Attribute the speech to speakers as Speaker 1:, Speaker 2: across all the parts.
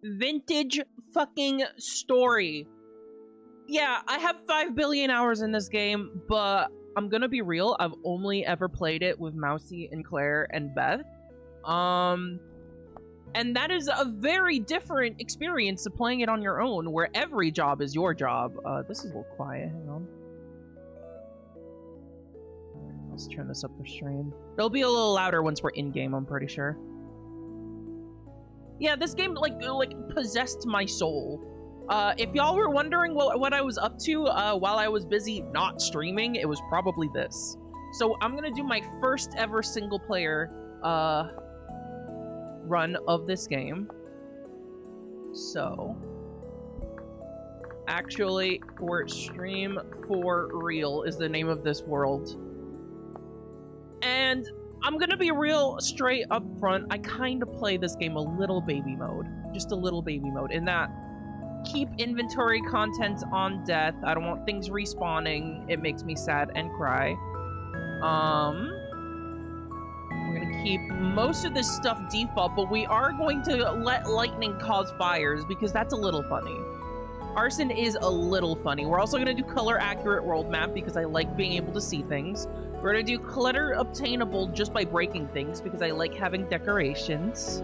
Speaker 1: vintage fucking story. Yeah, I have 5 billion hours in this game, but I'm gonna be real, I've only ever played it with Mousy and Claire and Beth. And that is a very different experience to playing it on your own, where every job is your job. This is a little quiet, hang on. Let's turn this up for stream. It'll be a little louder once we're in-game, I'm pretty sure. Yeah, this game, like possessed my soul. If y'all were wondering what I was up to while I was busy not streaming, it was probably this. So I'm gonna do my first ever single-player, run of this game. So, actually, for stream for real is the name of this world. And I'm gonna be real straight up front, I kind of play this game a little baby mode. Just a little baby mode, in that keep inventory contents on death. I don't want things respawning. It makes me sad and cry. We're gonna keep most of this stuff default, but we are going to let lightning cause fires because that's a little funny. Arson is a little funny. We're also gonna do color accurate world map because I like being able to see things. We're gonna do clutter obtainable just by breaking things because I like having decorations.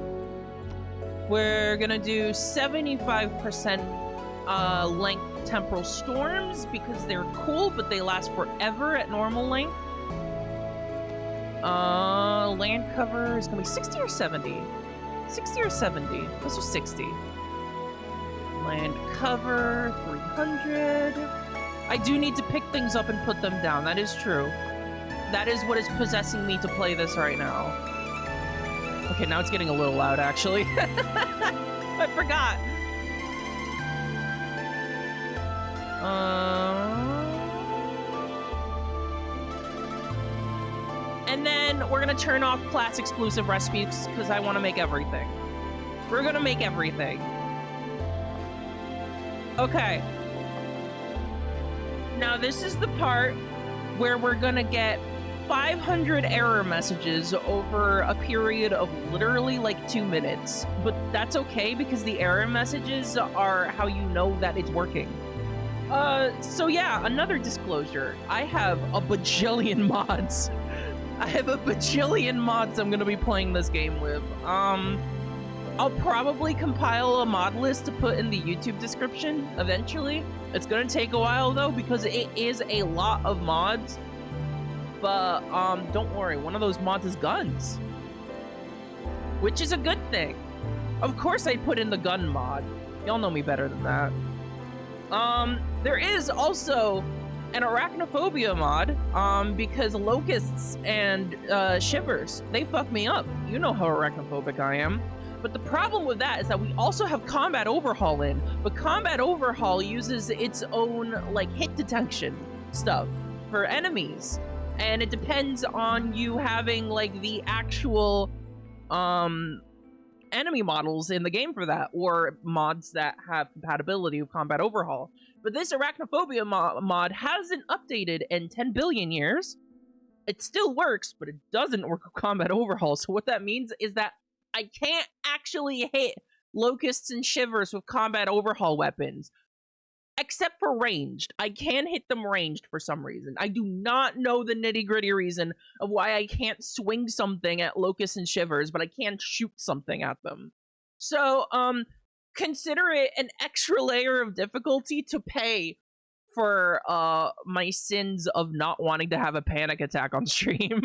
Speaker 1: We're gonna do 75% length temporal storms because they're cool, but they last forever at normal length. Land cover is gonna be 60 or 70? 60 or 70? This was 60. Land cover, 300. I do need to pick things up and put them down, that is true. That is what is possessing me to play this right now. Okay, now it's getting a little loud, actually. I forgot. And then we're gonna turn off class exclusive recipes because I want to make everything. We're gonna make everything. Okay. Now this is the part where we're gonna get 500 error messages over a period of literally like 2 minutes. But that's okay because the error messages are how you know that it's working. So yeah, another disclosure. I have a bajillion mods. I have a bajillion mods I'm gonna be playing this game with. I'll probably compile a mod list to put in the YouTube description eventually. It's gonna take a while though because it is a lot of mods. But don't worry, one of those mods is guns. Which is a good thing. Of course I'd put in the gun mod. Y'all know me better than that. There is also an Arachnophobia mod, because locusts and shivers, they fuck me up. You know how arachnophobic I am. But the problem with that is that we also have Combat Overhaul in, but Combat Overhaul uses its own, like, hit detection stuff for enemies. And it depends on you having, like, the actual, enemy models in the game for that, or mods that have compatibility with Combat Overhaul. But this Arachnophobia mod hasn't updated in 10 billion years. It still works, but it doesn't work with Combat Overhaul. So what that means is that I can't actually hit locusts and shivers with Combat Overhaul weapons. Except for ranged. I can hit them ranged for some reason. I do not know the nitty-gritty reason of why I can't swing something at locusts and shivers, but I can shoot something at them. So, consider it an extra layer of difficulty to pay for my sins of not wanting to have a panic attack on stream.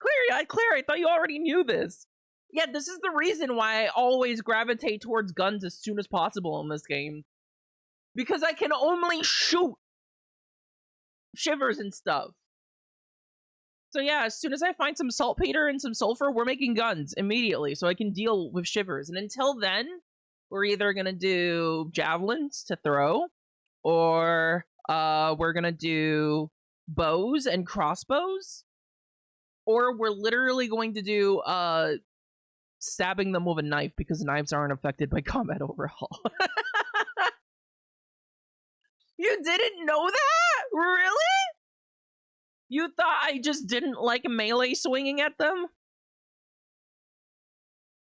Speaker 1: Claire, I thought you already knew this. Yeah, this is the reason why I always gravitate towards guns as soon as possible in this game. Because I can only shoot shivers and stuff. So yeah, as soon as I find some saltpeter and some sulfur, we're making guns immediately so I can deal with shivers. And until then, we're either going to do javelins to throw, or we're going to do bows and crossbows, or we're literally going to do stabbing them with a knife because knives aren't affected by Combat Overhaul. You didn't know that? Really? You thought I just didn't like melee swinging at them?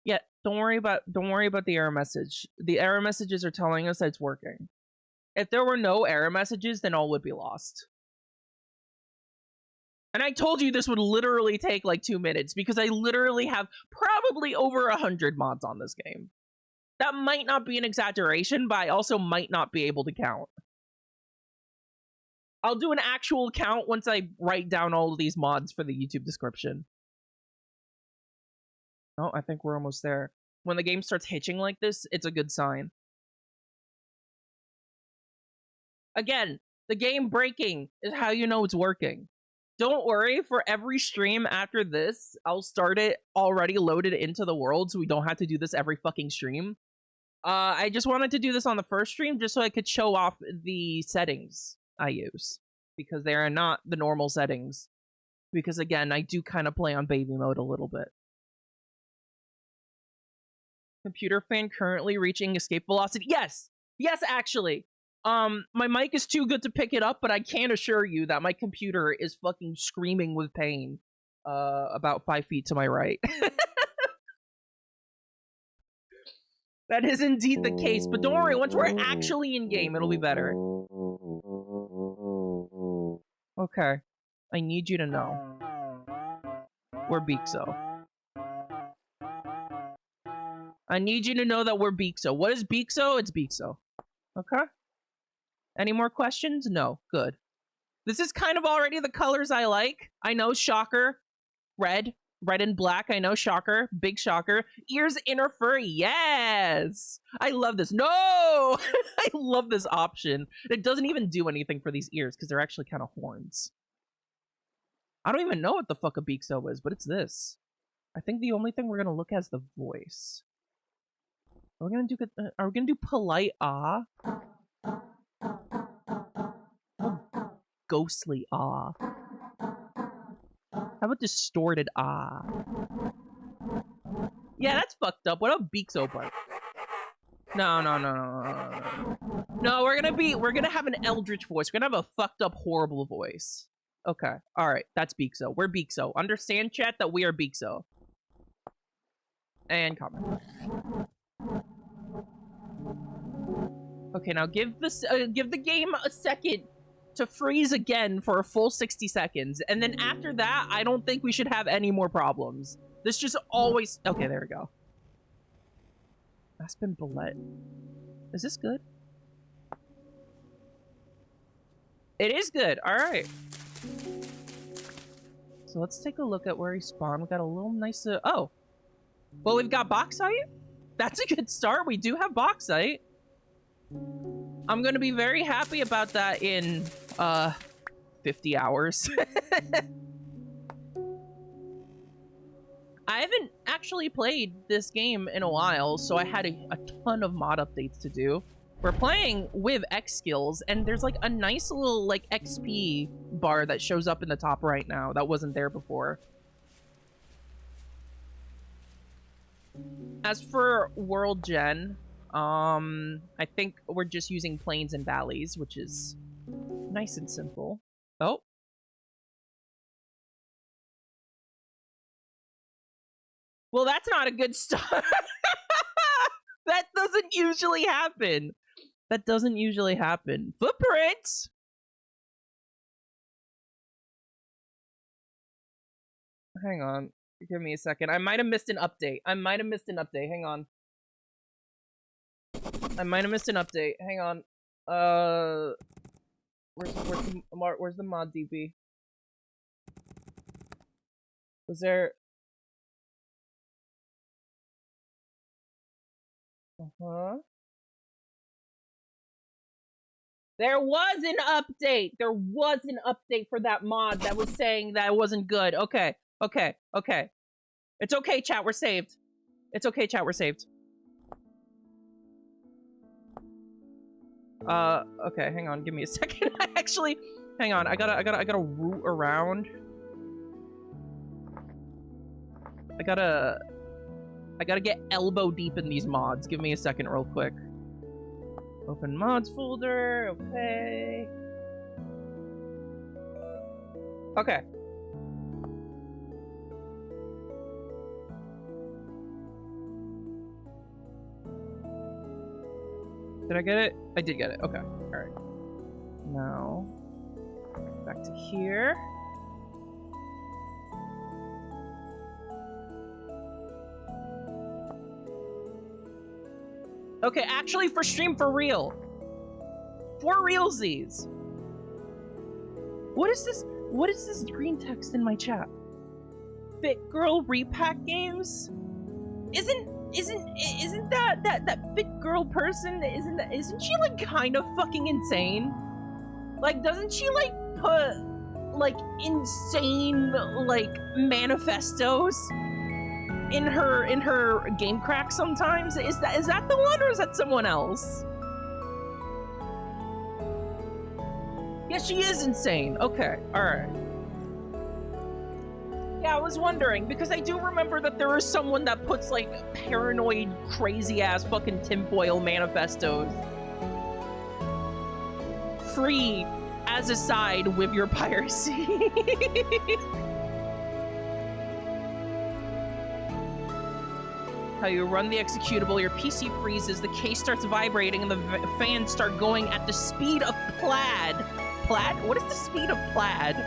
Speaker 1: Yeah, don't worry about the error message. The error messages are telling us that it's working. If there were no error messages, then all would be lost. And I told you this would literally take like 2 minutes because I literally have probably over 100 mods on this game. That might not be an exaggeration, but I also might not be able to count. I'll do an actual count once I write down all of these mods for the YouTube description. Oh, I think we're almost there. When the game starts hitching like this, it's a good sign. Again, the game breaking is how you know it's working. Don't worry, for every stream after this, I'll start it already loaded into the world so we don't have to do this every fucking stream. I just wanted to do this on the first stream just so I could show off the settings I use. Because they are not the normal settings. Because again, I do kind of play on baby mode a little bit. Computer fan currently reaching escape velocity. Yes! Yes, actually! My mic is too good to pick it up, but I can assure you that my computer is fucking screaming with pain. About 5 feet to my right. That is indeed the case, but don't worry, once we're actually in-game, it'll be better. Okay. I need you to know. We're Bixo. I need you to know that we're Bixo. What is Bixo? It's Bixo. Okay? Any more questions? No. Good. This is kind of already the colors I like. I know, shocker. Red. Red and black. I know, shocker. Big shocker. Ears inner furry. Yes! I love this. No! I love this option. It doesn't even do anything for these ears because they're actually kind of horns. I don't even know what the fuck a Bixo is, but it's this. I think the only thing we're going to look at is the voice. Are we gonna do polite ah? Ghostly ah. How about distorted ah? Yeah, that's fucked up. What about Bixo bark? No. No, we're gonna have an eldritch voice. We're gonna have a fucked up horrible voice. Okay. Alright, that's Bixo. We're Bixo. Understand, chat, that we are Bixo. And comment. Okay, now give the game a second to freeze again for a full 60 seconds. And then after that, I don't think we should have any more problems. This just always... Okay, there we go. Aspen Bullet. Is this good? It is good. All right. So let's take a look at where he spawned. We got a little nice... oh. Well, we've got bauxite. That's a good start. We do have bauxite. I'm going to be very happy about that in 50 hours. I haven't actually played this game in a while, so I had a ton of mod updates to do. We're playing with X skills, and there's like a nice little like XP bar that shows up in the top right now that wasn't there before. As for World Gen, I think we're just using plains and valleys, which is nice and simple. Oh. Well, that's not a good start. That doesn't usually happen. That doesn't usually happen. Footprints! Hang on. Give me a second. I might have missed an update. Hang on. I might have missed an update. Hang on. Where's the mod DB? Was there... Uh-huh. There was an update! There was an update for that mod that was saying that it wasn't good. Okay. Okay. Okay. It's okay, chat. We're saved. It's okay, chat. We're saved. Okay. Hang on. Give me a second. Actually, hang on. I gotta root around. I gotta get elbow deep in these mods. Give me a second real quick. Open mods folder. Okay. Okay. Did I get it? I did get it. Okay. All right. Now, back to here. Okay, actually for stream for real. For realsies. What is this? What is this green text in my chat? Fit Girl Repack Games? Isn't that Fit Girl person, isn't she like kind of fucking insane? Like, doesn't she like put like insane like manifestos in her game crack sometimes? Is that the one, or is that someone else? Yeah, she is insane. Okay, alright. Yeah, I was wondering, because I do remember that there is someone that puts like paranoid, crazy ass fucking tinfoil manifestos free as a side with your piracy. How you run the executable, your PC freezes, the case starts vibrating, and the fans start going at the speed of plaid. Plaid? What is the speed of plaid?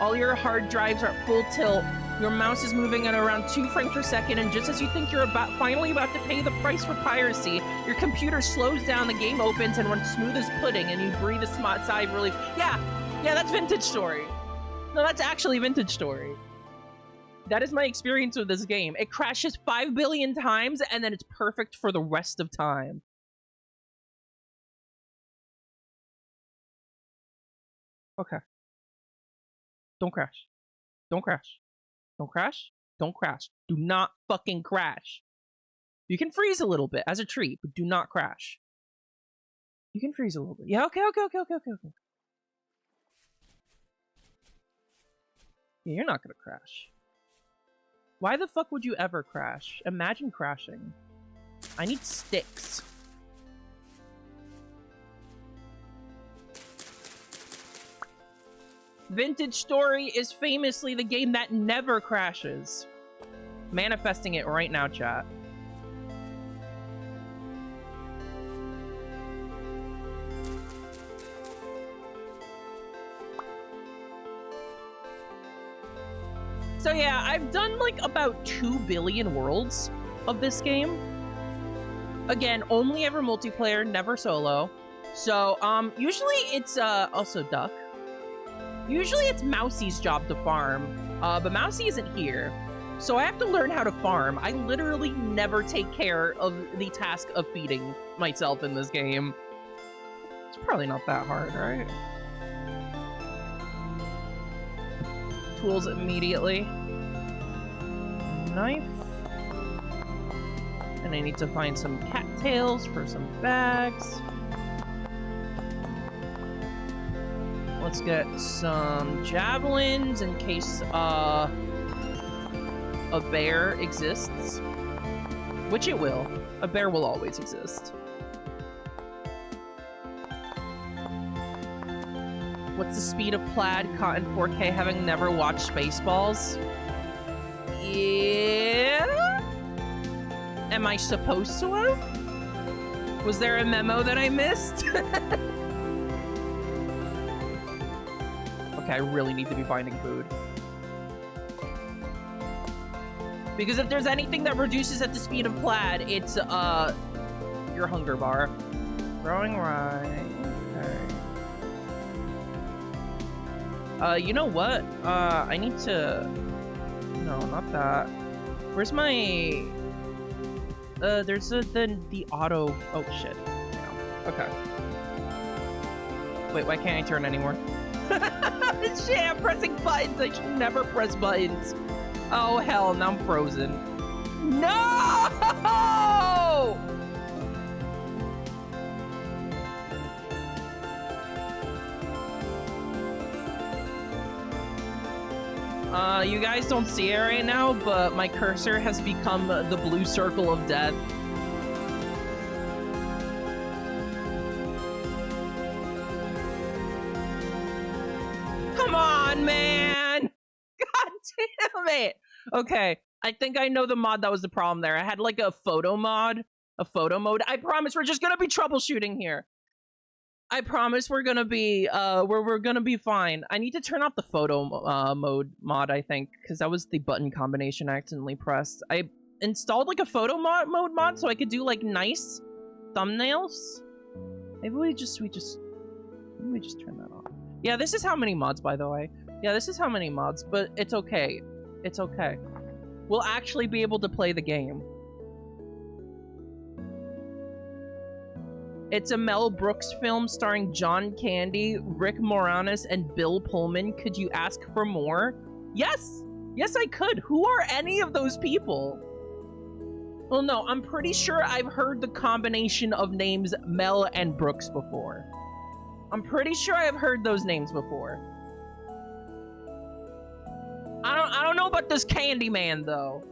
Speaker 1: All your hard drives are at full tilt. Your mouse is moving at around 2 frames per second, and just as you think you're finally about to pay the price for piracy, your computer slows down, the game opens, and runs smooth as pudding, and you breathe a sigh of relief. Yeah, that's Vintage Story. No, that's actually Vintage Story. That is my experience with this game. It crashes 5 billion times, and then it's perfect for the rest of time. Okay. Don't crash. Don't crash. Don't crash. Don't crash. Do not fucking crash. You can freeze a little bit as a treat, but do not crash. You can freeze a little bit. Yeah, okay. Yeah, you're not gonna crash. Why the fuck would you ever crash? Imagine crashing. I need sticks. Vintage Story is famously the game that never crashes. Manifesting it right now, chat. So yeah, I've done like about 2 billion worlds of this game. Again, only ever multiplayer, never solo. So, usually it's, also Duck. Usually it's Mousie's job to farm, but Mousie isn't here. So I have to learn how to farm. I literally never take care of the task of feeding myself in this game. It's probably not that hard, right? Tools immediately. Knife. And I need to find some cattails for some bags. Let's get some javelins in case a bear exists. Which it will. A bear will always exist. What's the speed of plaid caught in 4K having never watched Spaceballs? Yeah? Am I supposed to have? Was there a memo that I missed? Okay, I really need to be finding food. Because if there's anything that reduces at the speed of plaid, it's, your hunger bar. Growing right. Okay. You know what? I need to... No, not that. Where's my... there's the auto... Oh, shit. Yeah. Okay. Wait, why can't I turn anymore? Shit, I'm pressing buttons. I should never press buttons. Oh, hell, now I'm frozen. No! You guys don't see it right now, but my cursor has become the blue circle of death. Come on, man! God damn it! Okay, I think I know the mod that was the problem there. I had like a photo mod A photo mode? I promise we're just gonna be troubleshooting here. I promise we're gonna be we're gonna be fine. I need to turn off the photo mode mod, I think, because that was the button combination I accidentally pressed. I installed like a photo mode mod so I could do like nice thumbnails. Maybe we just turn that off. Yeah, this is how many mods, by the way. Yeah, this is how many mods, but it's okay. It's okay. We'll actually be able to play the game. It's a Mel Brooks film starring John Candy, Rick Moranis, and Bill Pullman. Could you ask for more? Yes! Yes, I could. Who are any of those people? Well, no, I'm pretty sure I've heard the combination of names Mel and Brooks before. I'm pretty sure I've heard those names before. I don't know about this Candyman, though.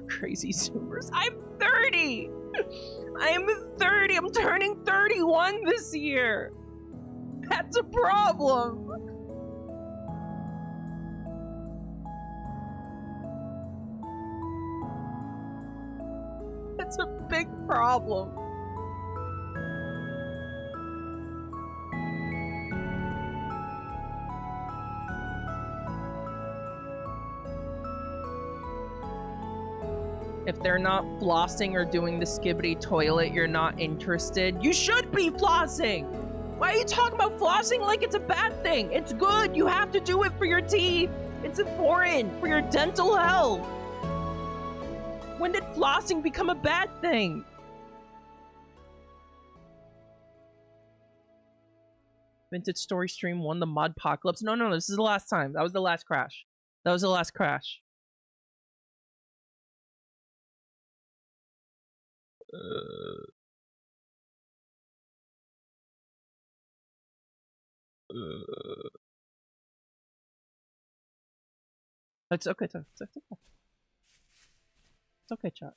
Speaker 1: Crazy Zoomers. I'm 30! I'm 30! I'm turning 31 this year! That's a problem! That's a big problem. If they're not flossing or doing the skibbity toilet, you're not interested. You should be flossing! Why are you talking about flossing like it's a bad thing? It's good! You have to do it for your teeth! It's important for your dental health! When did flossing become a bad thing? Vintage Story Stream won the Modpocalypse. No, this is the last time. That was the last crash. That was the last crash. It's okay, it's okay. It's okay, chat.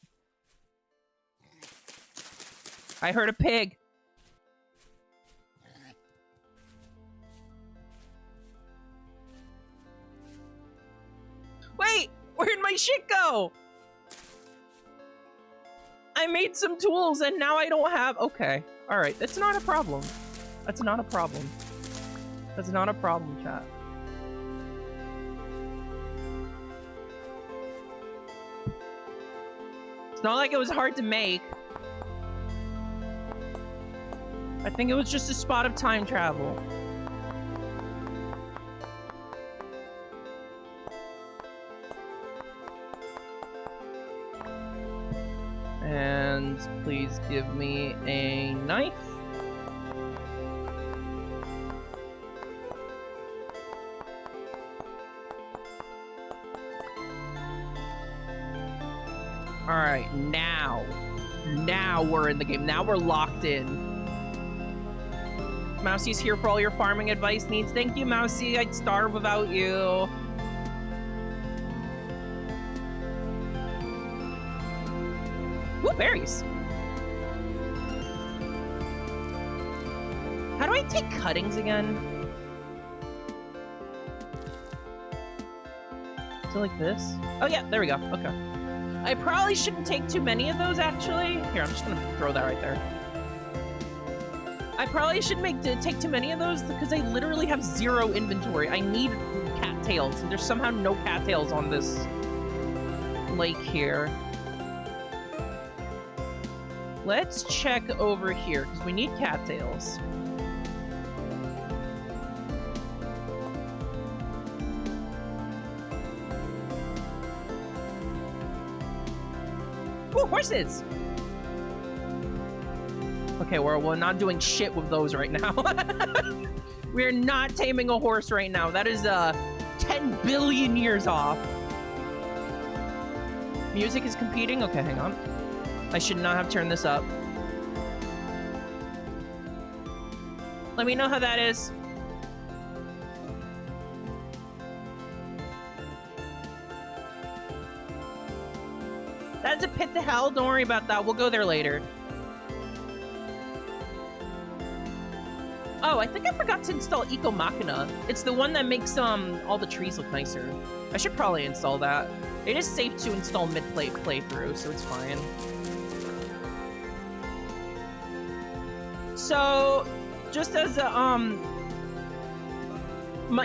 Speaker 1: I heard a pig. Wait! Where'd my shit go? I made some tools and now I don't have... Okay. Alright, that's not a problem. That's not a problem. That's not a problem, chat. It's not like it was hard to make. I think it was just a spot of time travel. And please give me a knife. Alright, now we're in the game. Now we're locked in. Mousie's here for all your farming advice needs. Thank you, Mousie. I'd starve without you. Ooh, berries. How do I take cuttings again? Is it like this? Oh yeah, there we go. Okay. I probably shouldn't take too many of those, actually. Here, I'm just gonna throw that right there. I probably shouldn't take too many of those because I literally have 0 inventory. I need cattails, and there's somehow no cattails on this lake here. Let's check over here, because we need cattails. Ooh, horses! Okay, we're not doing shit with those right now. We're not taming a horse right now. That is 10 billion years off. Music is competing? Okay, hang on. I should not have turned this up. Let me know how that is. That's a pit to hell. Don't worry about that. We'll go there later. Oh, I think I forgot to install Eco Machina. It's the one that makes all the trees look nicer. I should probably install that. It is safe to install mid-play playthrough, so it's fine. So, just as a,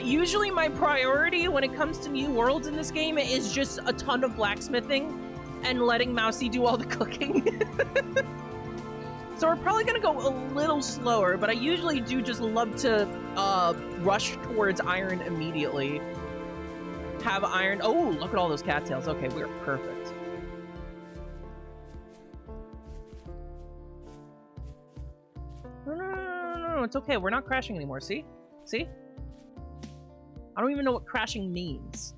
Speaker 1: usually my priority when it comes to new worlds in this game is just a ton of blacksmithing and letting Mousy do all the cooking. So we're probably gonna go a little slower, but I usually do just love to rush towards iron immediately. Have iron. Oh, look at all those cattails. Okay, we're perfect. No, it's okay. We're not crashing anymore. See? See? I don't even know what crashing means.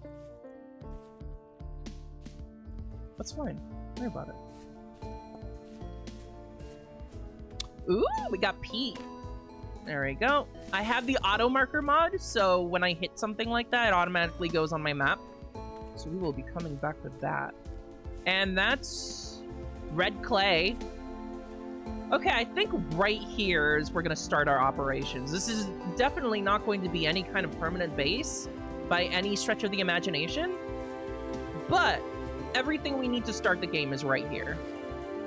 Speaker 1: That's fine. Don't worry about it. Ooh, we got P. There we go. I have the auto marker mod, so when I hit something like that, it automatically goes on my map. So we will be coming back to that. And that's red clay. Okay, I think right here is we're going to start our operations. This is definitely not going to be any kind of permanent base by any stretch of the imagination. But everything we need to start the game is right here.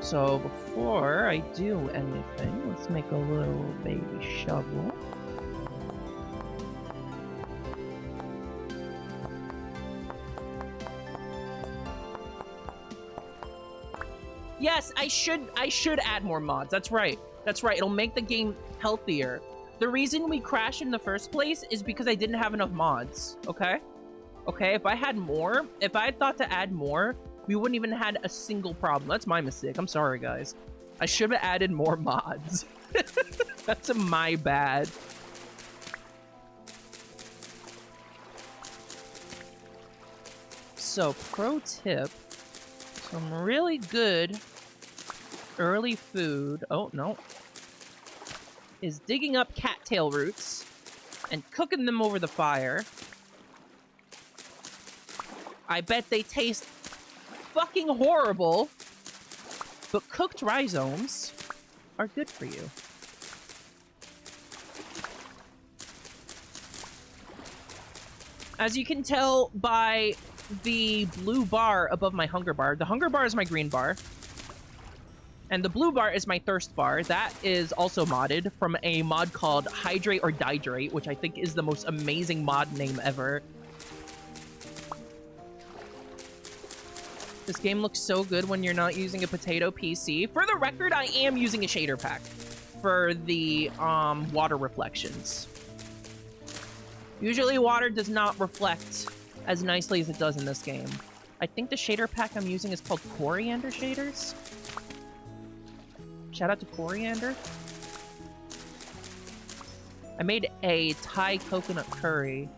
Speaker 1: So before I do anything, let's make a little baby shovel. Yes, I should add more mods. That's right. That's right. It'll make the game healthier. The reason we crashed in the first place is because I didn't have enough mods. Okay? Okay, if I had more, if I had thought to add more, we wouldn't even had a single problem. That's my mistake. I'm sorry, guys. I should have added more mods. That's my bad. So, pro tip. Some really good early food. Oh, no. Is digging up cattail roots and cooking them over the fire. I bet they taste fucking horrible, but cooked rhizomes are good for you. As you can tell by the blue bar above my hunger bar, the hunger bar is my green bar, and the blue bar is my thirst bar. That is also modded from a mod called Hydrate or Dihydrate, which I think is the most amazing mod name ever. This game looks so good when you're not using a potato PC. For the record, I am using a shader pack for the water reflections. Usually water does not reflect as nicely as it does in this game. I think the shader pack I'm using is called CoriaenderShaders. Shout out to Coriander. I made a Thai coconut curry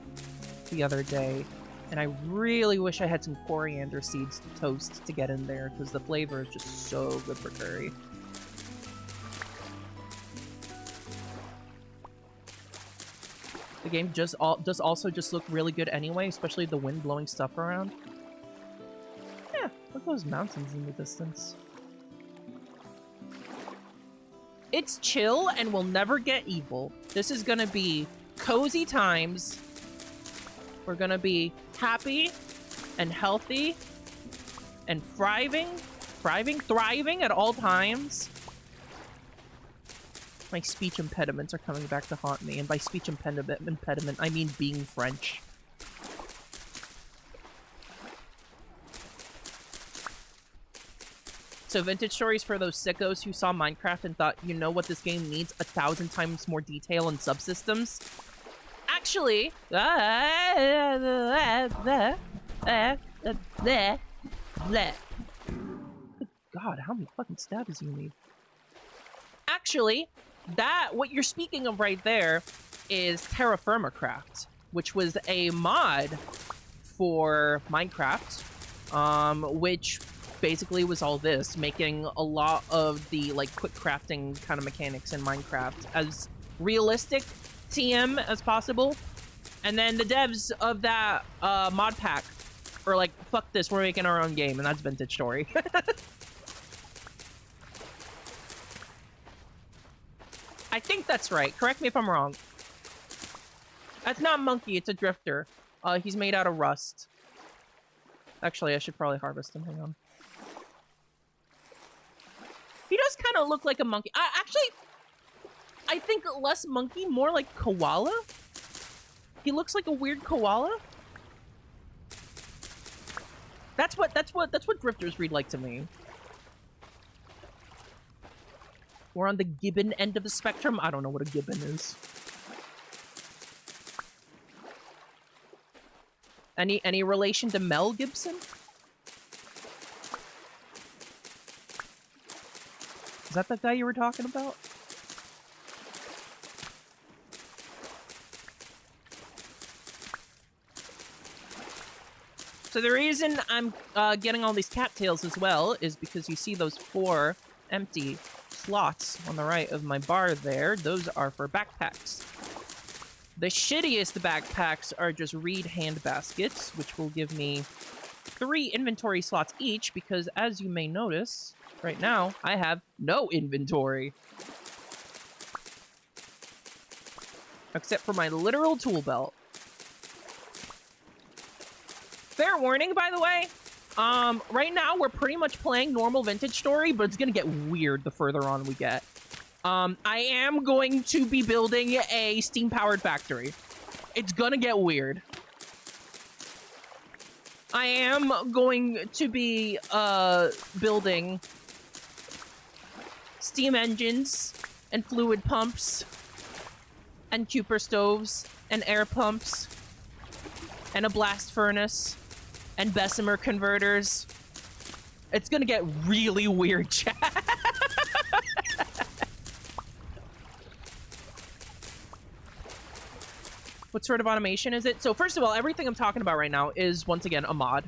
Speaker 1: the other day, and I really wish I had some coriander seeds to toast to get in there, because the flavor is just so good for curry. The game does also just look really good anyway, especially the wind blowing stuff around. Yeah, look at those mountains in the distance. It's chill and will never get evil. This is gonna be cozy times. We're gonna be happy and healthy and thriving at all times. My speech impediments are coming back to haunt me, and by speech impediment, I mean being French. So vintage stories for those sickos who saw Minecraft and thought, you know what, this game needs 1,000 times more detail and subsystems? Actually, God, how many fucking stabs do you need? Actually, what you're speaking of right there is Terra Firma Craft, which was a mod for Minecraft, which basically was all this, making a lot of the like quick crafting kind of mechanics in Minecraft as realistic TM as possible. And then the devs of that mod pack were like, fuck this, we're making our own game, and that's Vintage Story. I think that's right. Correct me if I'm wrong. That's not Monkey, it's a drifter. He's made out of rust. Actually, I should probably harvest him. Hang on. He does kind of look like a monkey. I think less monkey, more like koala. He looks like a weird koala. That's what drifters read like to me. We're on the gibbon end of the spectrum. I don't know what a gibbon is. Any relation to Mel Gibson? Is that the guy you were talking about? So the reason I'm getting all these cattails as well is because you see those 4 empty slots on the right of my bar there. Those are for backpacks. The shittiest backpacks are just reed hand baskets, which will give me 3 inventory slots each because, as you may notice, right now I have no inventory. Except for my literal tool belt. Fair warning, by the way, right now we're pretty much playing normal vintage story, but it's gonna get weird the further on we get. I am going to be building a steam-powered factory. It's gonna get weird. I am going to be, building steam engines and fluid pumps and Cooper stoves and air pumps and a blast furnace and Bessemer converters. It's gonna get really weird, chat. What sort of automation is it? So first of all, everything I'm talking about right now is, once again, a mod.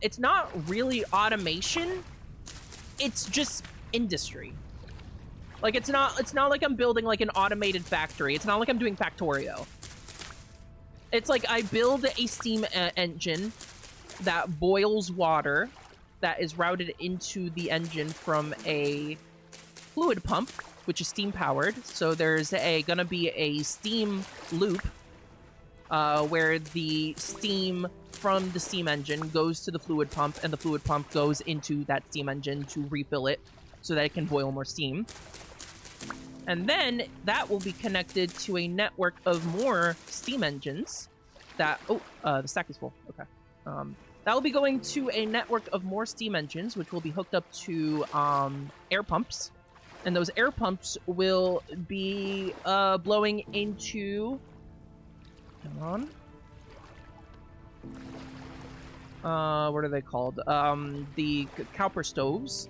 Speaker 1: It's not really automation. It's just industry. Like, it's not like I'm building, like, an automated factory. It's not like I'm doing Factorio. It's like I build a steam engine that boils water that is routed into the engine from a fluid pump, which is steam powered. So there's gonna be a steam loop where the steam from the steam engine goes to the fluid pump, and the fluid pump goes into that steam engine to refill it so that it can boil more steam. And then that will be connected to a network of more steam engines that... Oh, the stack is full. Okay. That will be going to a network of more steam engines, which will be hooked up to air pumps. And those air pumps will be blowing into... Hang on. What are they called? The Cowper stoves,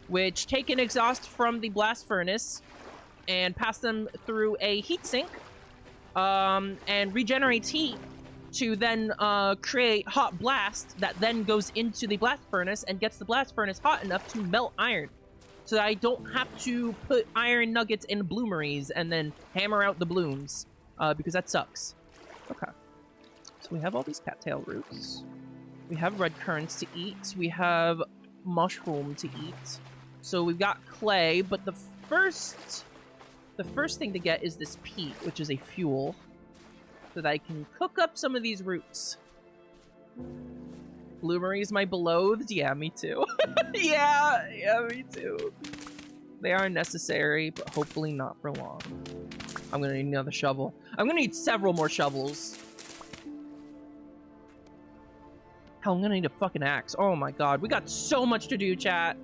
Speaker 1: which take an exhaust from the blast furnace and pass them through a heatsink and regenerates heat to then create hot blast that then goes into the blast furnace and gets the blast furnace hot enough to melt iron. So that I don't have to put iron nuggets in bloomeries and then hammer out the blooms, because that sucks. Okay. So we have all these cattail roots. We have red currants to eat. We have mushroom to eat. So we've got clay, but the first thing to get is this peat, which is a fuel, so that I can cook up some of these roots. Bloomeries, my beloved? Yeah, me too. yeah, me too. They are necessary, but hopefully not for long. I'm gonna need another shovel. I'm gonna need several more shovels. Hell, I'm gonna need a fucking axe. Oh my god, we got so much to do, chat.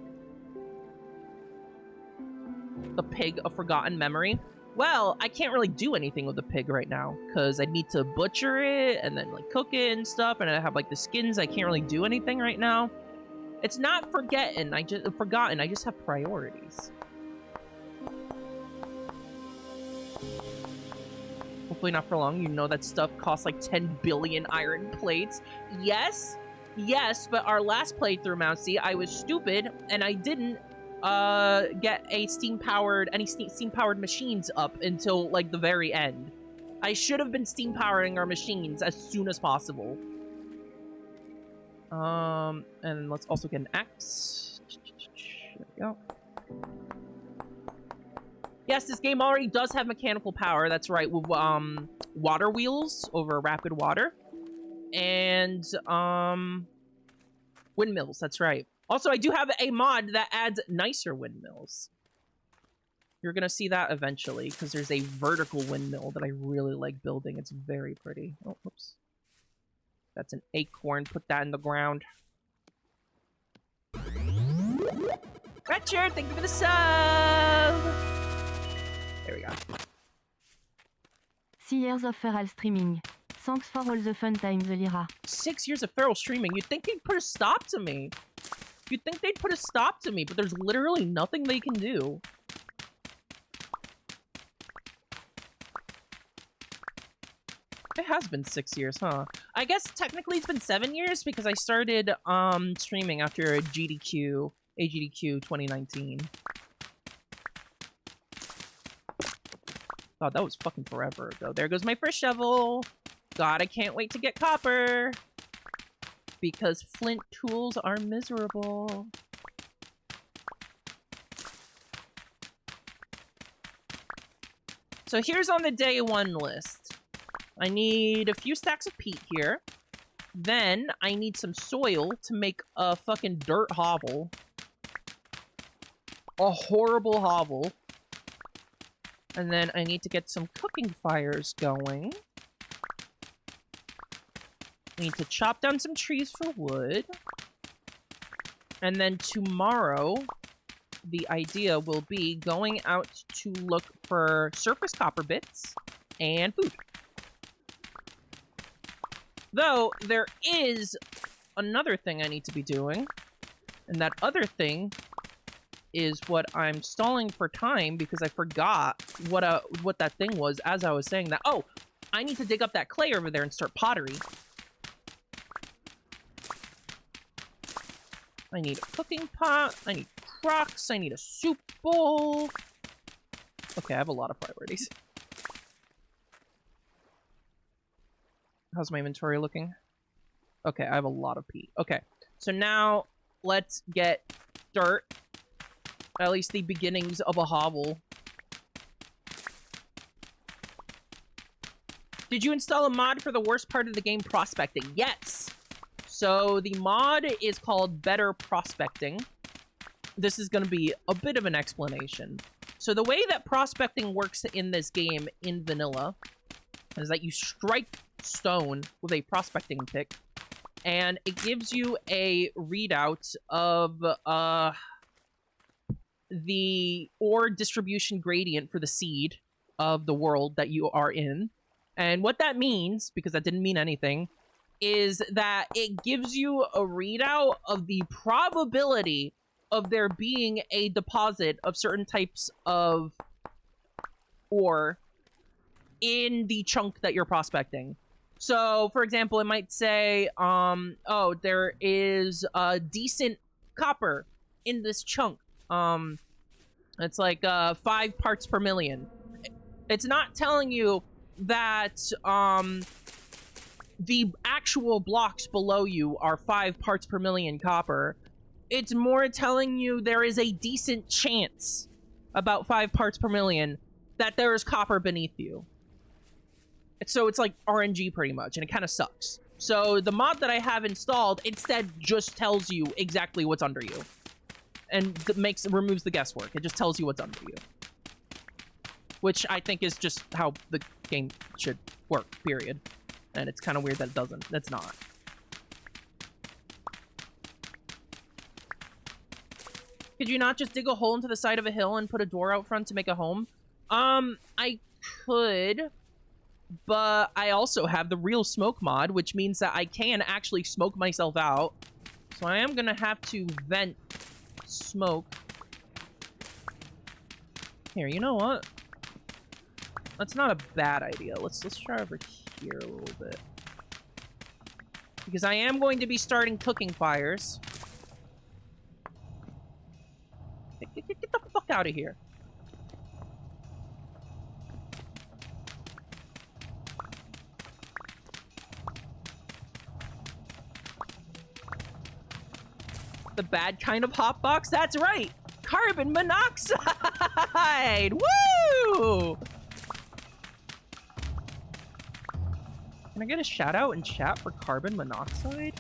Speaker 1: The pig of forgotten memory. Well, I can't really do anything with the pig right now, because I need to butcher it, and then, like, cook it and stuff, and I have, like, the skins. I can't really do anything right now. It's not forgotten, I just have priorities. Hopefully not for long. You know that stuff costs, like, 10 billion iron plates. Yes, but our last playthrough, Mousy, I was stupid, and I didn't get any steam-powered machines up until, like, the very end. I should have been steam-powering our machines as soon as possible. And let's also get an axe. There we go. Yes, this game already does have mechanical power, that's right, with, water wheels over rapid water. And, Windmills, that's right. Also, I do have a mod that adds nicer windmills. You're going to see that eventually, because there's a vertical windmill that I really like building. It's very pretty. Oh, whoops. That's an acorn. Put that in the ground. Richard, thank you for the sub! There we go.
Speaker 2: 6 years of feral streaming. Thanks for all the fun times, Lyra.
Speaker 1: 6 years of feral streaming. You'd think they'd put a stop to me. You'd think they'd put a stop to me, but there's literally nothing they can do. It has been 6 years, huh? I guess technically it's been 7 years because I started streaming after a GDQ 2019. God, that was fucking forever ago. There goes my first shovel. God, I can't wait to get copper. Because flint tools are miserable. So here's on the day one list. I need a few stacks of peat here. Then I need some soil to make a fucking dirt hovel. A horrible hovel. And then I need to get some cooking fires going. I need to chop down some trees for wood. And then tomorrow, the idea will be going out to look for surface copper bits and food. Though, there is another thing I need to be doing. And that other thing is what I'm stalling for time because I forgot what that thing was as I was saying that. Oh, I need to dig up that clay over there and start pottery. I need a cooking pot. I need crocks. I need a soup bowl. Okay, I have a lot of priorities. How's my inventory looking? Okay, I have a lot of peat. Okay, so now let's get dirt. At least the beginnings of a hovel. Did you install a mod for the worst part of the game, prospecting? Yes! So the mod is called Better Prospecting. This is going to be a bit of an explanation. So the way that prospecting works in this game in vanilla is that you strike stone with a prospecting pick, and it gives you a readout of the ore distribution gradient for the seed of the world that you are in. And what that means, because that didn't mean anything, is that it gives you a readout of the probability of there being a deposit of certain types of ore in the chunk that you're prospecting. So, for example, it might say, oh, there is a decent copper in this chunk. It's like 5 parts per million. It's not telling you that the actual blocks below you are 5 parts per million copper. It's more telling you there is a decent chance, about 5 parts per million, that there is copper beneath you. So it's like RNG pretty much, and it kind of sucks. So the mod that I have installed instead just tells you exactly what's under you. And removes the guesswork. It just tells you what's under you. Which I think is just how the game should work, period. And it's kind of weird that it doesn't. That's not. Could you not just dig a hole into the side of a hill and put a door out front to make a home? I could, but I also have the real smoke mod, which means that I can actually smoke myself out. So I am gonna have to vent smoke. Here, you know what? That's not a bad idea. Let's try over here a little bit. Because I am going to be starting cooking fires. Get the fuck out of here. The bad kind of hotbox? That's right! Carbon monoxide! Woo! Can I get a shout out in chat for carbon monoxide?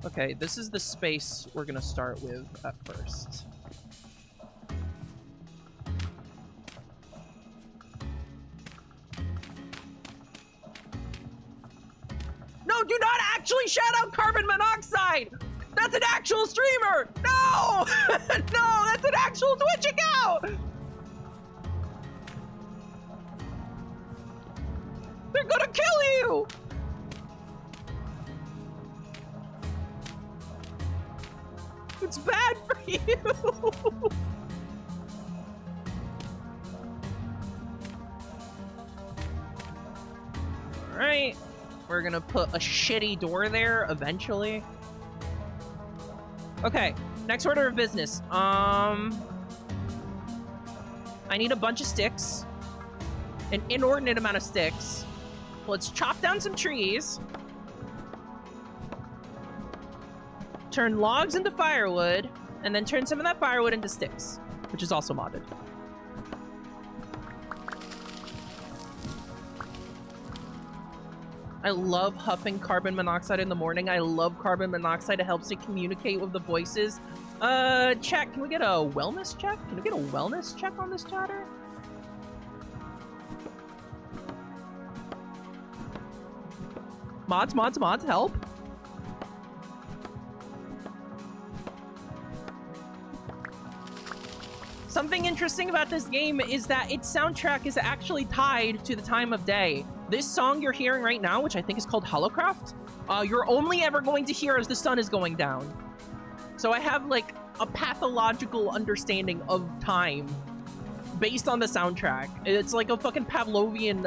Speaker 1: Okay, this is the space we're gonna start with at first. No, do not actually shout out carbon monoxide! That's an actual streamer! No! No, that's an actual Twitch account! They're gonna kill you! It's bad for you! Alright. We're gonna put a shitty door there eventually. Okay, next order of business. I need a bunch of sticks. An inordinate amount of sticks. Let's chop down some trees. Turn logs into firewood, and then turn some of that firewood into sticks, which is also modded. I love huffing carbon monoxide in the morning. I love carbon monoxide. It helps me communicate with the voices. Chat, can we get a wellness check? Can we get a wellness check on this chatter? Mods, help. Something interesting about this game is that its soundtrack is actually tied to the time of day. This song you're hearing right now, which I think is called Holocraft, you're only ever going to hear as the sun is going down. So I have like a pathological understanding of time based on the soundtrack. It's like a fucking Pavlovian,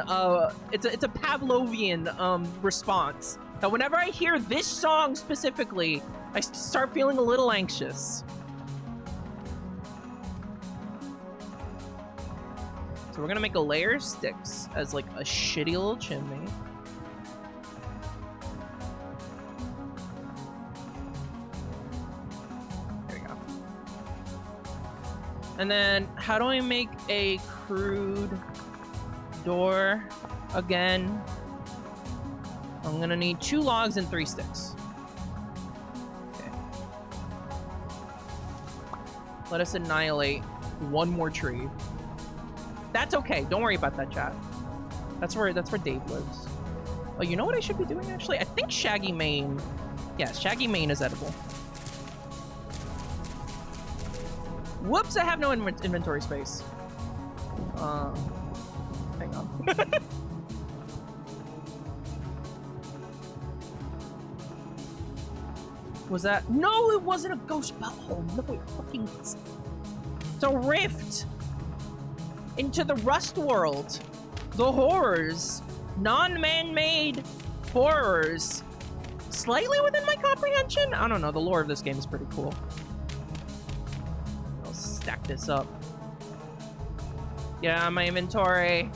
Speaker 1: it's a Pavlovian response. Now whenever I hear this song specifically, I start feeling a little anxious. So we're gonna make a layer of sticks as like a shitty little chimney. There we go. And then how do I make a crude door again? I'm gonna need 2 logs and 3 sticks. Okay. Let us annihilate 1 more tree. That's okay. Don't worry about that, chat. That's where Dave lives. Oh, you know what I should be doing, actually? I think Shaggy Mane... Yeah, Shaggy Mane is edible. Whoops, I have no inventory space. Hang on. Was that... No, it wasn't a ghost butthole. No, it fucking... It's a rift! Into the Rust world. The horrors. Non-man-made horrors. Slightly within my comprehension? I don't know. The lore of this game is pretty cool. I'll stack this up. Yeah, my inventory.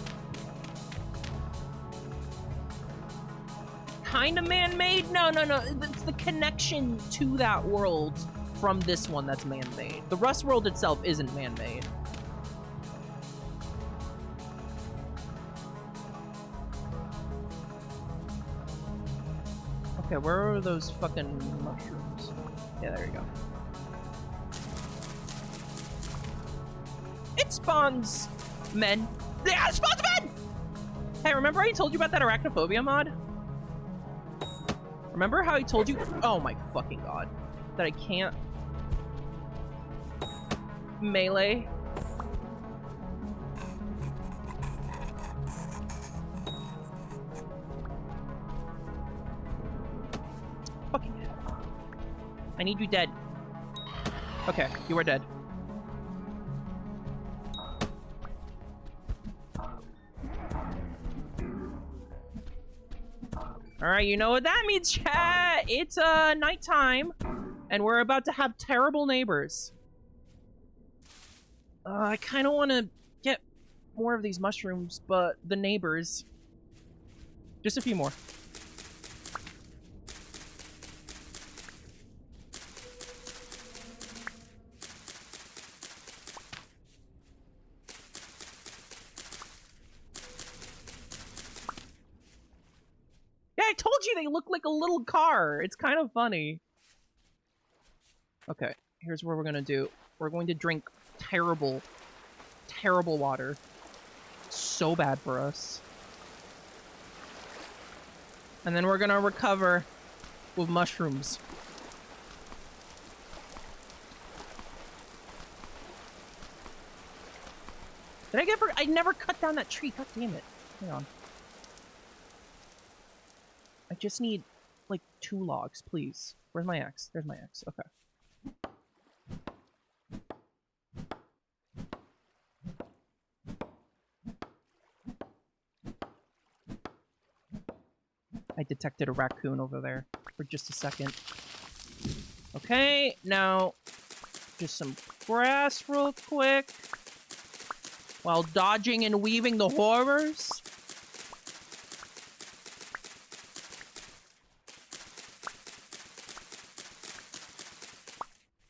Speaker 1: Kind of man-made? No. It's the connection to that world from this one that's man-made. The Rust world itself isn't man-made. Okay, where are those fucking mushrooms? Yeah, there you go. It spawns men. Yeah, it spawns men! Hey, remember I told you about that Arachnophobia mod? Remember how I told you? Oh my fucking god. That I can't melee. Fucking hell. I need you dead. Okay, you are dead. Alright, you know what that means, chat! It's nighttime, and we're about to have terrible neighbors. I kind of want to get more of these mushrooms, but the neighbors... Just a few more. Yeah, I told you they look like a little car. It's kind of funny. Okay, here's what we're gonna do. We're going to drink terrible, terrible water. So bad for us. And then we're gonna recover with mushrooms. Did I get I never cut down that tree. God damn it. Hang on. I just need, like, 2 logs, please. Where's my axe? There's my axe. Okay. I detected a raccoon over there for just a second. Okay, now just some grass real quick while dodging and weaving the horrors.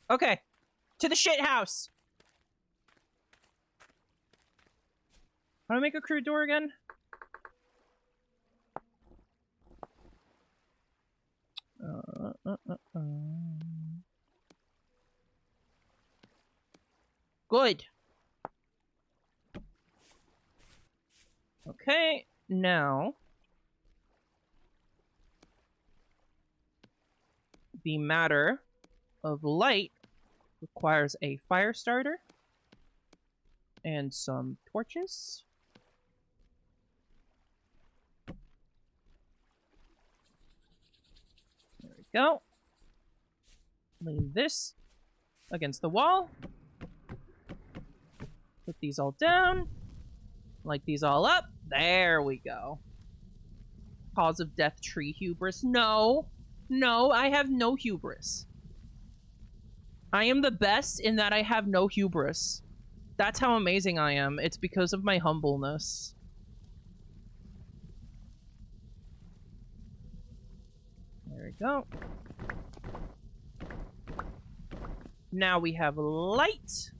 Speaker 1: Okay, to the shit house. How do I make a crude door again? Good. Okay, now the matter of light requires a fire starter and some torches. There we go. Lean this against the wall. Put these all down. Light these all up. There we go. Cause of death tree hubris. No. No, I have no hubris. I am the best in that I have no hubris. That's how amazing I am. It's because of my humbleness. There we go. Now we have light.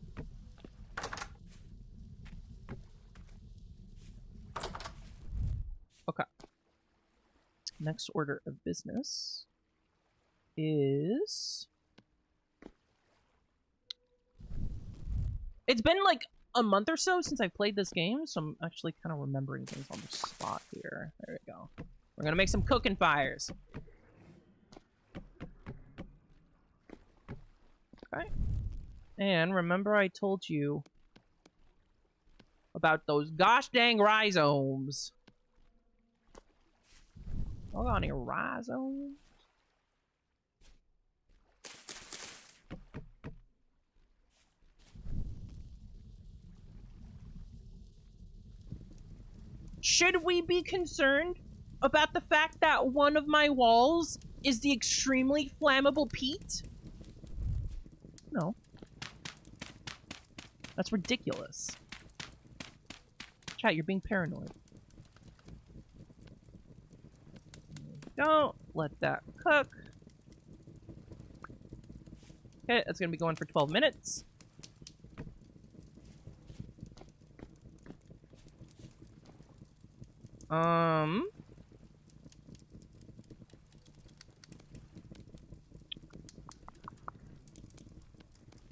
Speaker 1: Okay. Next order of business is... It's been like a month or so since I played this game, so I'm actually kind of remembering things on the spot here. There we go. We're gonna make some cooking fires. Okay. And remember I told you about those gosh dang rhizomes. Hold on here, rhizomes. Should we be concerned about the fact that one of my walls is the extremely flammable peat? No. That's ridiculous. Chat, you're being paranoid. Don't let that cook. Okay, that's gonna be going for 12 minutes.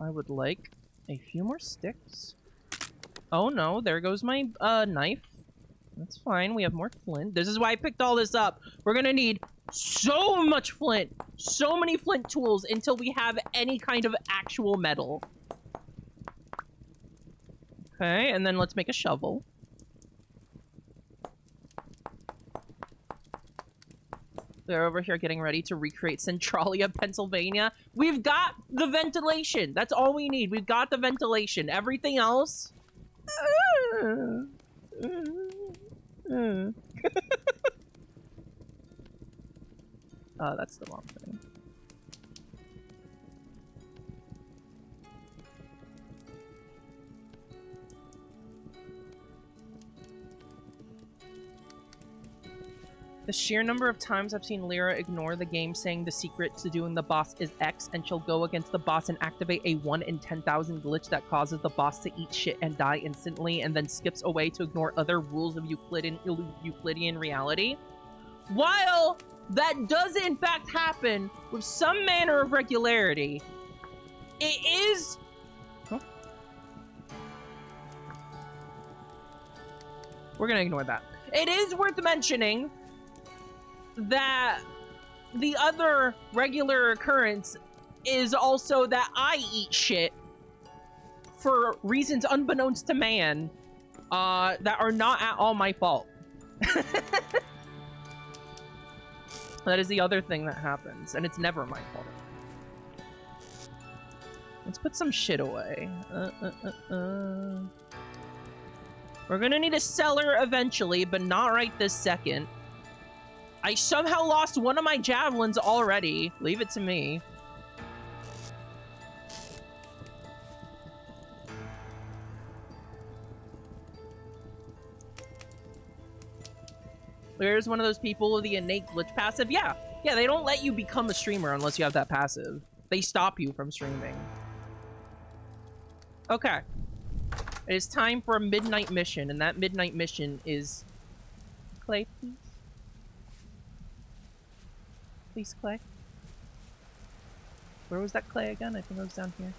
Speaker 1: I would like a few more sticks. Oh no, there goes my knife. That's fine, we have more flint. This is why I picked all this up. We're gonna need so much flint, so many flint tools until we have any kind of actual metal. Okay, and then let's make a shovel. They're over here getting ready to recreate Centralia, Pennsylvania. We've got the ventilation. That's all we need. We've got the ventilation. Everything else... Oh, that's the wrong thing. The sheer number of times I've seen Lyra ignore the game saying the secret to doing the boss is X, and she'll go against the boss and activate a 1 in 10,000 glitch that causes the boss to eat shit and die instantly, and then skips away to ignore other rules of Euclidean reality. While that does in fact happen with some manner of regularity, It is... Huh? We're gonna ignore that. It is worth mentioning that the other regular occurrence is also that I eat shit for reasons unbeknownst to man that are not at all my fault. That is the other thing that happens, and it's never my fault. Let's put some shit away. We're gonna need a cellar eventually, but not right this second. I somehow lost one of my javelins already. Leave it to me. There's one of those people with the innate glitch passive. Yeah, they don't let you become a streamer unless you have that passive. They stop you from streaming. Okay. It is time for a midnight mission, and that midnight mission is... Clay, please? Please, clay? Where was that clay again? I think it was down here.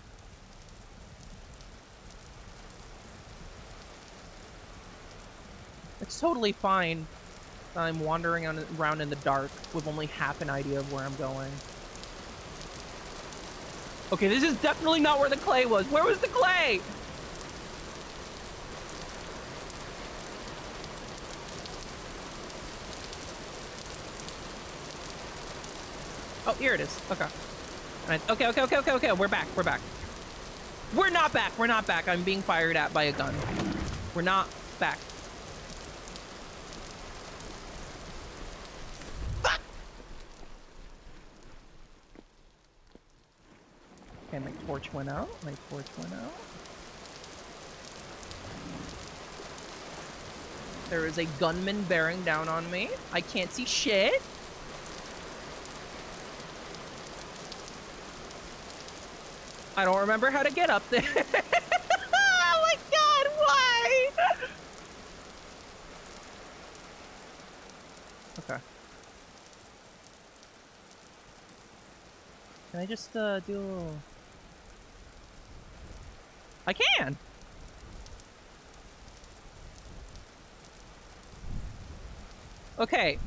Speaker 1: It's totally fine. I'm wandering around in the dark with only half an idea of where I'm going. Okay, this is definitely not where the clay was. Where was the clay? Oh, here it is. Okay. Okay. We're back. We're back. We're not back. We're not back. I'm being fired at by a gun. We're not back. Fuck! Okay, my torch went out. There is a gunman bearing down on me. I can't see shit. I don't remember how to get up there. Oh my god, why? Okay. Can I just do a little... I can! Okay.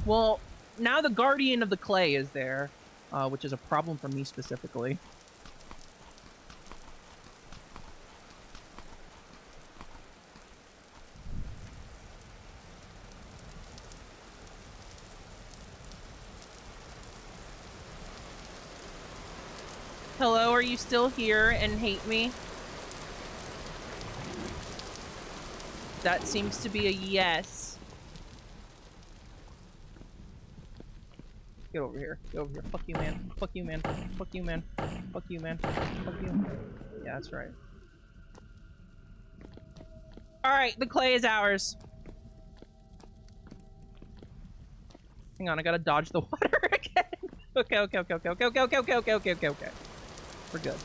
Speaker 1: Well, now the guardian of the clay is there, which is a problem for me specifically. Hello, are you still here and hate me? That seems to be a yes. Get over here. Get over here. Fuck you, man. Fuck you, man. Fuck you, man. Fuck you, man. Fuck you. Yeah, that's right. Alright, the clay is ours. Hang on, I gotta dodge the water again. Okay. We're good.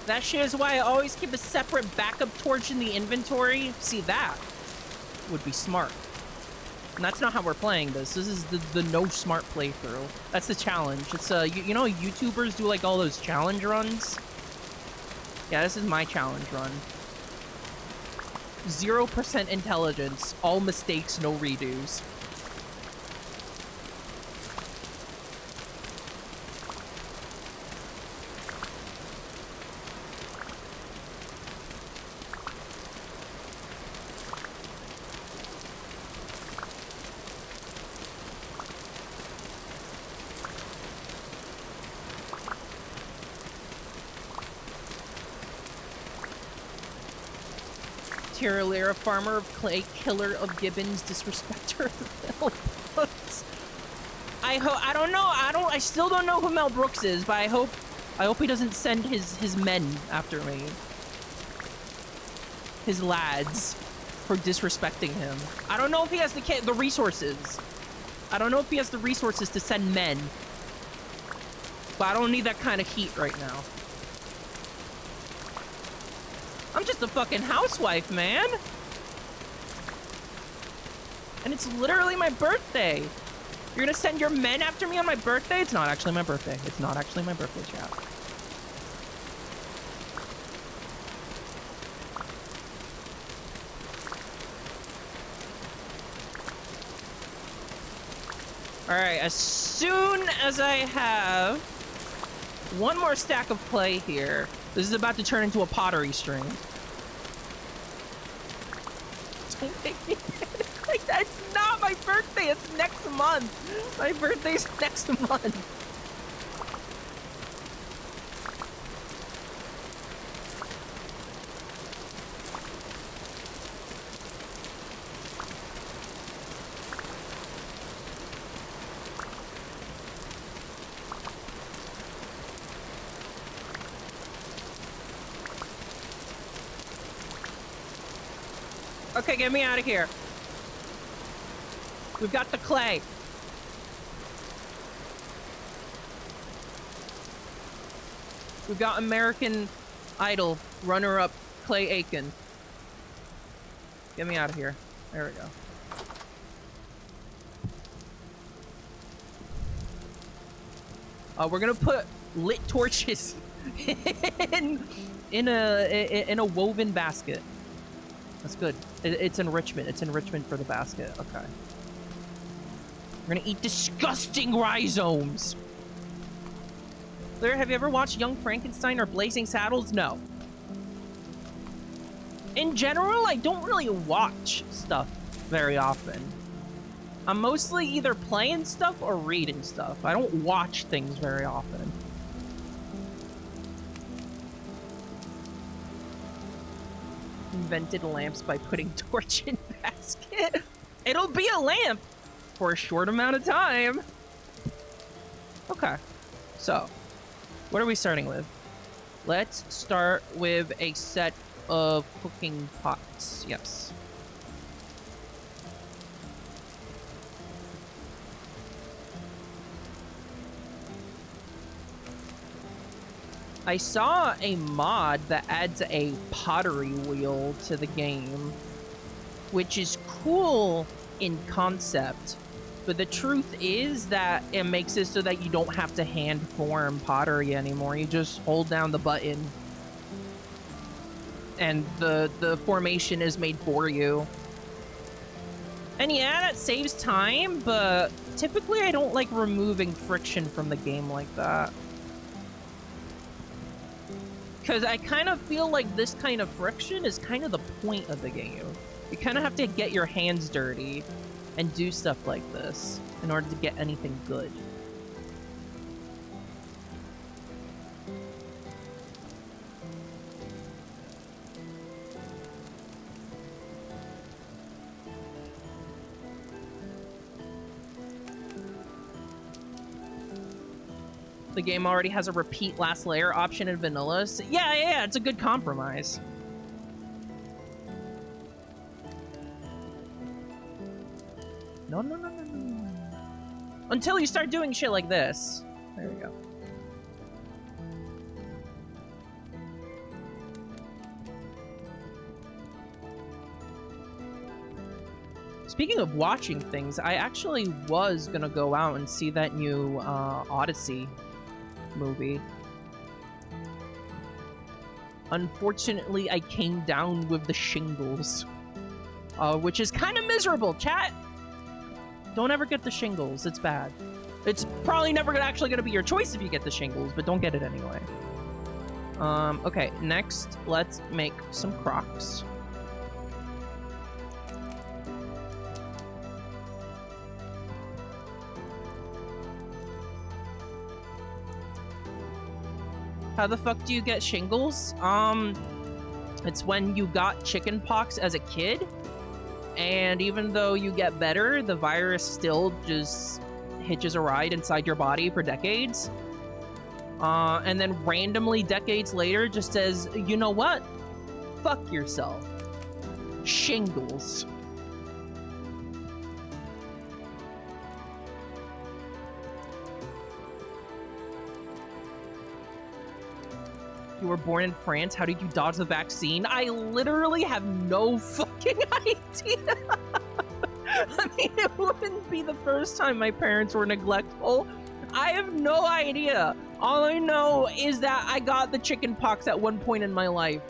Speaker 1: That shit is why I always keep a separate backup torch in the inventory. See, that would be smart. And that's not how we're playing this. This is the no smart playthrough. That's the challenge. It's you know YouTubers do like all those challenge runs? Yeah, this is my challenge run. 0% intelligence, all mistakes, no redos. Lyra, farmer of clay, killer of gibbons, disrespecter of Mel Brooks. I don't know. I still don't know who Mel Brooks is, but I hope he doesn't send his men after me. His lads for disrespecting him. I don't know if he has the resources. I don't know if he has the resources to send men. But I don't need that kind of heat right now. I'm just a fucking housewife, man. And it's literally my birthday. You're gonna send your men after me on my birthday? It's not actually my birthday. It's not actually my birthday, chat. Alright, as soon as I have one more stack of clay here, this is about to turn into a pottery stream. Don't make me like that's not my birthday, it's next month. My birthday's next month. Okay, get me out of here. We've got the clay. We've got American Idol runner-up Clay Aiken. Get me out of here. There we go. We're gonna put lit torches in a woven basket. That's good. It's enrichment. It's enrichment for the basket. Okay. We're gonna eat disgusting rhizomes. Lyra, have you ever watched Young Frankenstein or Blazing Saddles? No. In general, I don't really watch stuff very often. I'm mostly either playing stuff or reading stuff. I don't watch things very often. Invented lamps by putting torch in basket. It'll be a lamp for a short amount of time. Okay, so what are we starting with? Let's start with a set of cooking pots. Yes. I saw a mod that adds a pottery wheel to the game, which is cool in concept, but the truth is that it makes it so that you don't have to hand form pottery anymore. You just hold down the button and the formation is made for you. And yeah, that saves time, but typically I don't like removing friction from the game like that. Because I kind of feel like this kind of friction is kind of the point of the game. You kind of have to get your hands dirty and do stuff like this in order to get anything good. The game already has a repeat last layer option in vanilla. So yeah, it's a good compromise. No. Until you start doing shit like this. There we go. Speaking of watching things, I actually was gonna go out and see that new Odyssey movie. Unfortunately, I came down with the shingles, which is kind of miserable, chat. Don't ever get the shingles, it's bad. It's probably never actually gonna be your choice if you get the shingles, but don't get it anyway. Okay, next, let's make some Crocs. How the fuck do you get shingles? It's when you got chickenpox as a kid, and even though you get better, the virus still just hitches a ride inside your body for decades. And then randomly decades later just says, you know what? Fuck yourself. Shingles. You were born in France. How did you dodge the vaccine? I literally have no fucking idea. I mean, it wouldn't be the first time my parents were neglectful. I have no idea. All I know is that I got the chicken pox at one point in my life.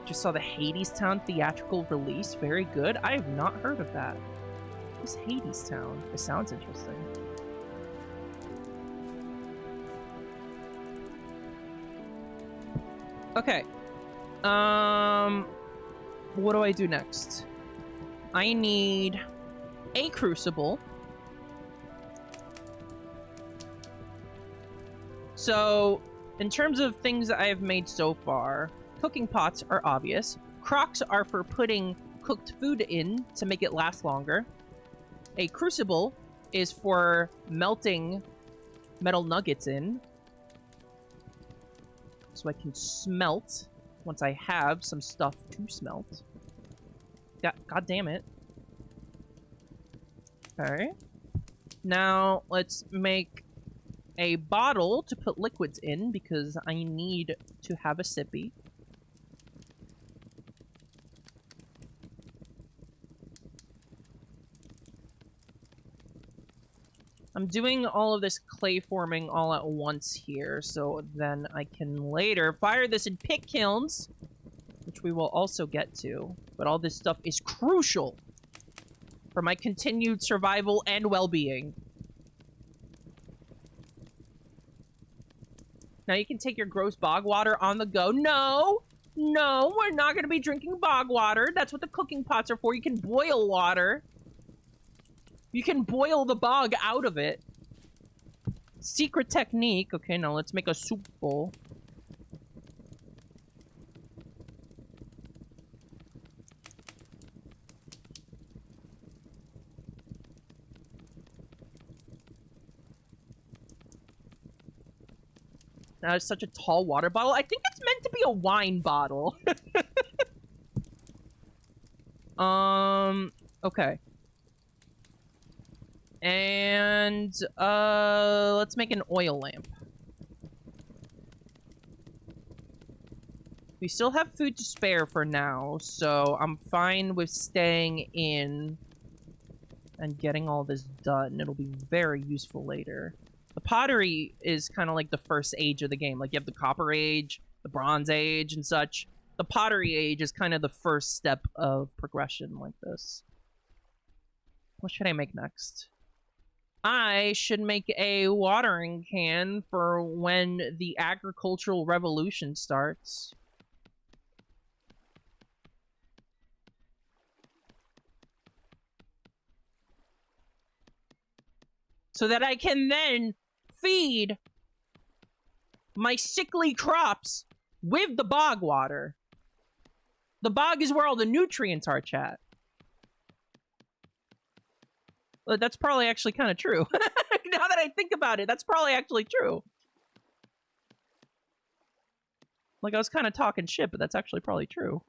Speaker 1: Just saw the Hadestown theatrical release. Very good. I have not heard of that. What's Hadestown? It sounds interesting. Okay. What do I do next? I need a crucible. So, in terms of things that I have made so far, cooking pots are obvious. Crocks are for putting cooked food in to make it last longer. A crucible is for melting metal nuggets in, so I can smelt once I have some stuff to smelt. God damn it. Okay. Now, let's make a bottle to put liquids in, because I need to have a sippy. I'm doing all of this clay forming all at once here, so then I can later fire this in pit kilns, which we will also get to. But all this stuff is crucial for my continued survival and well-being. Now you can take your gross bog water on the go. No! No, we're not going to be drinking bog water. That's what the cooking pots are for. You can boil water. You can boil the bog out of it. Secret technique. Okay, now let's make a soup bowl. Now it's such a tall water bottle. I think it's meant to be a wine bottle. Okay. And, let's make an oil lamp. We still have food to spare for now, so I'm fine with staying in and getting all this done. It'll be very useful later. The pottery is kind of like the first age of the game. Like, you have the Copper Age, the Bronze Age, and such. The Pottery Age is kind of the first step of progression like this. What should I make next? I should make a watering can for when the agricultural revolution starts. So that I can then feed my sickly crops with the bog water. The bog is where all the nutrients are, chat. Well, that's probably actually kind of true. Now that I think about it, that's probably actually true. Like, I was kind of talking shit, but that's actually probably true.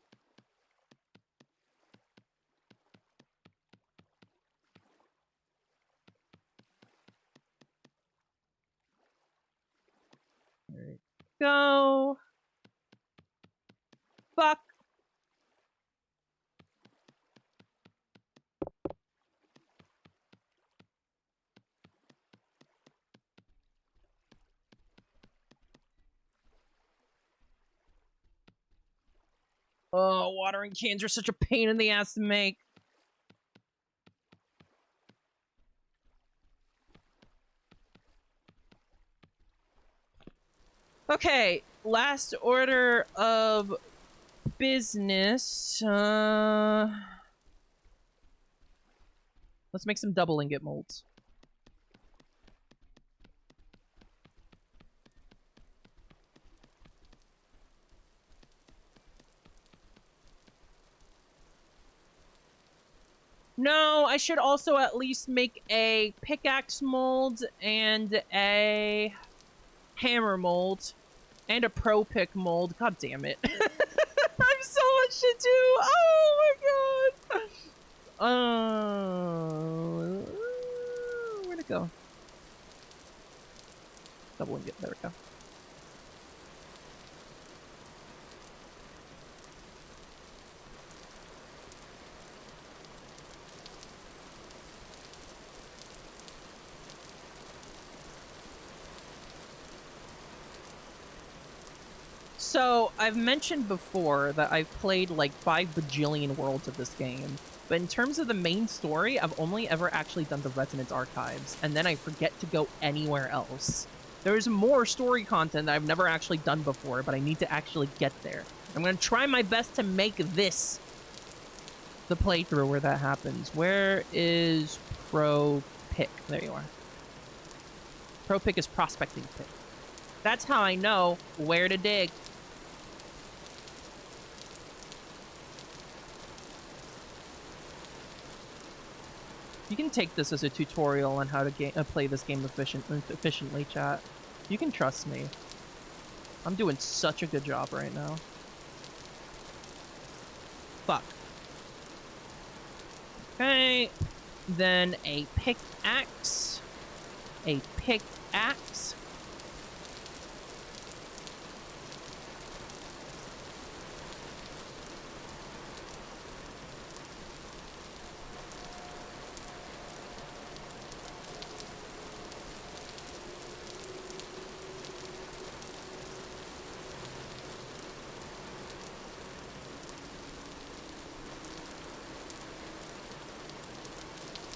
Speaker 1: There we go. Fuck. Oh, watering cans are such a pain in the ass to make. Okay, last order of business. Let's make some double ingot molds. No, I should also at least make a pickaxe mold and a hammer mold and a pro pick mold. God damn it. I have so much to do. Oh my god. Where'd it go? So, I've mentioned before that I've played like 5 bajillion worlds of this game. But in terms of the main story, I've only ever actually done the Resonance Archives, and then I forget to go anywhere else. There's more story content that I've never actually done before, but I need to actually get there. I'm going to try my best to make this the playthrough where that happens. Where is Pro Pick? There you are. Pro Pick is Prospecting Pick. That's how I know where to dig. You can take this as a tutorial on how to play this game efficiently, chat. You can trust me. I'm doing such a good job right now. Fuck. Okay. Then a pickaxe. A pickaxe.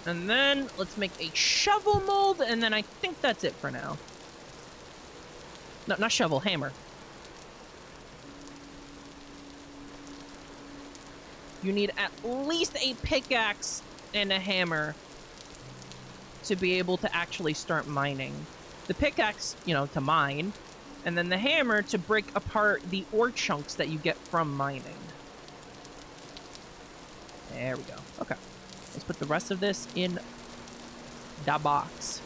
Speaker 1: And then let's make a shovel mold, and then I think that's it for now. No, not shovel, hammer. You need at least a pickaxe and a hammer to be able to actually start mining. The pickaxe, you know, to mine, and then the hammer to break apart the ore chunks that you get from mining. There we go. Okay. Let's put the rest of this in the box.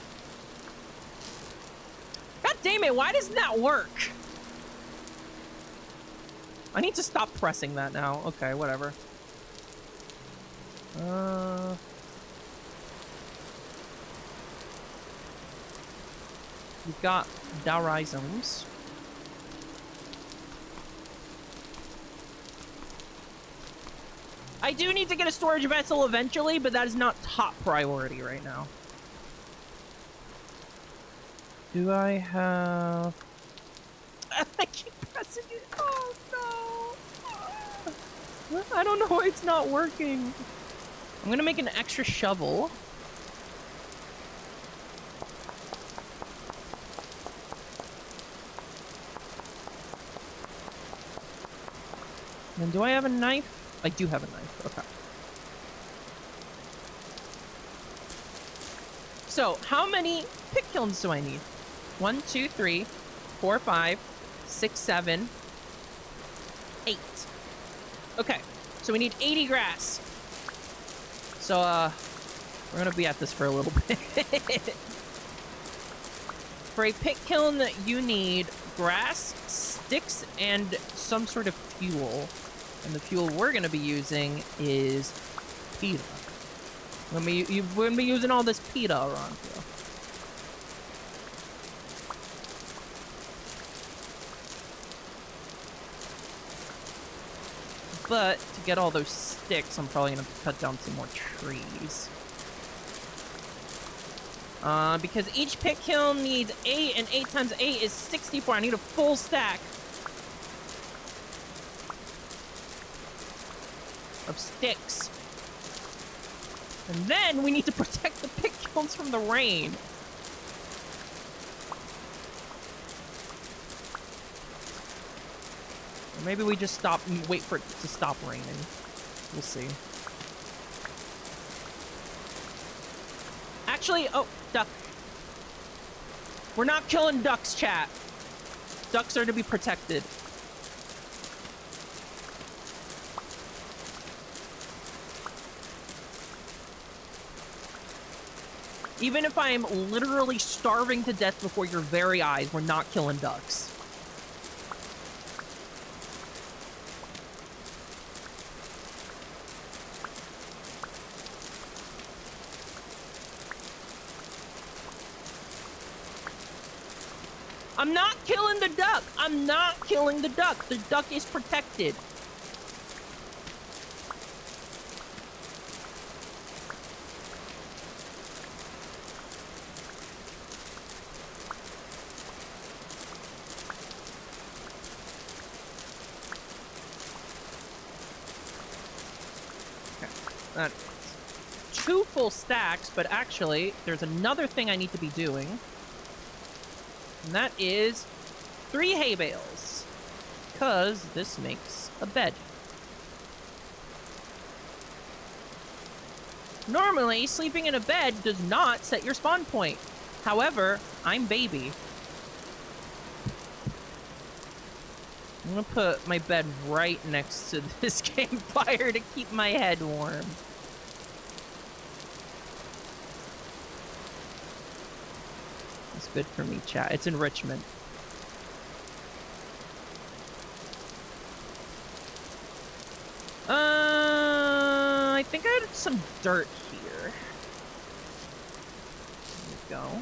Speaker 1: God damn it, why doesn't that work? I need to stop pressing that now. Okay, whatever. We've got Darce. I do need to get a storage vessel eventually, but that is not top priority right now. Do I have... I keep pressing it. Oh, no. I don't know why it's not working. I'm going to make an extra shovel. And then do I have a knife? I do have a knife. Okay. So, how many pick kilns do I need? 1, 2, 3, 4, 5, 6, 7, 8. Okay. So we need 80 grass. So, we're gonna be at this for a little bit. For a pick kiln, you need grass, sticks, and some sort of fuel. And the fuel we're going to be using is PETA. We're going to be using all this PETA around here. But to get all those sticks, I'm probably going to cut down some more trees. Because each pick kiln needs 8, and 8 times 8 is 64. I need a full stack of sticks. And then we need to protect the pick kilns from the rain. Or maybe we just stop and wait for it to stop raining. We'll see. Actually, oh, duck. We're not killing ducks, chat. Ducks are to be protected. Even if I am literally starving to death before your very eyes, we're not killing ducks. I'm not killing the duck. I'm not killing the duck. The duck is protected. That's 2 full stacks, but actually, there's another thing I need to be doing. And that is 3 hay bales. Because this makes a bed. Normally, sleeping in a bed does not set your spawn point. However, I'm baby. I'm gonna put my bed right next to this campfire to keep my head warm. It's good for me, chat. It's enrichment. I think I had some dirt here. There we go.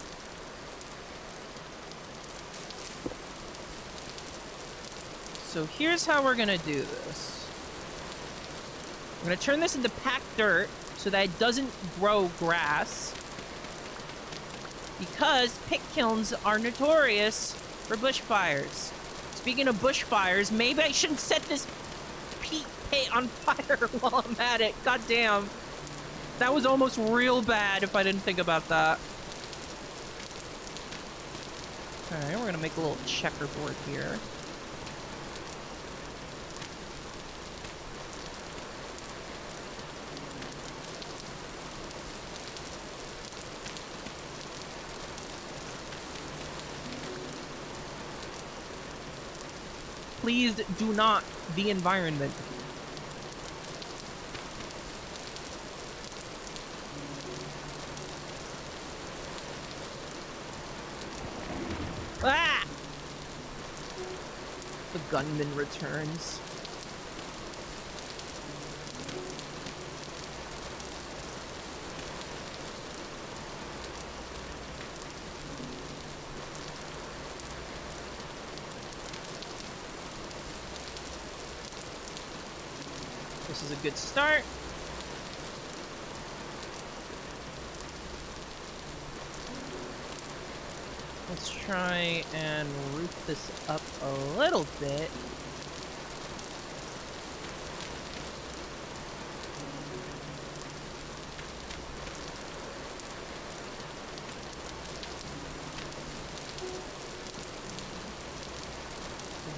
Speaker 1: So here's how we're gonna do this. I'm gonna turn this into packed dirt so that it doesn't grow grass. Because pit kilns are notorious for bushfires. Speaking of bushfires, maybe I shouldn't set this peat pit on fire while I'm at it. God damn. That was almost real bad if I didn't think about that. Alright, we're gonna make a little checkerboard here. Please do not the environment. Ah! The gunman returns. This is a good start. Let's try and roof this up a little bit.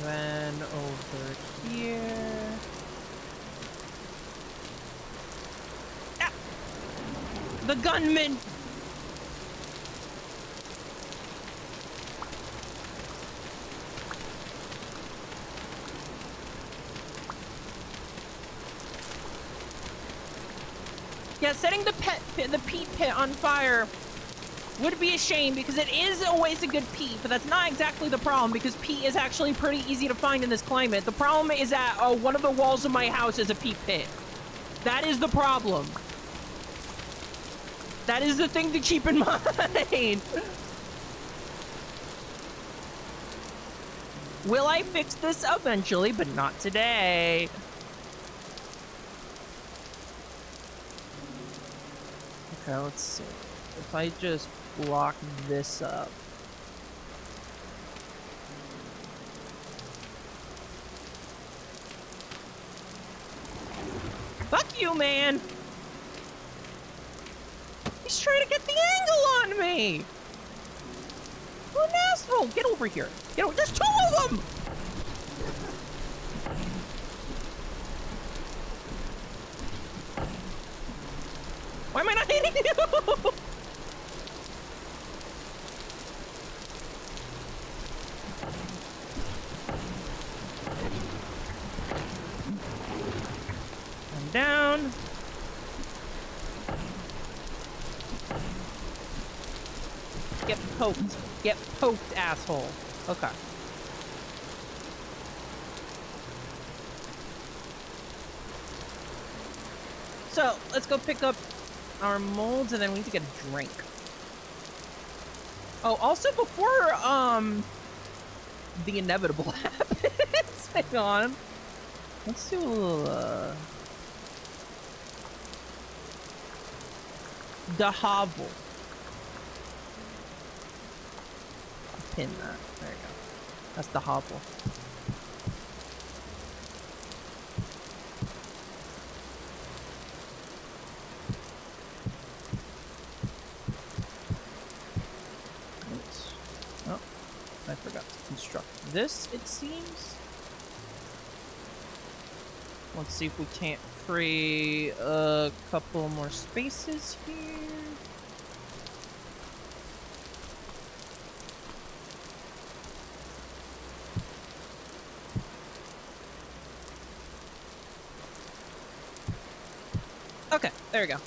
Speaker 1: Then over here. Ah! The gunman! Yeah, setting the peat pit on fire would be a shame because it is always a good peat, but that's not exactly the problem because peat is actually pretty easy to find in this climate. The problem is that one of the walls of my house is a peat pit. That is the problem. That is the thing to keep in mind. Will I fix this eventually, but not today? Okay, let's see. If I just block this up. Fuck you, man! He's trying to get the angle on me! What an asshole! Get over here! Get over— There's 2 of them! Why am I not hitting you? I'm down. Get poked. Get poked, asshole. Okay. So, let's go pick up our molds, and then we need to get a drink. Oh, also before, the inevitable happens, hang on. Let's do a little, the hovel. Pin that. There you go. That's the hovel. this, it seems. Let's see if we can't free a couple more spaces here. Okay, there we go.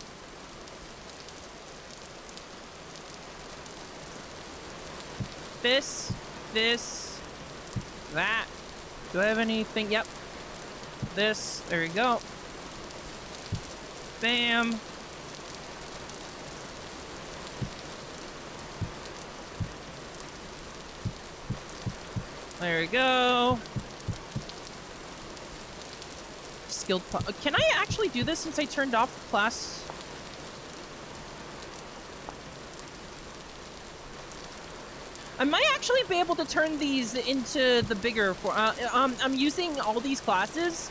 Speaker 1: This, that. Do I have anything? Yep. This, there we go. Bam. There we go. Skilled. Can I actually do this since I turned off class? I might actually be able to turn these into the bigger for. I'm using all these classes,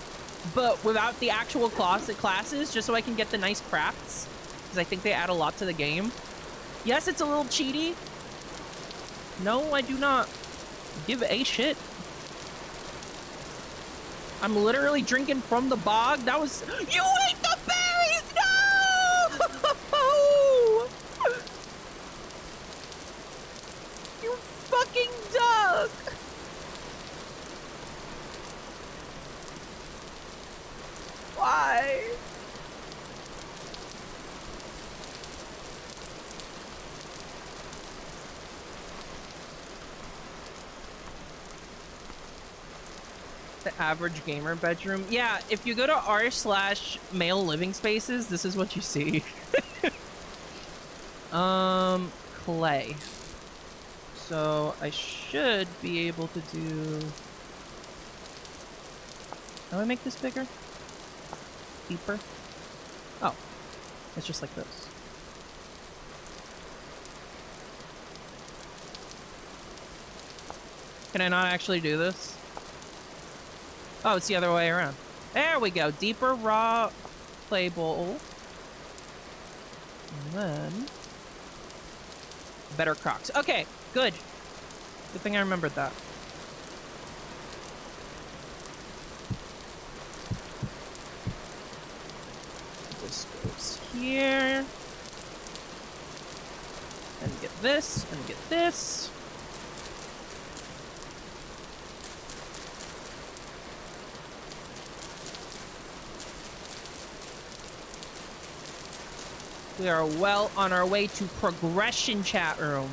Speaker 1: but without the actual classes, just so I can get the nice crafts, because I think they add a lot to the game. Yes, it's a little cheaty. No, I do not give a shit. I'm literally drinking from the bog. That was... You ate the berries! No! You fucking duck! Why? The average gamer bedroom. Yeah, if you go to r/male living spaces, this is what you see. Clay. So I should be able to do... How do I make this bigger? Deeper? Oh, it's just like this. Can I not actually do this? Oh, it's the other way around. There we go. Deeper raw clay bowl. And then... better crocks. Okay, good. Good thing I remembered that. This goes here. And get this, and get this. We are well on our way to progression, chat room.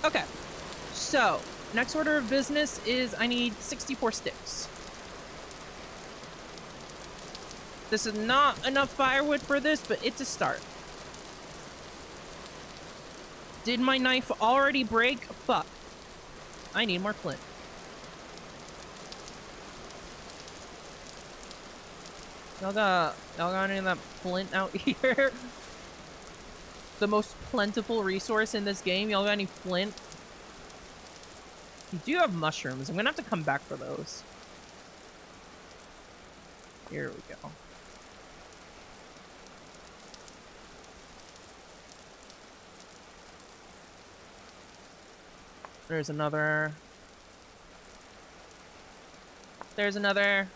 Speaker 1: Okay, so next order of business is I need 64 sticks. This is not enough firewood for this, but it's a start. Did my knife already break? Fuck. I need more flint. Y'all got any of that flint out here? The most plentiful resource in this game. Y'all got any flint? You do have mushrooms. I'm gonna have to come back for those. Here we go. There's another. There's another.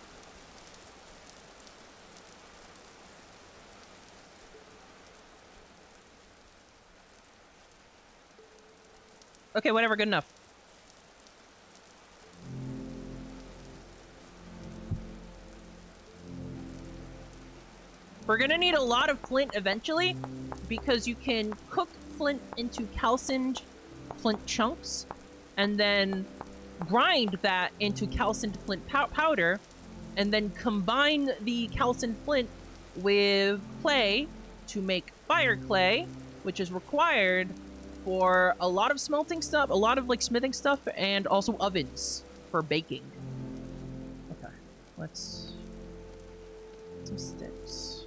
Speaker 1: Okay, whatever, good enough. We're gonna need a lot of flint eventually, because you can cook flint into calcined flint chunks, and then grind that into calcined flint powder, and then combine the calcined flint with clay to make fire clay, which is required for a lot of smelting stuff, a lot of like smithing stuff, and also ovens for baking. Okay, let's get some sticks.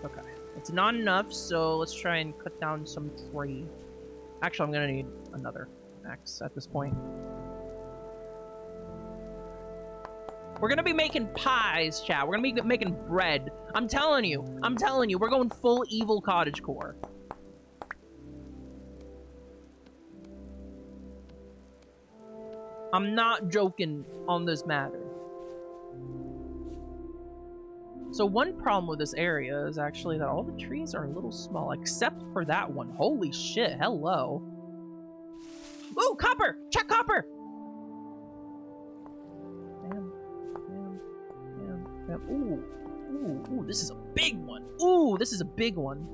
Speaker 1: Okay, it's not enough, so let's try and cut down some tree. Actually, I'm gonna need another axe at this point. We're gonna be making pies, chat. We're gonna be making bread. I'm telling you, we're going full evil cottagecore. I'm not joking on this matter. So one problem with this area is actually that all the trees are a little small, except for that one. Holy shit, hello. Ooh, copper! Check copper! Ooh, this is a big one. Ooh, this is a big one.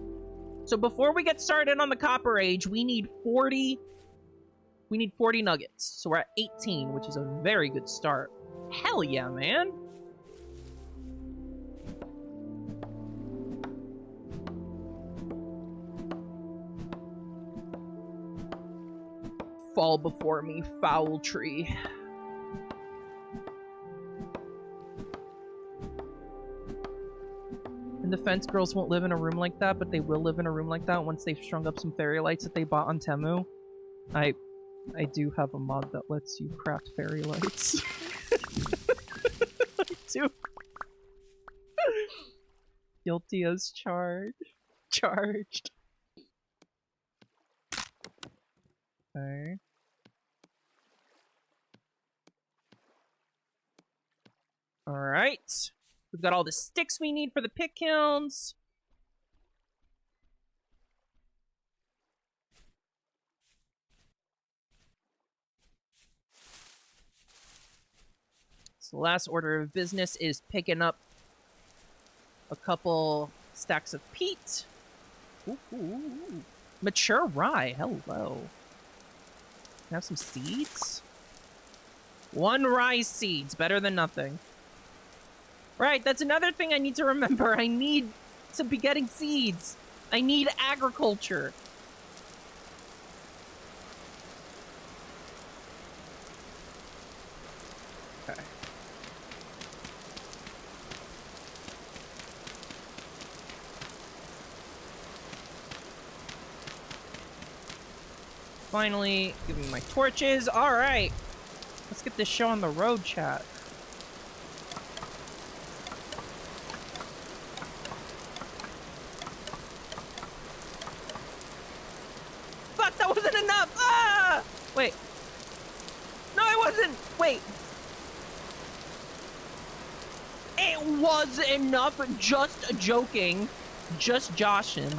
Speaker 1: So before we get started on the copper age, we need 40 nuggets. So we're at 18, which is a very good start. Hell yeah, man. Fall before me, foul tree. In defense, girls won't live in a room like that, but they will live in a room like that once they've strung up some fairy lights that they bought on Temu. I do have a mod that lets you craft fairy lights. I do. Guilty as charged. Okay. Alright. We've got all the sticks we need for the pit kilns. So the last order of business is picking up a couple stacks of peat. Ooh. Mature rye, hello. Can I have some seeds? 1 rye seeds, better than nothing. Right, that's another thing I need to remember. I need to be getting seeds. I need agriculture. Okay. Finally, give me my torches. All right. Let's get this show on the road, chat. Fuck, that wasn't enough! Ah! Wait. No, it wasn't! Wait. It was enough, just joking. Just joshing.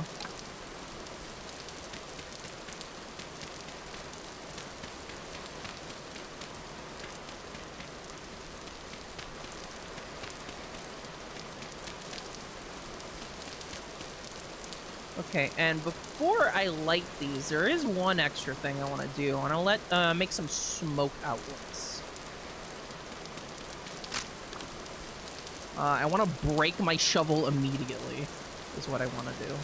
Speaker 1: Okay, and before I light these, there is one extra thing I want to do. I want to make some smoke outlets. I want to break my shovel immediately, is what I want to do.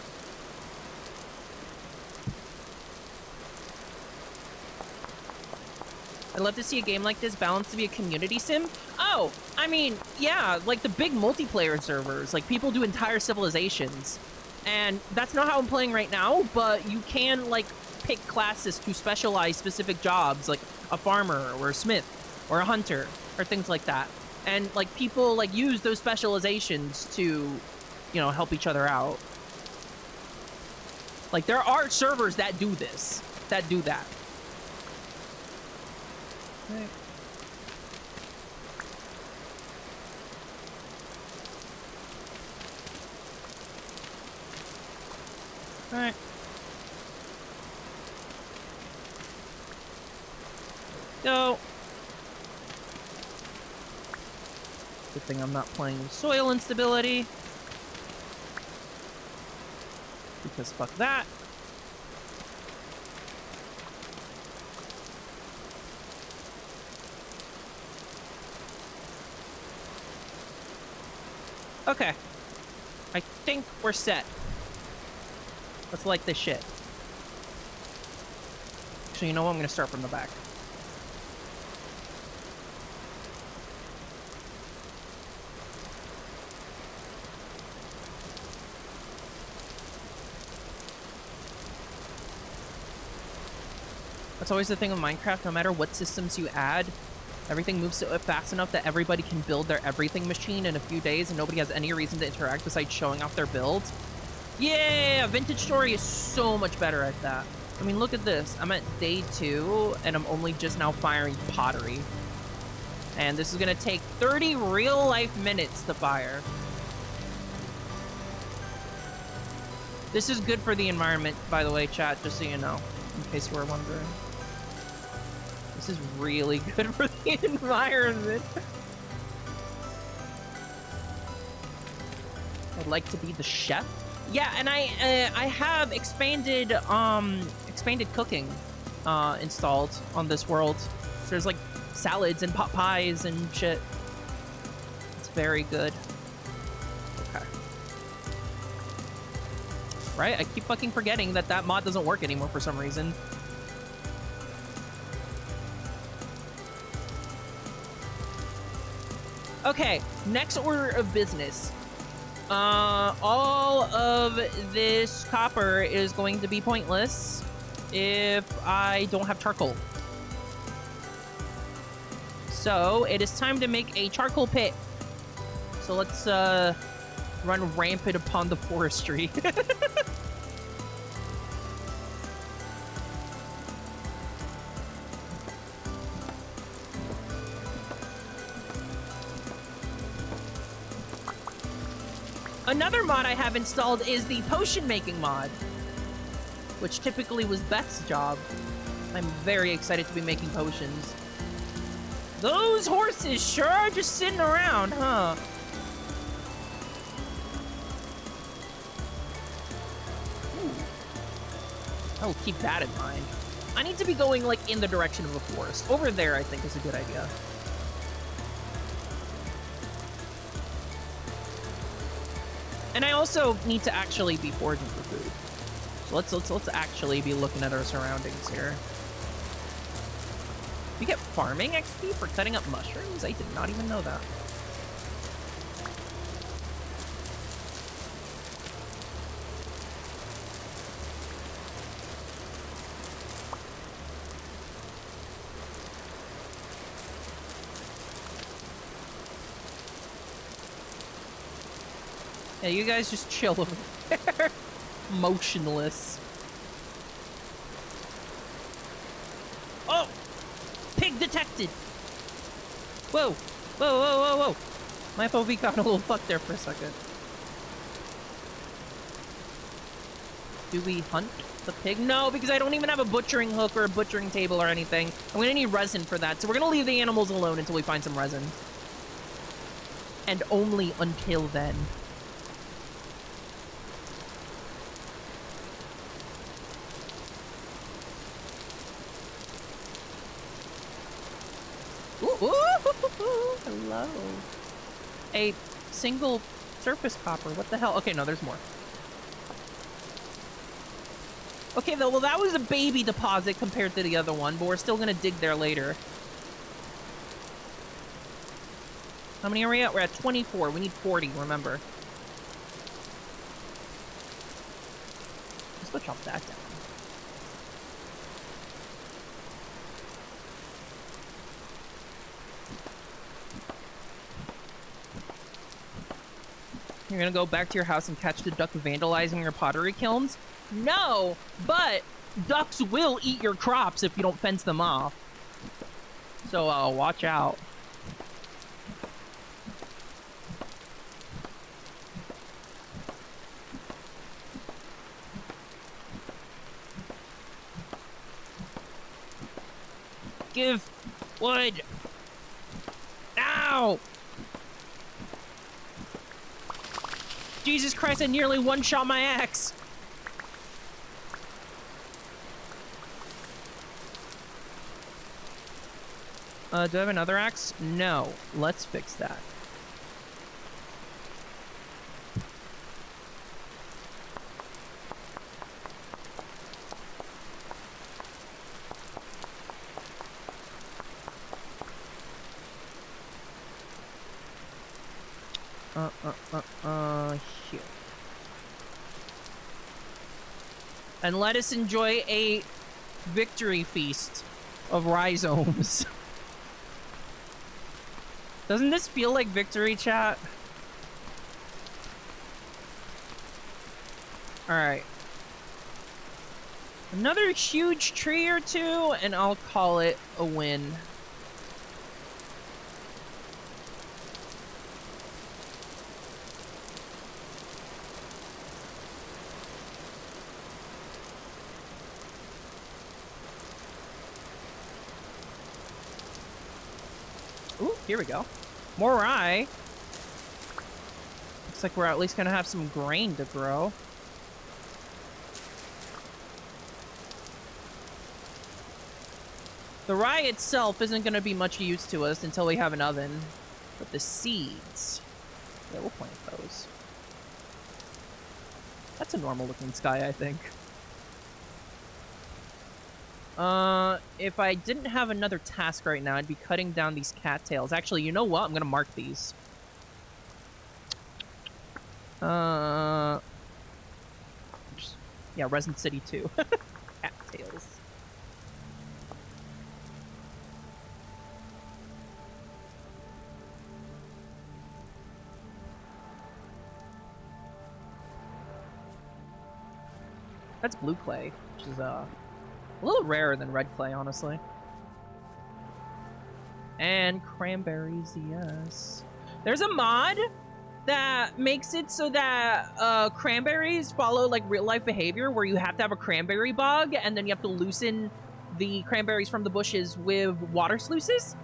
Speaker 1: I'd love to see a game like this balanced to be a community sim. Oh, I mean, yeah, like the big multiplayer servers, like people do entire civilizations. And that's not how I'm playing right now, but you can, like, pick classes to specialize specific jobs, like a farmer or a smith or a hunter or things like that. And, like, people, like, use those specializations to, you know, help each other out. Like, there are servers that do this, that do that. Okay. Alright. Go. Good thing I'm not playing with soil instability. Because fuck that. Okay. I think we're set. Let's light this shit. Actually, you know what? I'm gonna start from the back. That's always the thing with Minecraft. No matter what systems you add, Everything moves fast enough that everybody can build their everything machine in a few days and nobody has any reason to interact besides showing off their builds. Yeah, Vintage Story is so much better at that. I mean, look at this. I'm at day 2 and I'm only just now firing pottery. And this is gonna take 30 real-life minutes to fire. This is good for the environment, by the way, chat, just so you know, in case you were wondering. This is really good for the environment. I'd like to be the chef. Yeah, and I have expanded cooking installed on this world. There's like salads and pot pies and shit. It's very good. Okay. Right? I keep fucking forgetting that that mod doesn't work anymore for some reason. Okay, next order of business. All of this copper is going to be pointless if I don't have charcoal. So it is time to make a charcoal pit. So let's run rampant upon the forestry. Another mod I have installed is the potion making mod, which typically was Beth's job. I'm very excited to be making potions. Those horses sure are just sitting around, huh? Ooh. I'll keep that in mind. I need to be going like in the direction of a forest. Over there, I think, is a good idea. And I also need to actually be foraging for food. So let's actually be looking at our surroundings here. We get farming XP for cutting up mushrooms? I did not even know that. Yeah, you guys just chill over there. Motionless. Oh! Pig detected! Whoa! Whoa, whoa, whoa, whoa! My FOV got a little fucked there for a second. Do we hunt the pig? No, because I don't even have a butchering hook or a butchering table or anything. I'm gonna need resin for that, so we're gonna leave the animals alone until we find some resin. And only until then. Ooh, hello. A single surface copper. What the hell? Okay, no, there's more. Okay, though, well, that was a baby deposit compared to the other one, but we're still gonna dig there later. How many are we at? We're at 24. We need 40, remember. Let's go chop that down. You're gonna go back to your house and catch the duck vandalizing your pottery kilns? No, but ducks will eat your crops if you don't fence them off. So, watch out. Give wood. Ow! Jesus Christ, I nearly one-shot my axe. Do I have another axe? No. Let's fix that. Here. And let us enjoy a victory feast of rhizomes. Doesn't this feel like victory, chat? Alright. Another huge tree or two, and I'll call it a win. Ooh, here we go. More rye. Looks like we're at least gonna have some grain to grow. The rye itself isn't going to be much use to us until we have an oven. But the seeds... yeah, we'll plant those. That's a normal looking sky, I think. If I didn't have another task right now, I'd be cutting down these cattails. Actually, you know what? I'm going to mark these. Yeah, Resin City 2. Cattails. That's blue clay, which is a little rarer than red clay, honestly. And cranberries, yes. There's a mod that makes it so that cranberries follow like real life behavior, where you have to have a cranberry bog and then you have to loosen the cranberries from the bushes with water sluices.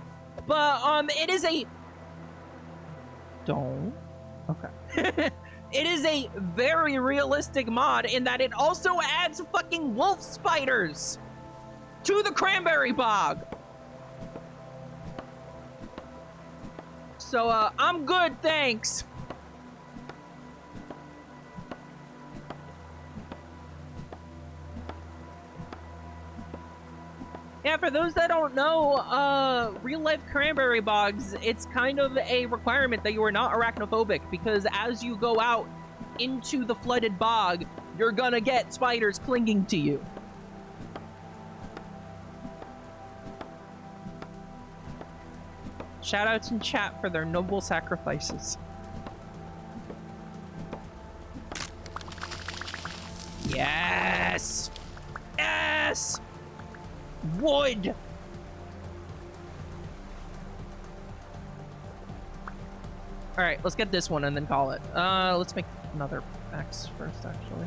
Speaker 1: But it is a don't okay. It is a very realistic mod in that it also adds fucking wolf spiders to the cranberry bog. So, I'm good, thanks. Yeah, for those that don't know, real-life cranberry bogs, it's kind of a requirement that you are not arachnophobic, because as you go out into the flooded bog, you're gonna get spiders clinging to you. Shoutouts in chat for their noble sacrifices. Yes! Yes! Wood! Alright, let's get this one and then call it. Let's make another axe first, actually.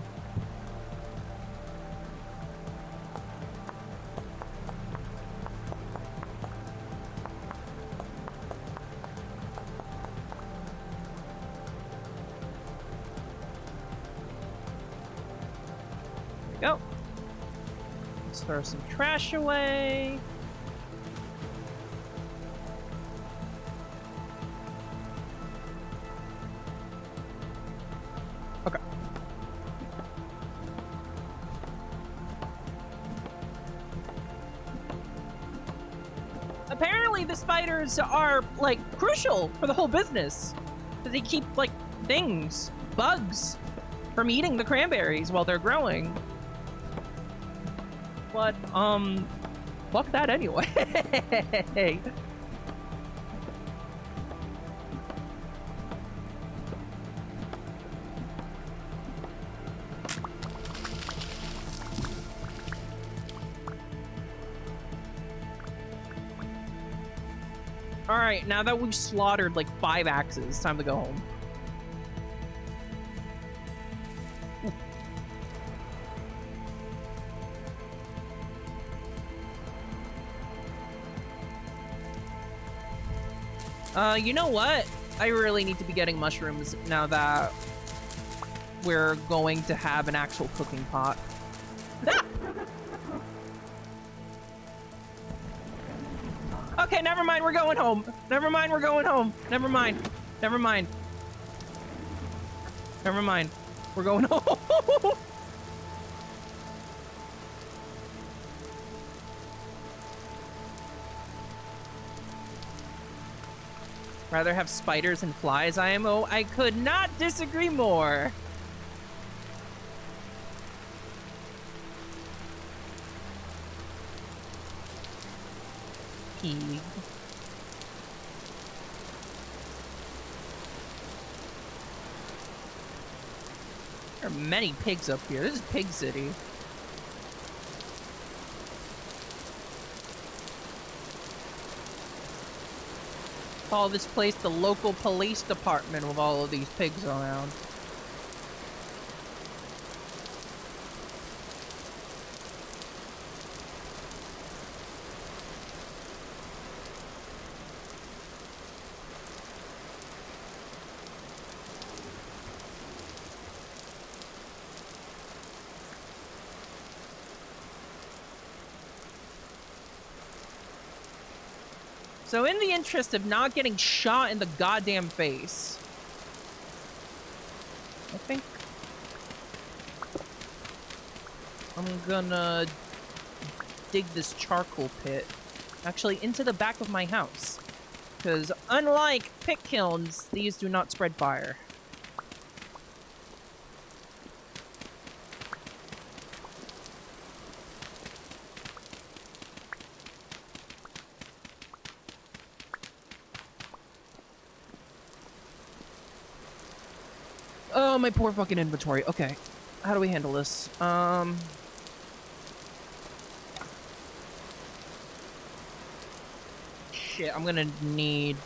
Speaker 1: There we go. Let's throw some trash away. Okay. Apparently the spiders are, like, crucial for the whole business. Because they keep, like, things, bugs, from eating the cranberries while they're growing. But, fuck that anyway. Alright, now that we've slaughtered like 5 axes, time to go home. You know what? I really need to be getting mushrooms now that we're going to have an actual cooking pot. Ah! Okay, never mind, we're going home. Never mind, we're going home. Never mind. Never mind. Never mind. We're going home. Rather have spiders and flies, IMO. I could not disagree more. many pigs up here. This is Pig City. Call this place the local police department with all of these pigs around. So in the interest of not getting shot in the goddamn face, I think I'm gonna dig this charcoal pit actually into the back of my house. Because unlike pit kilns, these do not spread fire. Oh, my poor fucking inventory. Okay. How do we handle this? Shit, I'm gonna need...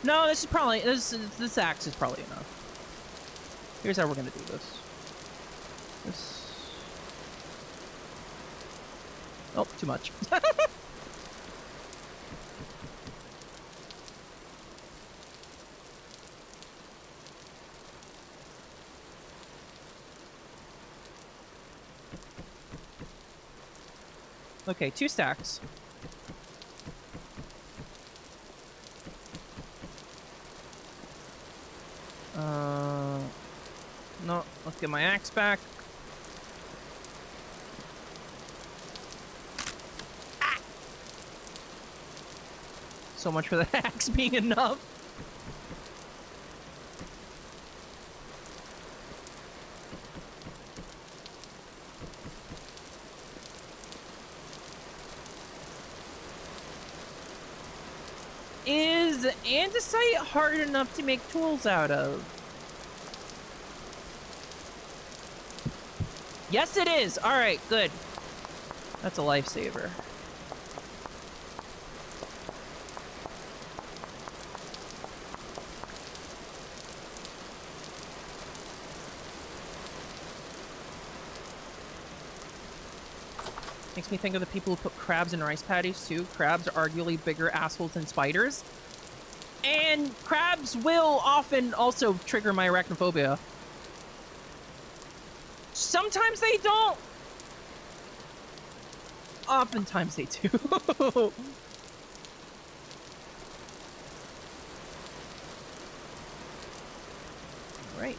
Speaker 1: No, this is probably... This axe is probably enough. Here's how we're gonna do this. Oh, too much. Okay, 2 stacks. No, let's get my axe back. Ah! So much for the axe being enough. Is andesite hard enough to make tools out of? Yes, it is! Alright, good. That's a lifesaver. Makes me think of the people who put crabs in rice patties, too. Crabs are arguably bigger assholes than spiders. And crabs will often also trigger my arachnophobia. Sometimes they don't. Oftentimes they do. Right.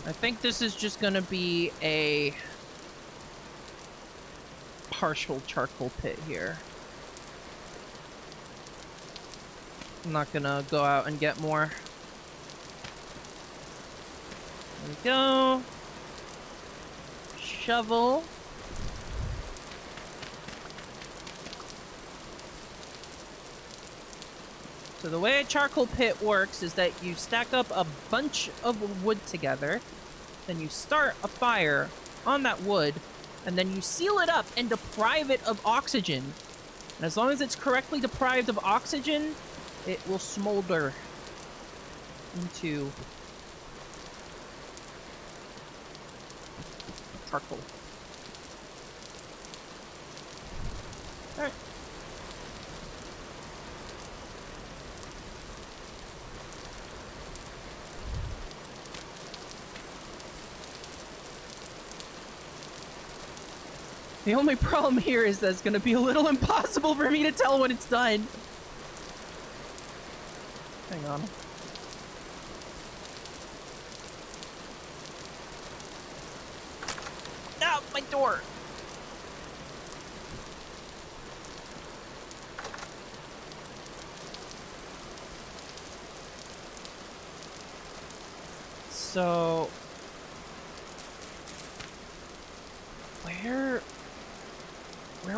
Speaker 1: I think this is just gonna be a partial charcoal pit here. I'm not gonna go out and get more. There we go. Shovel. So the way a charcoal pit works is that you stack up a bunch of wood together, then you start a fire on that wood, and then you seal it up and deprive it of oxygen. And as long as it's correctly deprived of oxygen, it will smolder into charcoal. Alright. The only problem here is that it's going to be a little impossible for me to tell when it's done. Hang on. No, my door. So where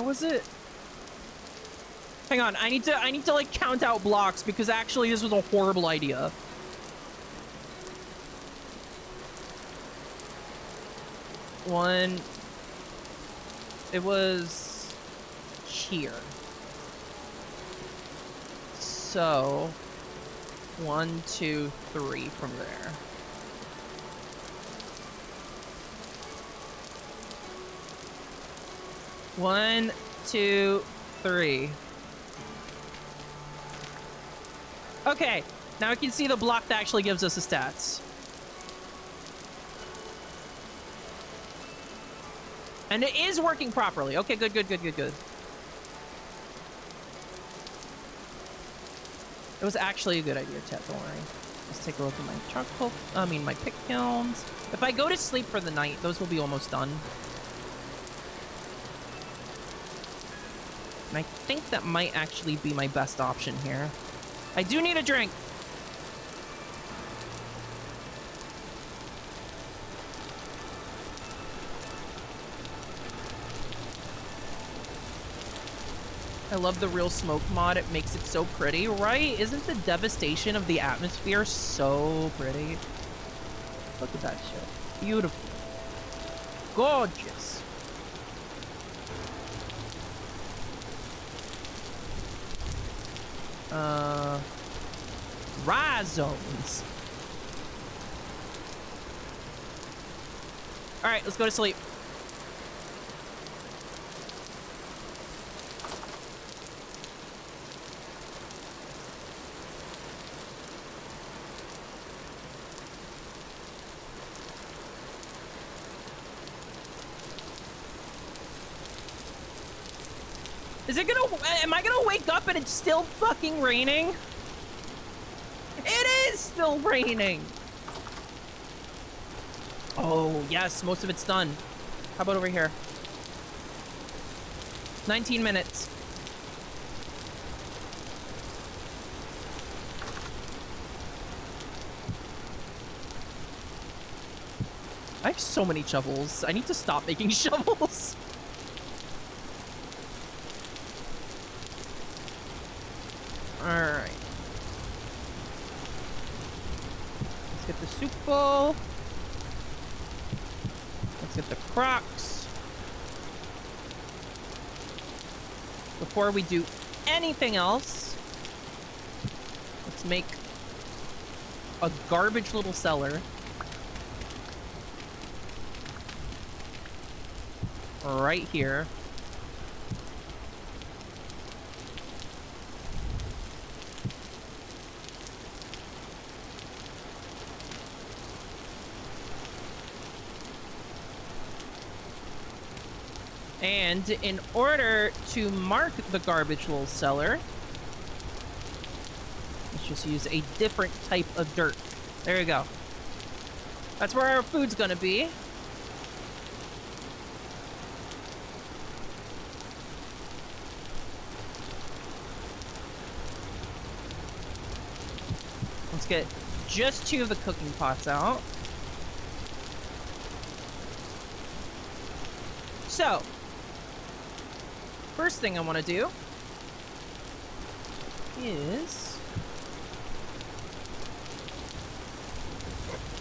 Speaker 1: was it? Hang on, I need to like count out blocks because actually this was a horrible idea. One. It was here. So 1, 2, 3 from there. One, 2, 3. Okay, now we can see the block that actually gives us the stats. And it is working properly. Okay, good. It was actually a good idea, chat, don't worry. Let's take a look at my charcoal, my pick kilns. If I go to sleep for the night, those will be almost done. And I think that might actually be my best option here. I do need a drink. I love the real smoke mod. It makes it so pretty, right? Isn't the devastation of the atmosphere so pretty? Look at that shit. Beautiful. Gorgeous. Rhizomes. All right, let's go to sleep. Am I gonna wake up and it's still fucking raining? It is still raining. Oh, yes, most of it's done. How about over here? 19 minutes. I have so many shovels. I need to stop making shovels. Alright. Let's get the soup bowl. Let's get the Crocs. Before we do anything else, let's make a garbage little cellar. Right here. And in order to mark the garbage little cellar, let's just use a different type of dirt. There you go. That's where our food's gonna be. Let's get just 2 of the cooking pots out. So, first thing I want to do is...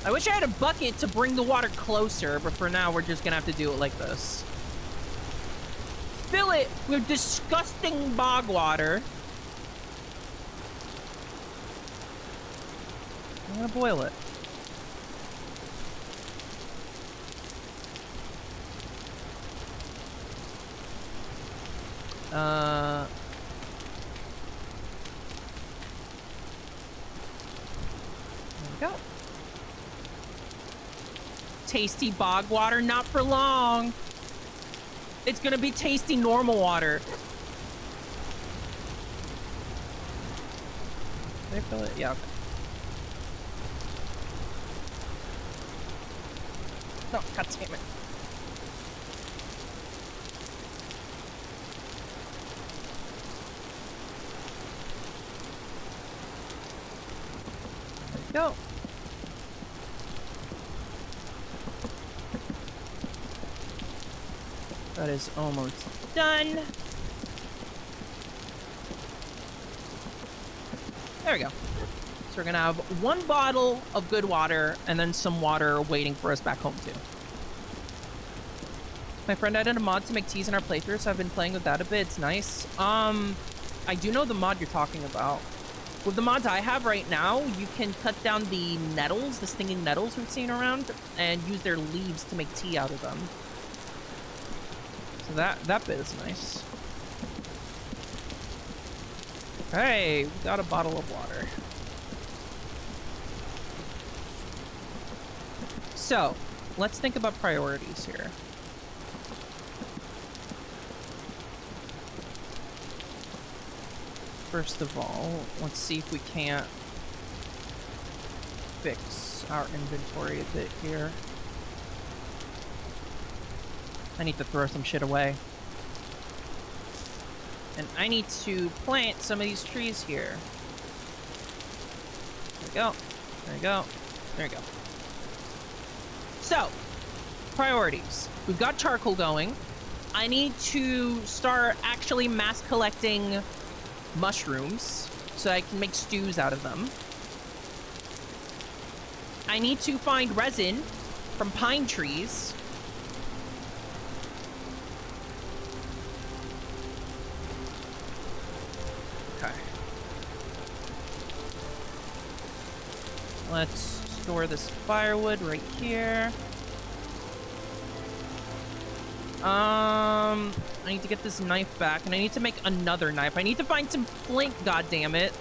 Speaker 1: I wish I had a bucket to bring the water closer, but for now we're just gonna have to do it like this. Fill it with disgusting bog water. I'm gonna boil it. There we go. Tasty bog water, not for long. It's gonna be tasty normal water. Did I fill it? Yeah, okay. No, god damn it. There we go. That is almost done. There we go. So we're gonna have 1 bottle of good water and then some water waiting for us back home too. My friend added a mod to make teas in our playthrough, so I've been playing with that a bit. It's nice. I do know the mod you're talking about. With the mods I have right now, you can cut down the nettles, the stinging nettles we've seen around, and use their leaves to make tea out of them. So that bit is nice. Hey, we got a bottle of water. So, let's think about priorities here. First of all, let's see if we can't fix our inventory a bit here. I need to throw some shit away. And I need to plant some of these trees here. There we go. There we go. There we go. So, priorities. We've got charcoal going. I need to start actually mass collecting mushrooms so I can make stews out of them. I need to find resin from pine trees. Okay. Let's store this firewood right here. I need to get this knife back, and I need to make another knife. I need to find some flint, goddammit.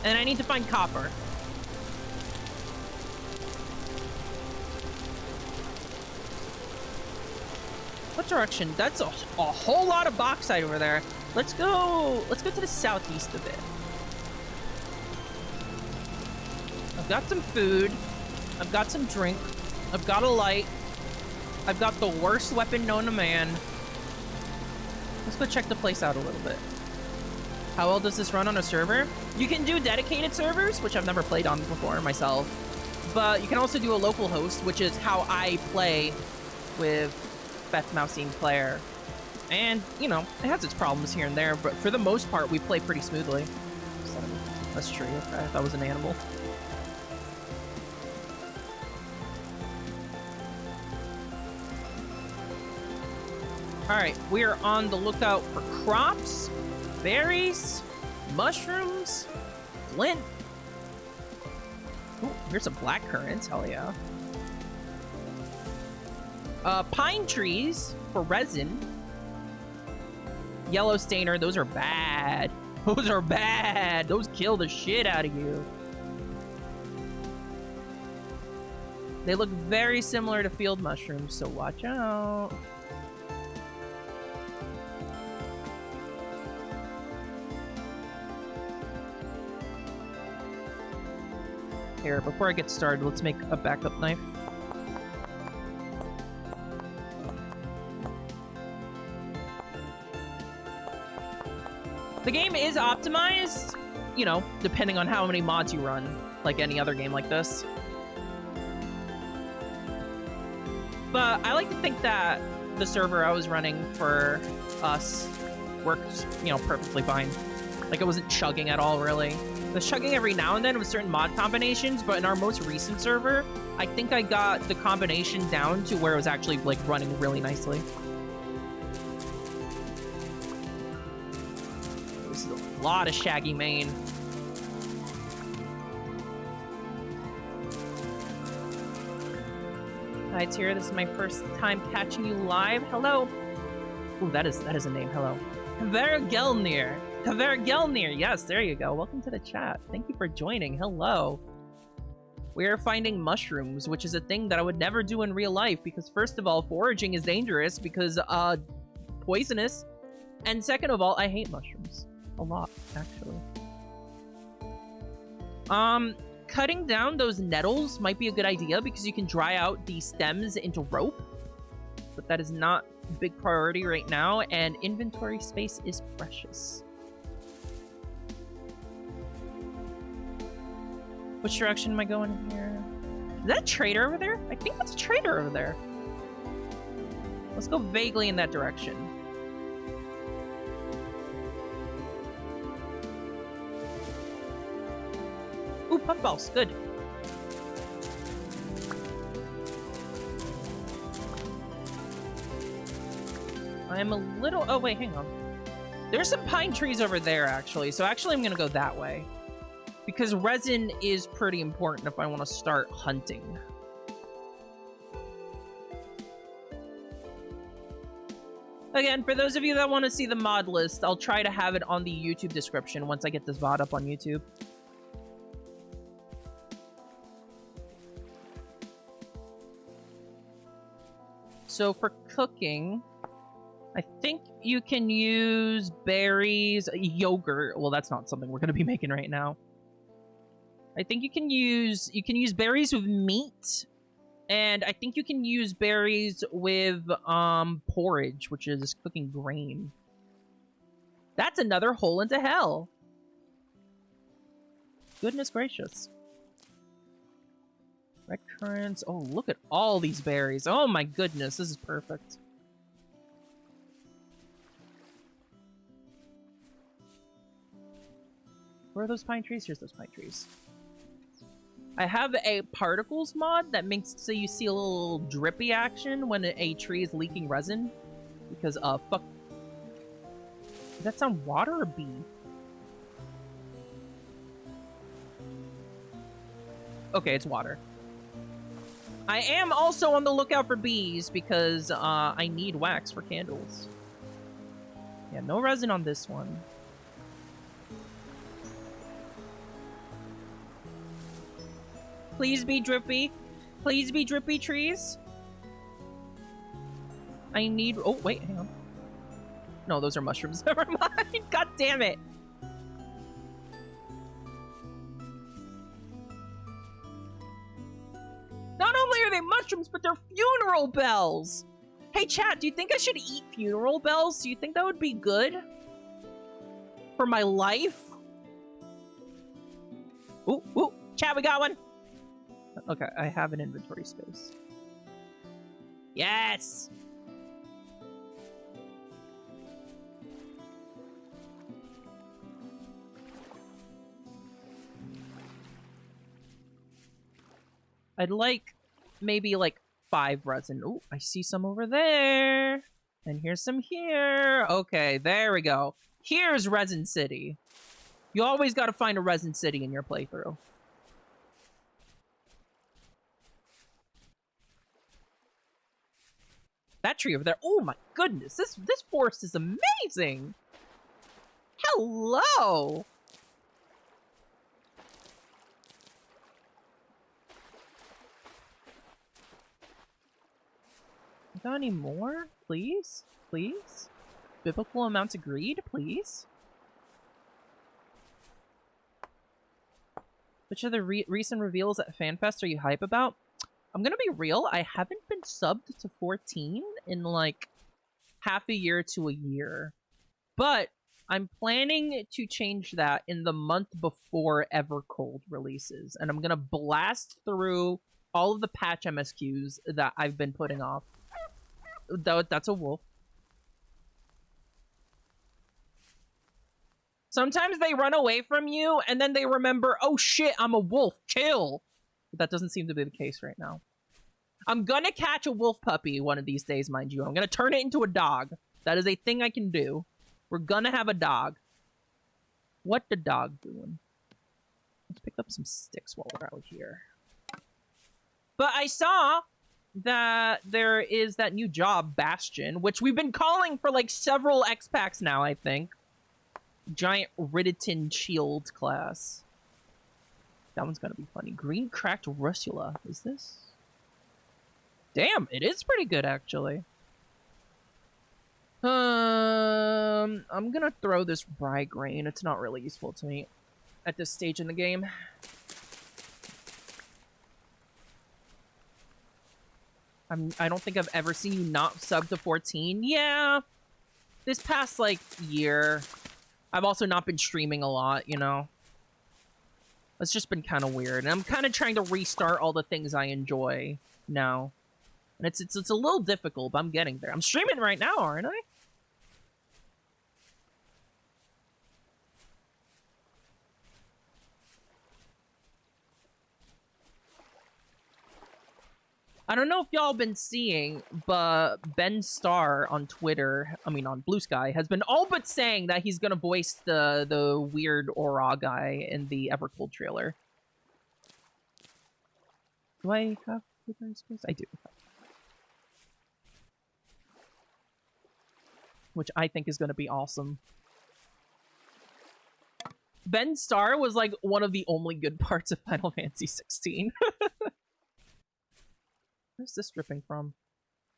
Speaker 1: And I need to find copper. What direction? That's a whole lot of bauxite over there. Let's go to the southeast a bit. I've got some food. I've got some drink. I've got a light. I've got the worst weapon known to man. Let's go check the place out a little bit. How well does this run on a server? You can do dedicated servers, which I've never played on before myself. But you can also do a local host, which is how I play with Beth Mousine Player. And, you know, it has its problems here and there, but for the most part, we play pretty smoothly. That's true. Okay, that was an animal. Alright, we are on the lookout for crops, berries, mushrooms, flint. Ooh, here's some black currants, hell yeah. Pine trees for resin. Yellow stainer, those are bad. Those are bad. Those kill the shit out of you. They look very similar to field mushrooms, so watch out. Here, before I get started, let's make a backup knife. The game is optimized, you know, depending on how many mods you run, like any other game like this. But I like to think that the server I was running for us worked, you know, perfectly fine. Like, it wasn't chugging at all, really. It was chugging every now and then with certain mod combinations, but in our most recent server, I think I got the combination down to where it was actually, like, running really nicely. This is a lot of shaggy mane. Hi, Tyra. This is my first time catching you live. Hello. Ooh, that is a name. Hello. Vergelnir. Vergelnir. Yes, there you go. Welcome to the chat. Thank you for joining. Hello. We are finding mushrooms, which is a thing that I would never do in real life because, first of all, foraging is dangerous because poisonous, and second of all, I hate mushrooms a lot, actually. Cutting down those nettles might be a good idea because you can dry out the stems into rope, but that is not a big priority right now, and inventory space is precious. Which direction am I going here? Is that a trader over there? I think that's a trader over there. Let's go vaguely in that direction. Ooh, puffballs. Good. I'm a little... Oh, wait, hang on. There's some pine trees over there, actually. So actually, I'm going to go that way. Because resin is pretty important if I want to start hunting. Again, for those of you that want to see the mod list, I'll try to have it on the YouTube description once I get this VOD up on YouTube. So for cooking, I think you can use berries, yogurt. Well, that's not something we're going to be making right now. I think you can use berries with meat, and I think you can use berries with porridge, which is cooking grain. That's another hole into hell. Goodness gracious. Red currants. Oh, look at all these berries. Oh my goodness, this is perfect. Where are those pine trees? Here's those pine trees. I have a particles mod that makes so you see a little drippy action when a tree is leaking resin. Because, fuck. Does that sound water or bee? Okay, it's water. I am also on the lookout for bees because I need wax for candles. Yeah, no resin on this one. Please be drippy. Please be drippy trees. I need... Oh, wait, hang on. No, those are mushrooms. Never mind. God damn it. Not only are they mushrooms, but they're funeral bells. Hey, chat, do you think I should eat funeral bells? Do you think that would be good? For my life? Ooh, ooh. Chat, we got one. Okay, I have an inventory space. Yes! I'd like maybe like 5 resin. Oh, I see some over there. And here's some here. Okay, there we go. Here's Resin City. You always got to find a Resin City in your playthrough. That tree over there. Oh my goodness. This forest is amazing. Hello. Got any more? Please? Please? Biblical amounts agreed? Please? Which are the recent reveals at FanFest are you hype about? I'm gonna be real, I haven't been subbed to 14 in like half a year to a year. But I'm planning to change that in the month before Evercold releases. And I'm gonna blast through all of the patch MSQs that I've been putting off. That's a wolf. Sometimes they run away from you, and then they remember, oh shit, I'm a wolf, chill. But that doesn't seem to be the case right now. I'm gonna catch a wolf puppy one of these days, mind you. I'm gonna turn it into a dog. That is a thing I can do. We're gonna have a dog. What the dog doing? Let's pick up some sticks while we're out here. But I saw that there is that new job, Bastion, which we've been calling for like several X packs now, I think. Giant Redone shield class. That one's gonna be funny. Green cracked Russula. Is this? Damn, it is pretty good actually. I'm gonna throw this rye grain. It's not really useful to me at this stage in the game. I don't think I've ever seen you not sub to 14. Yeah, this past like year, I've also not been streaming a lot, you know. It's just been kind of weird, and I'm kind of trying to restart all the things I enjoy now. And it's a little difficult, but I'm getting there. I'm streaming right now, aren't I? I don't know if y'all been seeing, but Ben Starr on Twitter, I mean on Blue Sky, has been all but saying that he's gonna voice the weird Aura guy in the Evercold trailer. Do I have space? I do. Which I think is gonna be awesome. Ben Starr was like one of the only good parts of Final Fantasy 16. Where's this dripping from?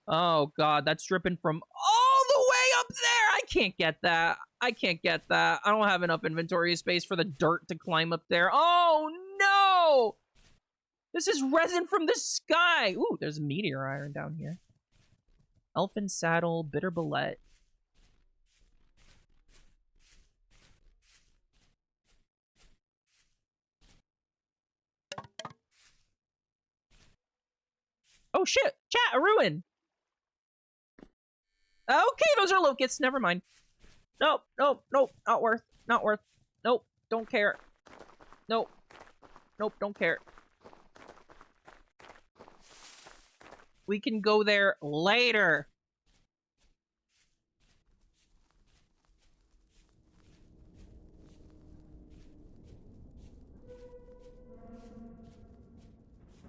Speaker 1: Oh god, that's dripping from all the way up there! I can't get that. I can't get that. I don't have enough inventory space for the dirt to climb up there. Oh no! This is resin from the sky! Ooh, there's meteor iron down here. Elfin saddle, bitter bullet. Oh shit! Chat, a ruin! Okay, those are locusts. Never mind. Nope, nope, nope. Not worth. Not worth. Nope, don't care. Nope. Nope, don't care. We can go there later.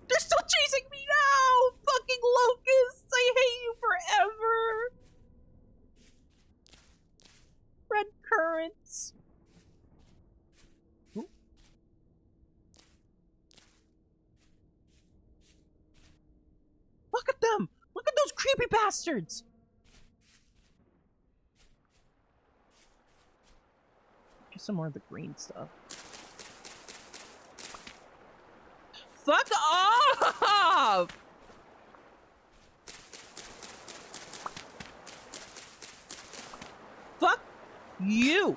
Speaker 1: They're still chasing me now! Fucking locusts! I hate you forever! Red currants. Ooh. Look at them! Look at those creepy bastards! Just some more of the green stuff. Fuck off! Fuck you!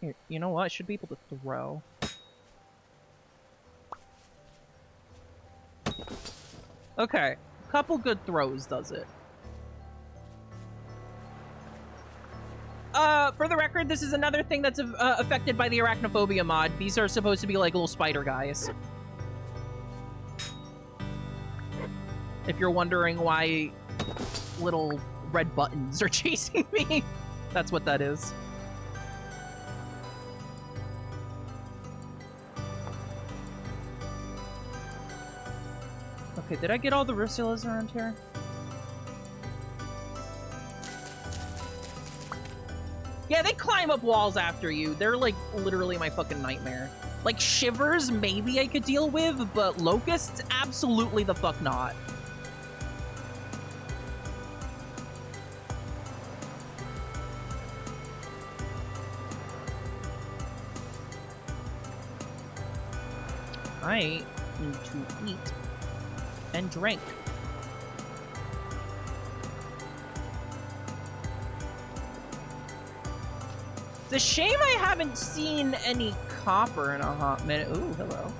Speaker 1: Here, you know what? I should be able to throw. Okay, couple good throws does it. For the record, this is another thing that's affected by the Arachnophobia mod. These are supposed to be like little spider guys. If you're wondering why little red buttons are chasing me, that's what that is. Okay, did I get all the Russillas around here? Yeah, they climb up walls after you. They're, like, literally my fucking nightmare. Like, shivers, maybe I could deal with, but locusts, absolutely the fuck not. I need to eat and drink. It's a shame I haven't seen any copper in a hot minute. Ooh, hello.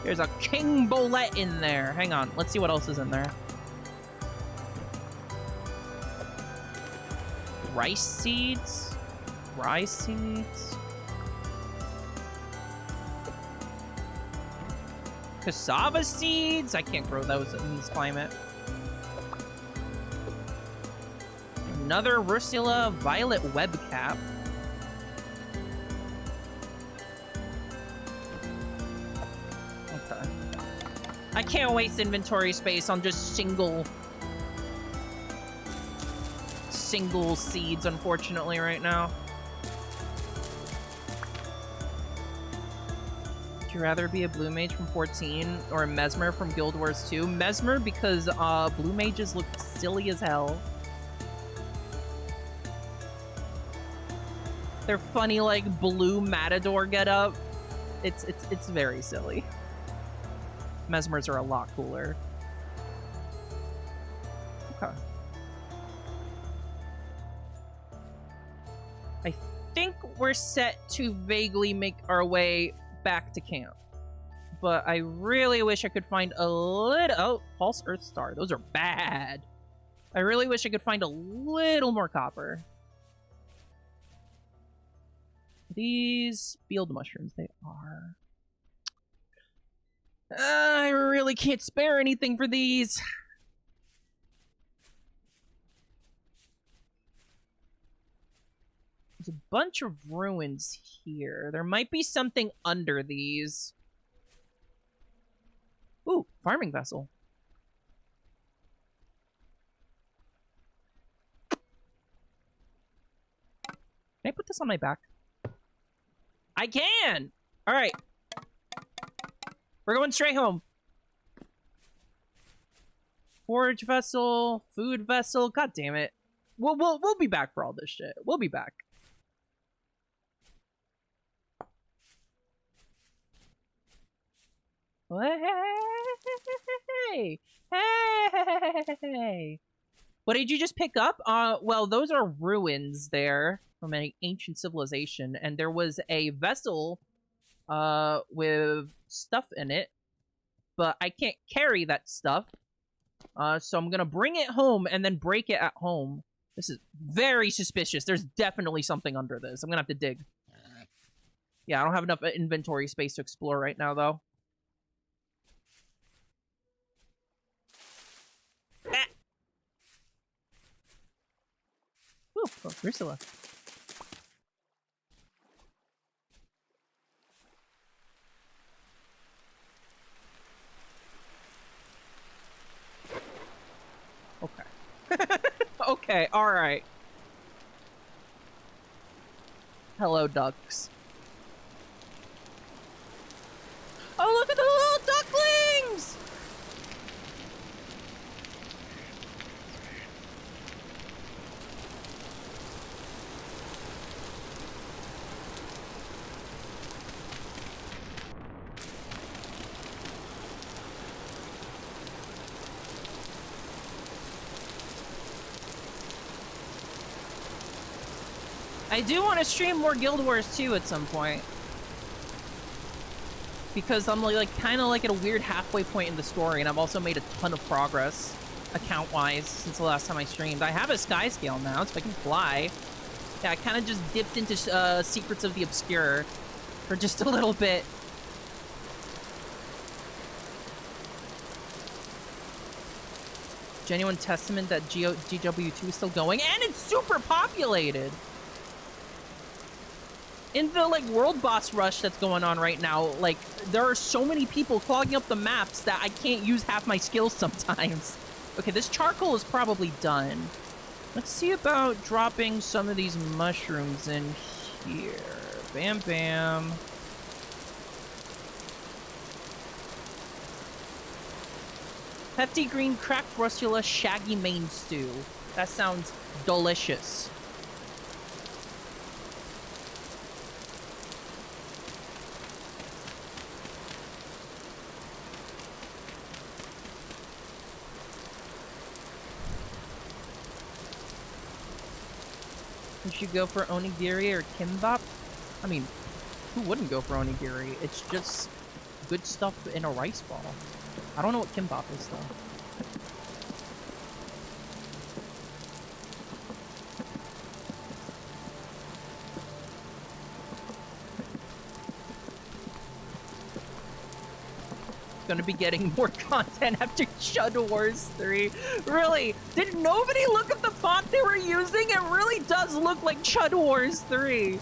Speaker 1: There's a king bolette in there. Hang on, let's see what else is in there. Rice seeds? Rye seeds? Cassava seeds? I can't grow those in this climate. Another Russula violet web cap. Okay. I can't waste inventory space on just single seeds, unfortunately, right now. Would you rather be a blue mage from 14 or a mesmer from Guild Wars 2? Mesmer because blue mages look silly as hell. Their funny, like, blue matador getup. It's very silly. Mesmers are a lot cooler. Okay. I think we're set to vaguely make our way back to camp. but I really wish I could find a little... Oh, Pulse Earth Star. Those are bad. I really wish I could find a little more copper. These field mushrooms, they are. I really can't spare anything for these. There's a bunch of ruins here. There might be something under these. Ooh, farming vessel. Can I put this on my back? I can! Alright. We're going straight home. Forage vessel, food vessel. God damn it. We'll be back for all this shit. We'll be back. Hey! Hey! What did you just pick up? Well, those are ruins there from an ancient civilization, and there was a vessel with stuff in it, but I can't carry that stuff. So I'm gonna bring it home and then break it at home. This is very suspicious. There's definitely something under this. I'm gonna have to dig. Yeah, I don't have enough inventory space to explore right now, though. Ah! Ooh, oh, Ursula. Okay. Okay, alright. Hello, ducks. Oh, look at the little ducklings! I do want to stream more Guild Wars 2 at some point. Because I'm like kind of like at a weird halfway point in the story, and I've also made a ton of progress account-wise since the last time I streamed. I have a sky scale now, so I can fly. Yeah, I kind of just dipped into Secrets of the Obscure for just a little bit. Genuine testament that GW2 is still going, and it's super populated! In the, like, world boss rush that's going on right now, like, there are so many people clogging up the maps that I can't use half my skills sometimes. Okay, this charcoal is probably done. Let's see about dropping some of these mushrooms in here. Bam, bam. Hefty green cracked rustula shaggy mane stew. That sounds delicious. You should go for onigiri or kimbap. I mean, who wouldn't go for onigiri? It's just good stuff in a rice ball. I don't know what kimbap is, though. Gonna be getting more content after Chud Wars 3. Really? Did nobody look at the font they were using? It really does look like Chud Wars 3.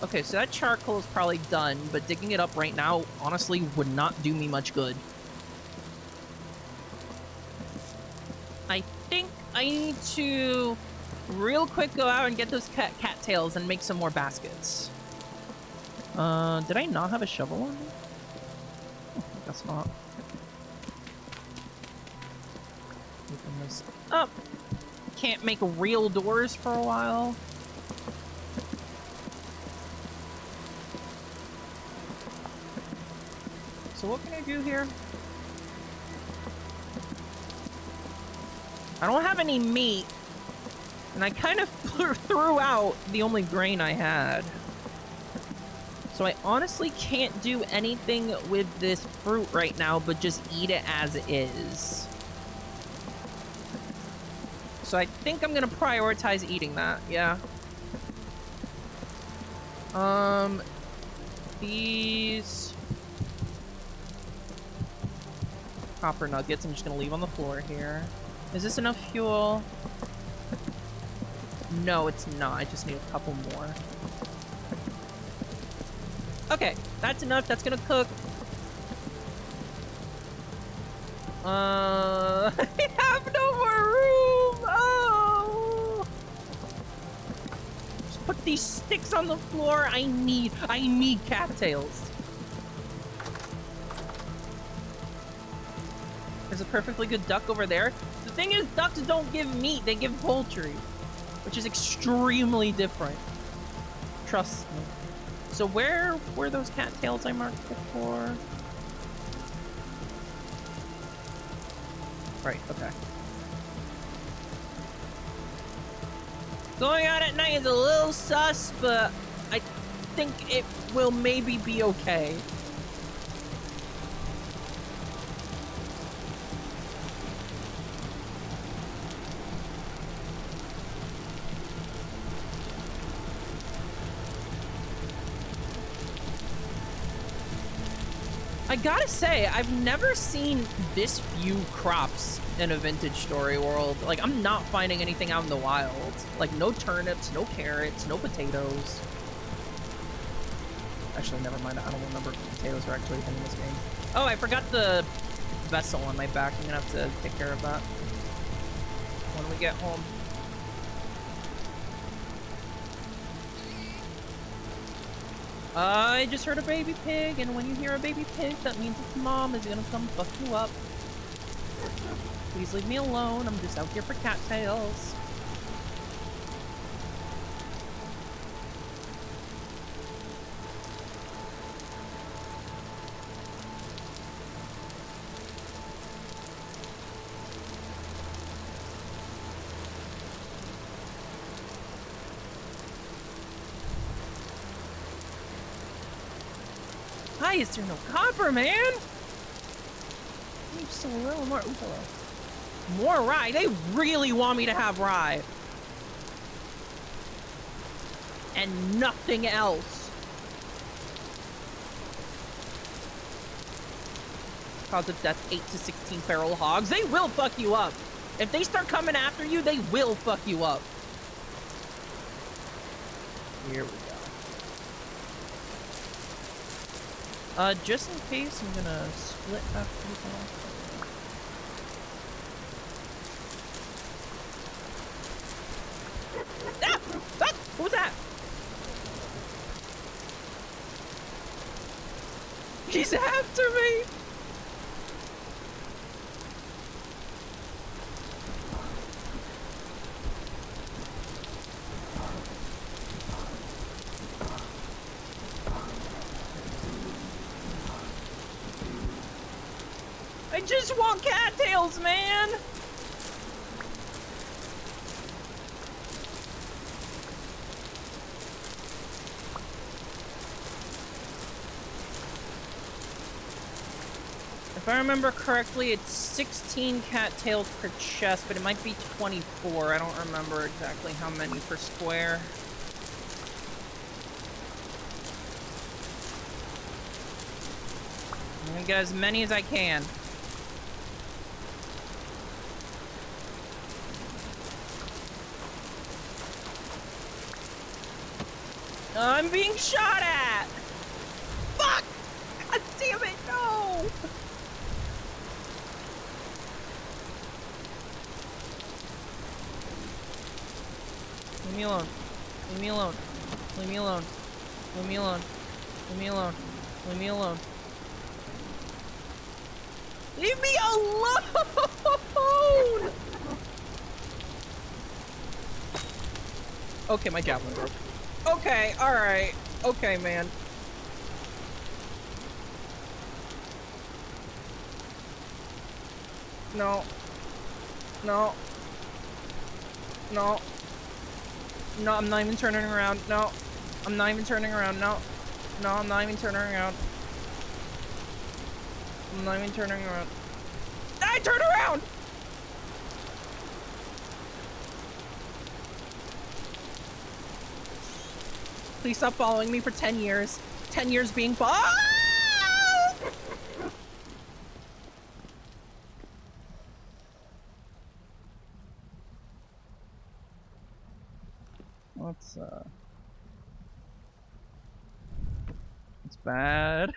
Speaker 1: Okay, so that charcoal is probably done, but digging it up right now, honestly, would not do me much good. I think I need to real quick go out and get those cattails and make some more baskets. Did I not have a shovel on me? Oh, I guess not. Open this up. Can't make real doors for a while. So what can I do here? I don't have any meat, and I kind of threw out the only grain I had. So I honestly can't do anything with this fruit right now, but just eat it as is. So I think I'm gonna prioritize eating that, yeah. These copper nuggets I'm just gonna leave on the floor here. Is this enough fuel? No, it's not. I just need a couple more. Okay, that's enough. That's gonna cook. I have no more room. Oh. Just put these sticks on the floor. I need cattails. There's a perfectly good duck over there. The thing is, ducks don't give meat. They give poultry, which is extremely different. Trust me. So where were those cattails I marked before? Right, okay. Going out at night is a little sus, but I think it will maybe be okay. I gotta say, I've never seen this few crops in a vintage story world. Like, I'm not finding anything out in the wild. Like, no turnips, no carrots, no potatoes. Actually, never mind. I don't remember if potatoes are actually a thing in this game. Oh, I forgot the vessel on my back. I'm gonna have to take care of that when we get home. I just heard a baby pig, and when you hear a baby pig, that means its mom is gonna come fuck you up. Please leave me alone. I'm just out here for cattails. Why is there no copper, man? Just a little more. Ooh, hello. More rye. They really want me to have rye. And nothing else. Cause of death, 8 to 16 feral hogs. They will fuck you up. If they start coming after you, they will fuck you up. Here we go. Just in case, I'm gonna split after these off. Ah! Ah! What was that? He's after me! I just want cattails, man! If I remember correctly, it's 16 cattails per chest, but it might be 24. I don't remember exactly how many per square. I'm gonna get as many as I can. I'm being shot at! Fuck! God damn it, no! Leave me alone. Leave me alone. Leave me alone. Leave me alone. Leave me alone. Leave me alone. Leave me alone! Okay, my javelin broke. Okay, alright. Okay, man. No. No. No. No, I'm not even turning around. No. I'm not even turning around. No. No, I'm not even turning around. I'm not even turning around. I turn around! Please stop following me for 10 years. 10 years being What's it's bad.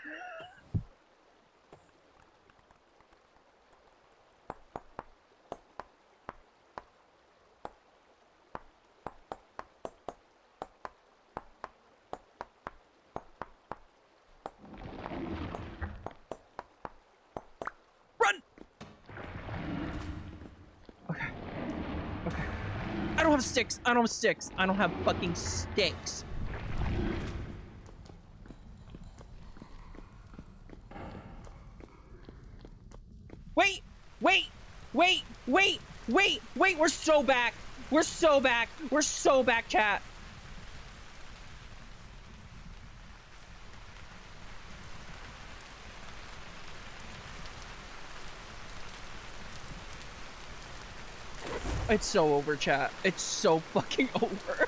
Speaker 1: Run! Okay. Okay. I don't have sticks. I don't have sticks. I don't have fucking sticks. Wait! Wait! Wait! Wait! Wait! Wait! We're so back! We're so back! We're so back, chat! It's so over, chat. It's so fucking over.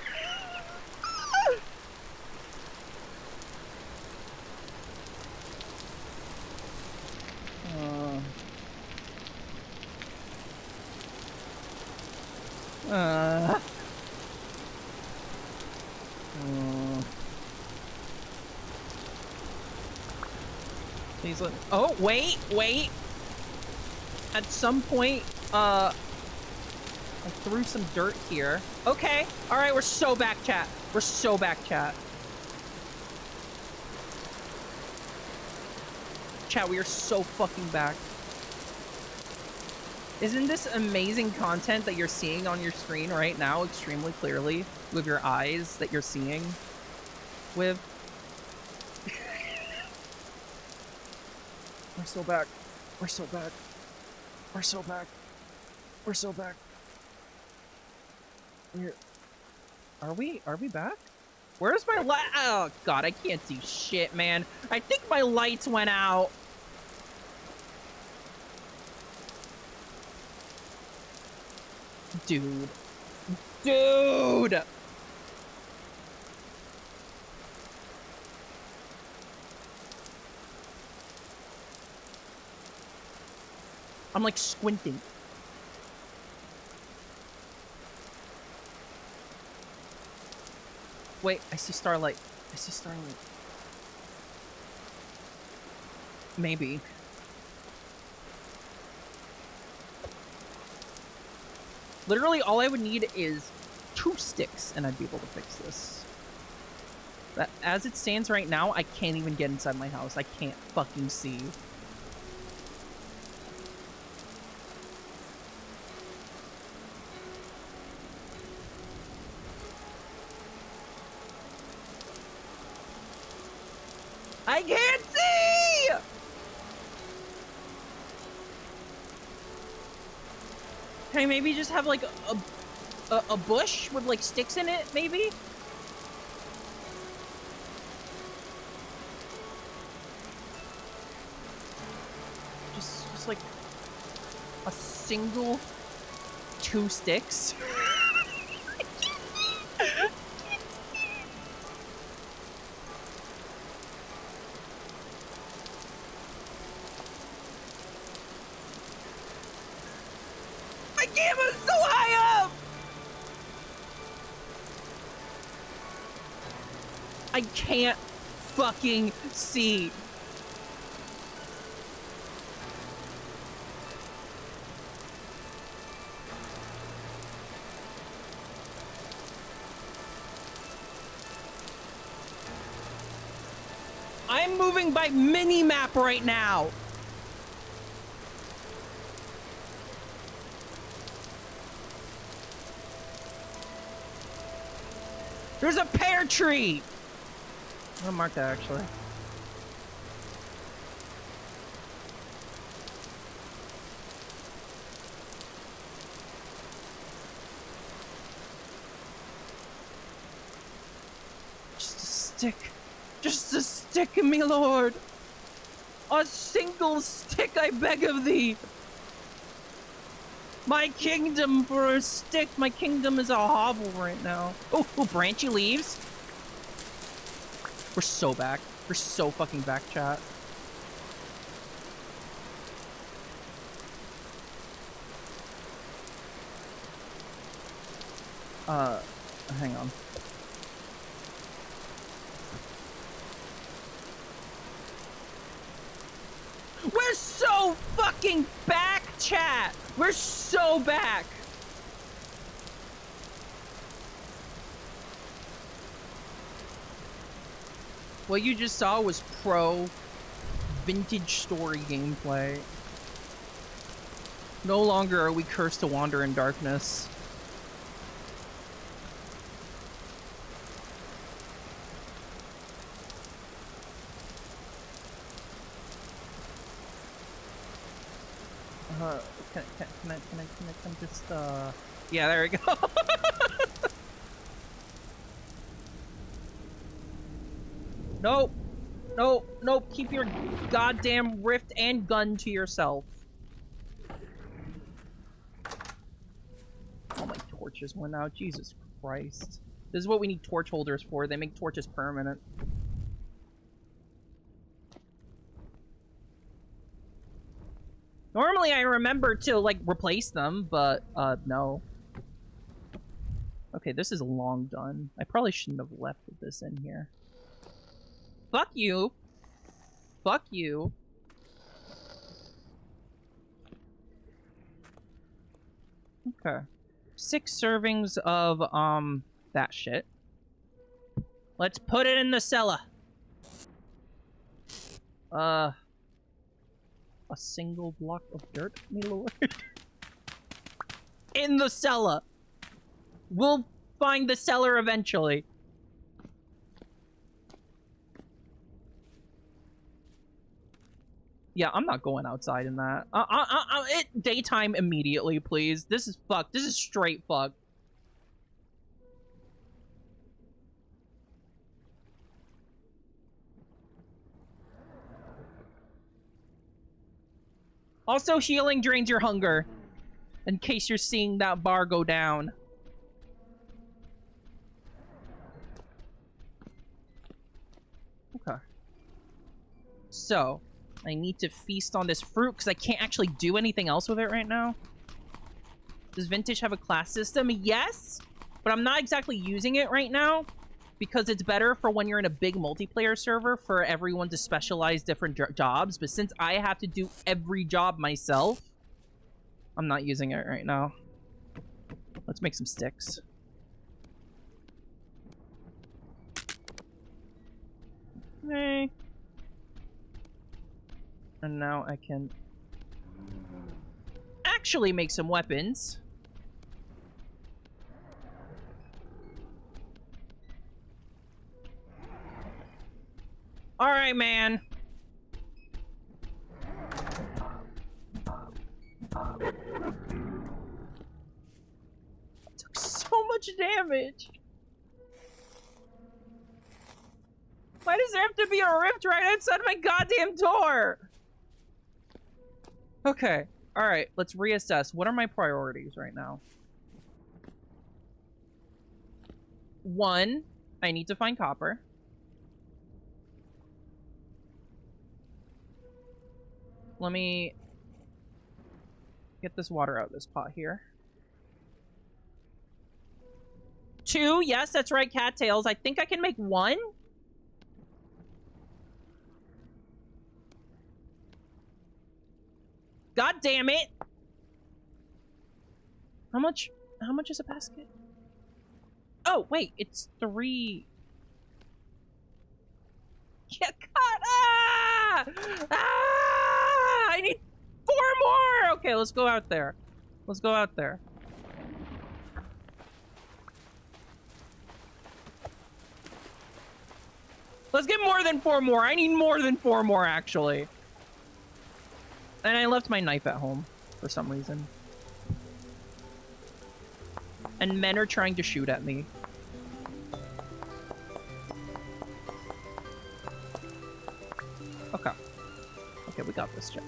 Speaker 1: Please let. Oh, wait, wait. At some point, I threw some dirt here. Okay. All right, we're so back, chat. We're so back, chat. Chat, we are so fucking back. Isn't this amazing content that you're seeing on your screen right now extremely clearly with your eyes that you're seeing with? We're so back. We're so back. We're so back. We're so back. Are we back? Where's my light? Oh god, I can't see shit, man. I think my lights went out. Dude. Dude! I'm like squinting. Wait, I see starlight. I see starlight. Maybe. Literally, all I would need is 2 sticks, and I'd be able to fix this. But as it stands right now, I can't even get inside my house. I can't fucking see. I can't see! Can I maybe just have like a bush with like sticks in it, maybe? Just like a single 2 sticks. I can't fucking see. I'm moving by mini-map right now. There's a pear tree. I'm gonna mark that actually. Just a stick. Just a stick, me lord. A single stick, I beg of thee. My kingdom for a stick. My kingdom is a hovel right now. Oh, branchy leaves. We're so back. We're so fucking back, chat. Hang on. We're so fucking back, chat! We're so back! What you just saw was pro vintage story gameplay. No longer are we cursed to wander in darkness. Can I just, yeah, there we go. Nope. Nope. Keep your goddamn rift and gun to yourself. Oh, my torches went out. Jesus Christ. This is what we need torch holders for. They make torches permanent. Normally I remember to, like, replace them, but, no. Okay, this is long done. I probably shouldn't have left this in here. Fuck you. Fuck you. Okay. 6 servings of, that shit. Let's put it in the cellar. A single block of dirt, me lord. In the cellar. We'll find the cellar eventually. Yeah, I'm not going outside in that. Daytime immediately, please. This is fucked. This is straight fucked. Also, healing drains your hunger. In case you're seeing that bar go down. Okay. So, I need to feast on this fruit because I can't actually do anything else with it right now. Does Vintage have a class system? Yes, but I'm not exactly using it right now because it's better for when you're in a big multiplayer server for everyone to specialize different jobs. But since I have to do every job myself, I'm not using it right now. Let's make some sticks. Okay. And now I can actually make some weapons. All right, man. Took so much damage. Why does there have to be a rift right outside my goddamn door? Okay. All right. Let's reassess. What are my priorities right now? 1, I need to find copper. Let me get this water out of this pot here. 2, yes, that's right, cattails. I think I can make 1. God damn it! How much is a basket? Oh, wait, it's 3. Yeah, cut! Ah! Ah! I need 4 more! Okay, let's go out there. Let's go out there. Let's get more than 4 more. I need more than 4 more, actually. And I left my knife at home for some reason. And men are trying to shoot at me. Okay. Okay, we got this, chat.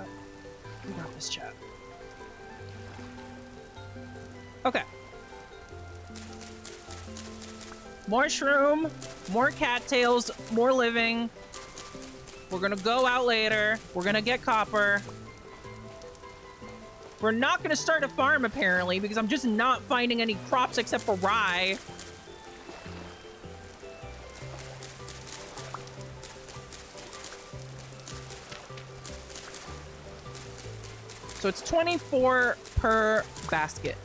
Speaker 1: We got this, chat. Okay. More shroom, more cattails, more living. We're gonna go out later. We're gonna get copper. We're not gonna start a farm, apparently, because I'm just not finding any crops except for rye. So it's 24 per basket.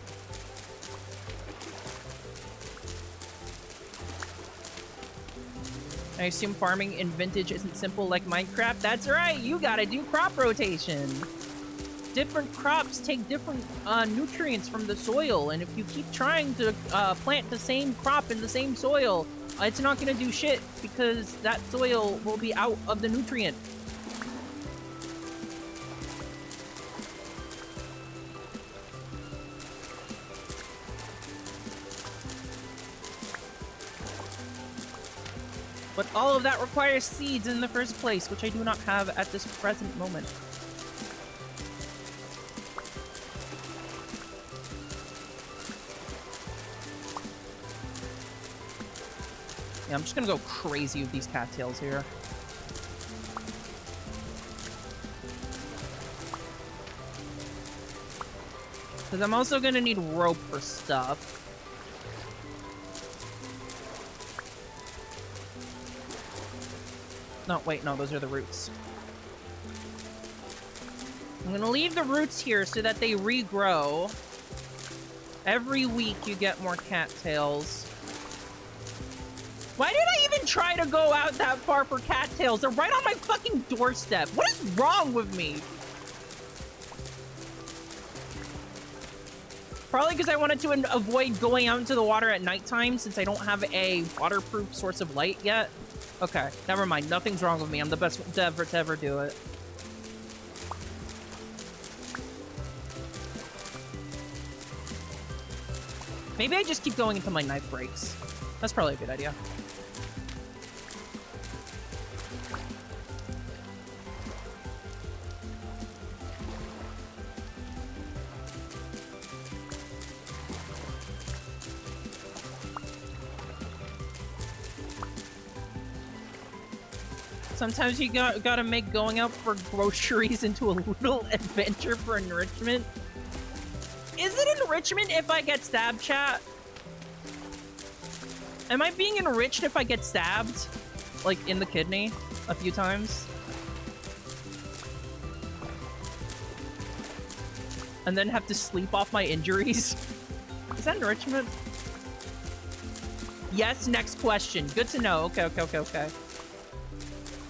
Speaker 1: I assume farming in vintage isn't simple like Minecraft. That's right, you gotta do crop rotation. Different crops take different nutrients from the soil, and if you keep trying to plant the same crop in the same soil, it's not gonna do shit because that soil will be out of the nutrient. But all of that requires seeds in the first place, which I do not have at this present moment. Yeah, I'm just gonna go crazy with these cattails here. Because I'm also gonna need rope for stuff. No, wait, no, those are the roots. I'm gonna leave the roots here so that they regrow. Every week you get more cattails. Why did I even try to go out that far for cattails? They're right on my fucking doorstep. What is wrong with me? Probably because I wanted to avoid going out into the water at nighttime since I don't have a waterproof source of light yet. Okay, never mind. Nothing's wrong with me. I'm the best ever to ever do it. Maybe I just keep going until my knife breaks. That's probably a good idea. Sometimes you gotta make going out for groceries into a little adventure for enrichment. Is it enrichment if I get stabbed, chat? Am I being enriched if I get stabbed? Like, in the kidney a few times? And then have to sleep off my injuries? Is that enrichment? Yes, next question. Good to know. Okay.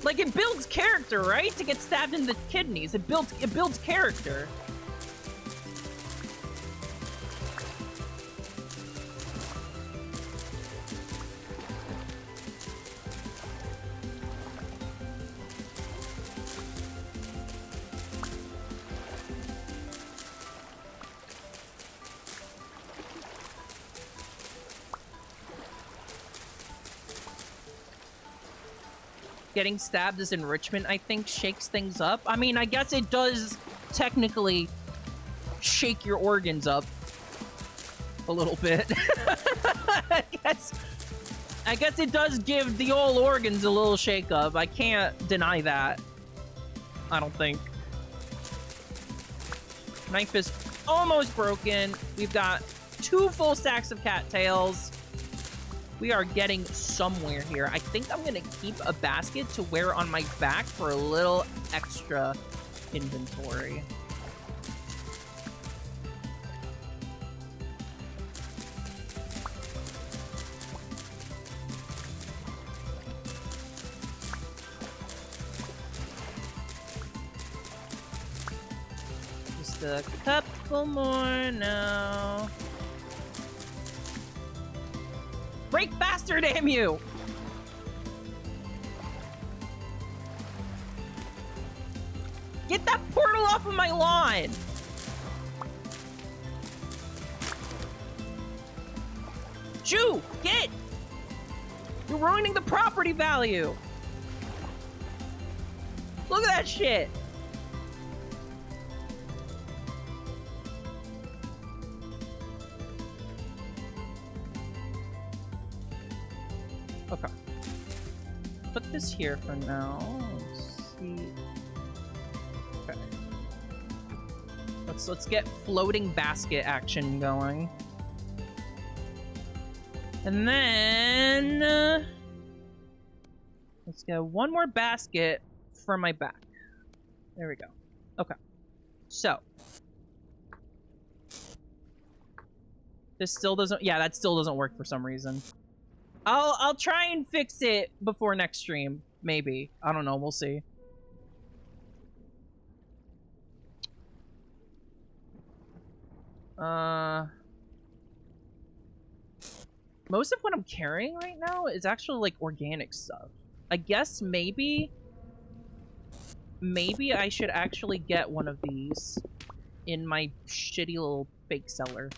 Speaker 1: Like, it builds character, right? To get stabbed in the kidneys. It builds character. Getting stabbed as enrichment, I think, shakes things up. I mean, I guess it does technically shake your organs up a little bit. I guess it does give the old organs a little shake up. I can't deny that. I don't think. Knife is almost broken. We've got 2 full stacks of cattails. We are getting somewhere here. I think I'm gonna keep a basket to wear on my back for a little extra inventory. Just a couple more now. Break faster, damn you! Get that portal off of my lawn! Shoo! Get! You're ruining the property value! Look at that shit! Okay. Put this here for now. Let's see. Okay. Let's get floating basket action going. And then let's get one more basket for my back. There we go. Okay. So this still doesn't, yeah, that still doesn't work for some reason. I'll try and fix it before next stream, maybe. I don't know, we'll see. Most of what I'm carrying right now is actually like organic stuff. I guess maybe I should actually get one of these in my shitty little fake cellar.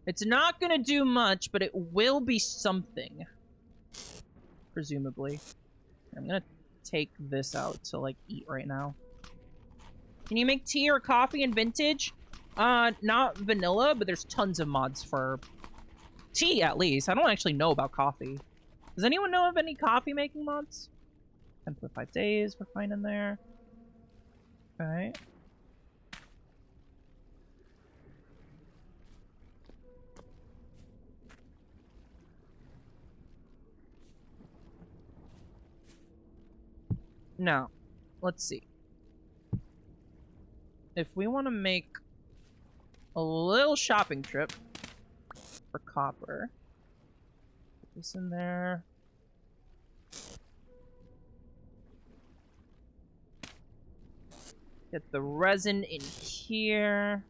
Speaker 1: It's not gonna do much, but it will be something. Presumably. I'm gonna take this out to, like, eat right now. Can you make tea or coffee in vintage? Not vanilla, but there's tons of mods for tea, at least. I don't actually know about coffee. Does anyone know of any coffee making mods? 10.5 days, we're fine in there. Alright. Now, let's see. If we want to make a little shopping trip for copper, put this in there. Get the resin in here.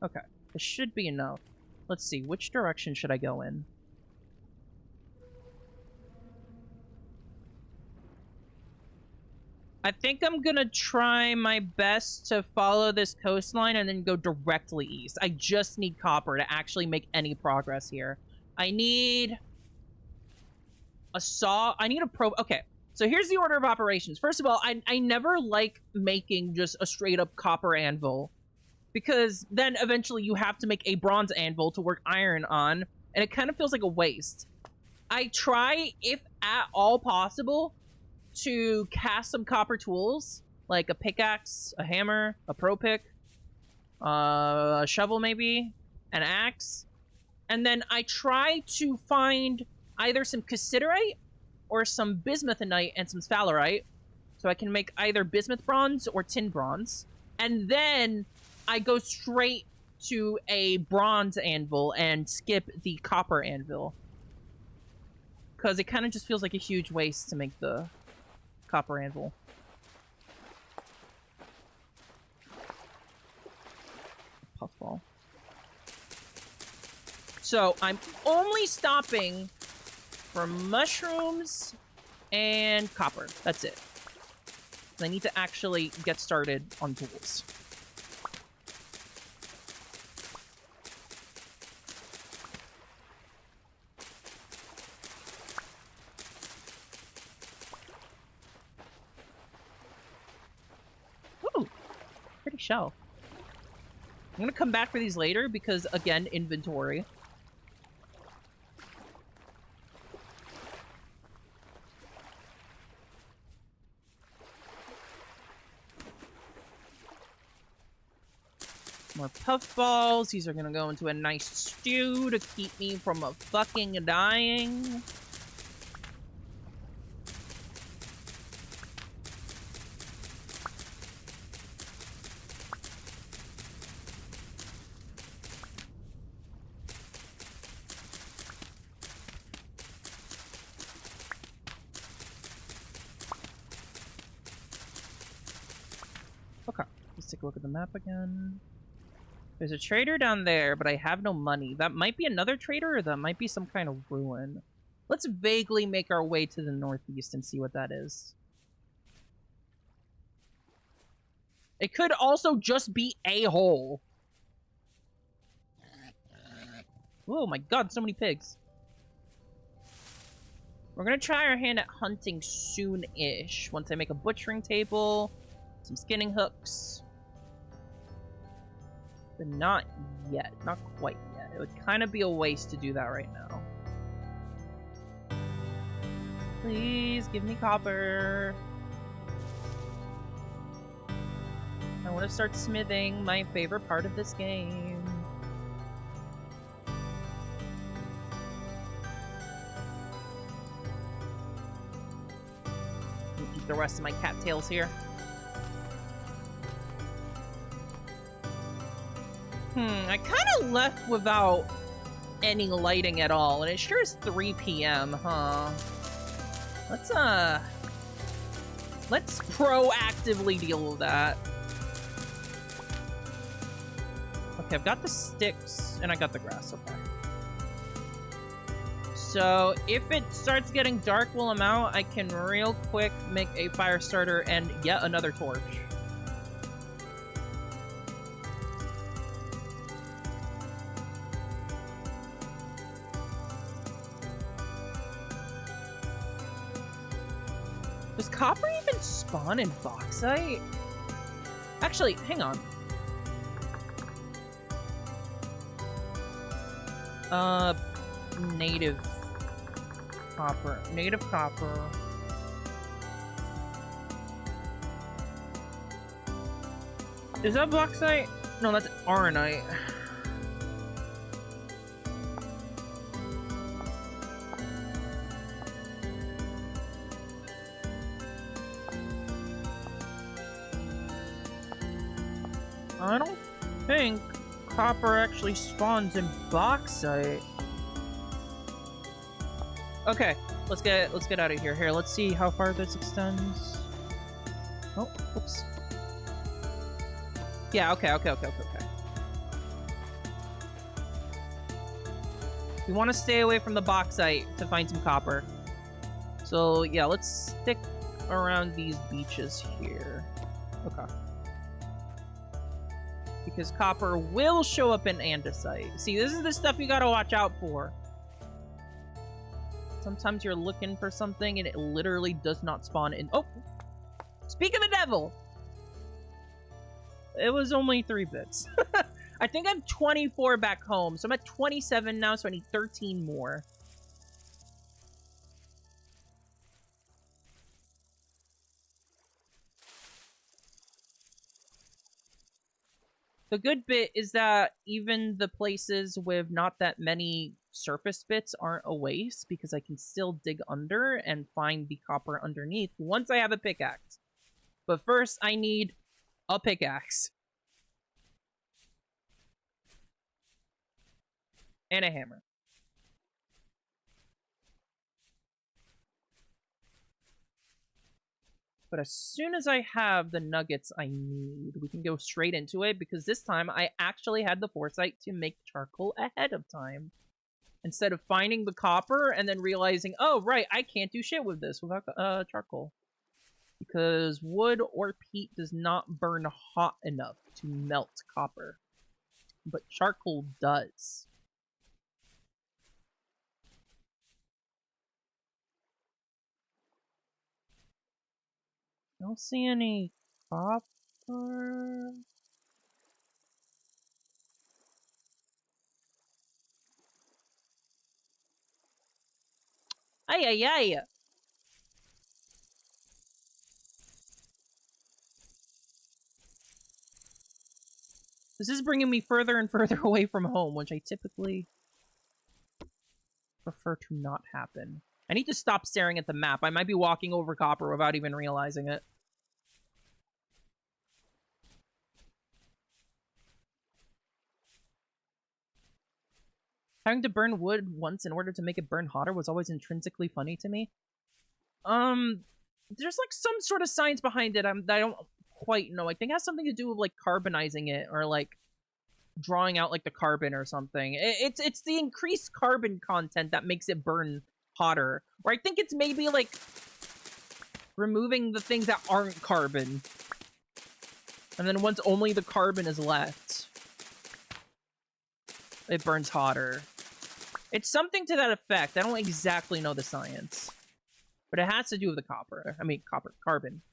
Speaker 1: Okay, this should be enough. Let's see, which direction should I go in? I think I'm gonna try my best to follow this coastline and then go directly east. I just need copper to actually make any progress here. I need a saw. I need a probe. Okay, so here's the order of operations. First of all, I never like making just a straight up copper anvil, because then eventually you have to make a bronze anvil to work iron on, and it kind of feels like a waste. I try, if at all possible, to cast some copper tools, like a pickaxe, a hammer, a pro pick, a shovel maybe, an axe, and then I try to find either some cassiterite or some bismuthinite and some sphalerite, so I can make either bismuth bronze or tin bronze, and then I go straight to a bronze anvil and skip the copper anvil, because it kind of just feels like a huge waste to make the copper anvil. Puffball. So I'm only stopping for mushrooms and copper. That's it. I need to actually get started on tools. Pretty shell. I'm gonna come back for these later because, again, inventory. More puffballs. These are gonna go into a nice stew to keep me from a fucking dying. Take a look at the map again. There's a trader down there, but I have no money. That might be another trader, or that might be some kind of ruin. Let's vaguely make our way to the northeast and see what that is. It could also just be a hole. Oh my god, so many pigs. We're gonna try our hand at hunting soon-ish. Once I make a butchering table, some skinning hooks. But not yet. Not quite yet. It would kind of be a waste to do that right now. Please give me copper. I want to start smithing, my favorite part of this game. Keep the rest of my cattails here. I kind of left without any lighting at all, and it sure is 3 p.m., huh? Let's proactively deal with that. Okay, I've got the sticks, and I got the grass, okay. So, if it starts getting dark while I'm out, I can real quick make a fire starter and yet another torch. Does copper even spawn in bauxite? Actually, hang on. Native copper. Native copper. Is that bauxite? No, that's arenite. I don't think copper actually spawns in bauxite. Okay, let's get out of here. Here, let's see how far this extends. Oh, oops. Yeah, okay. We want to stay away from the bauxite to find some copper. So, yeah, let's stick around these beaches here. Okay. Because copper will show up in andesite. See, this is the stuff you gotta watch out for. Sometimes you're looking for something and it literally does not spawn in. Oh! Speak of the devil! It was only 3 bits. I think I'm 24 back home, so I'm at 27 now, so I need 13 more. The good bit is that even the places with not that many surface bits aren't a waste, because I can still dig under and find the copper underneath once I have a pickaxe. But first, I need a pickaxe. And a hammer. But as soon as I have the nuggets I need, we can go straight into it, because this time I actually had the foresight to make charcoal ahead of time. Instead of finding the copper and then realizing, oh, right, I can't do shit with this without charcoal. Because wood or peat does not burn hot enough to melt copper. But charcoal does. I don't see any copper. Ay, ay, ay. This is bringing me further and further away from home, which I typically prefer to not happen. I need to stop staring at the map. I might be walking over copper without even realizing it. Having to burn wood once in order to make it burn hotter was always intrinsically funny to me. There's like some sort of science behind it that I don't quite know. I think it has something to do with like carbonizing it, or like drawing out like the carbon or something. It's the increased carbon content that makes it burn hotter. Or I think it's maybe like removing the things that aren't carbon. And then once only the carbon is left, it burns hotter. It's something to that effect. I don't exactly know the science. But it has to do with the copper. I mean, carbon.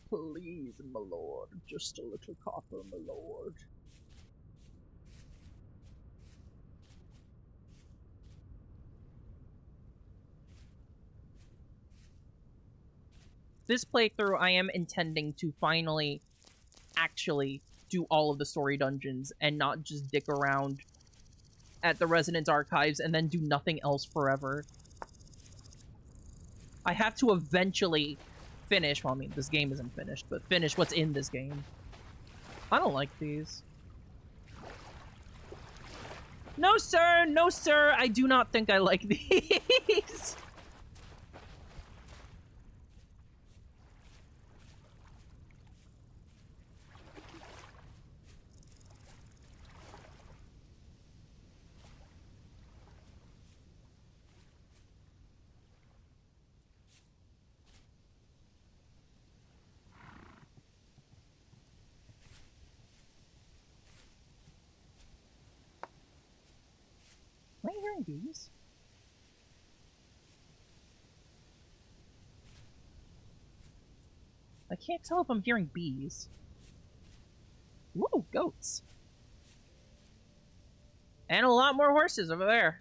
Speaker 1: Please, my lord. Just a little copper, my lord. This playthrough, I am intending to finally actually do all of the story dungeons and not just dick around at the Resonance Archives and then do nothing else forever. I have to eventually finish, well, I mean, this game isn't finished, but finish what's in this game. I don't like these. No, sir! No, sir! I do not think I like these! Am I hearing bees? I can't tell if I'm hearing bees. Woo, goats. And a lot more horses over there.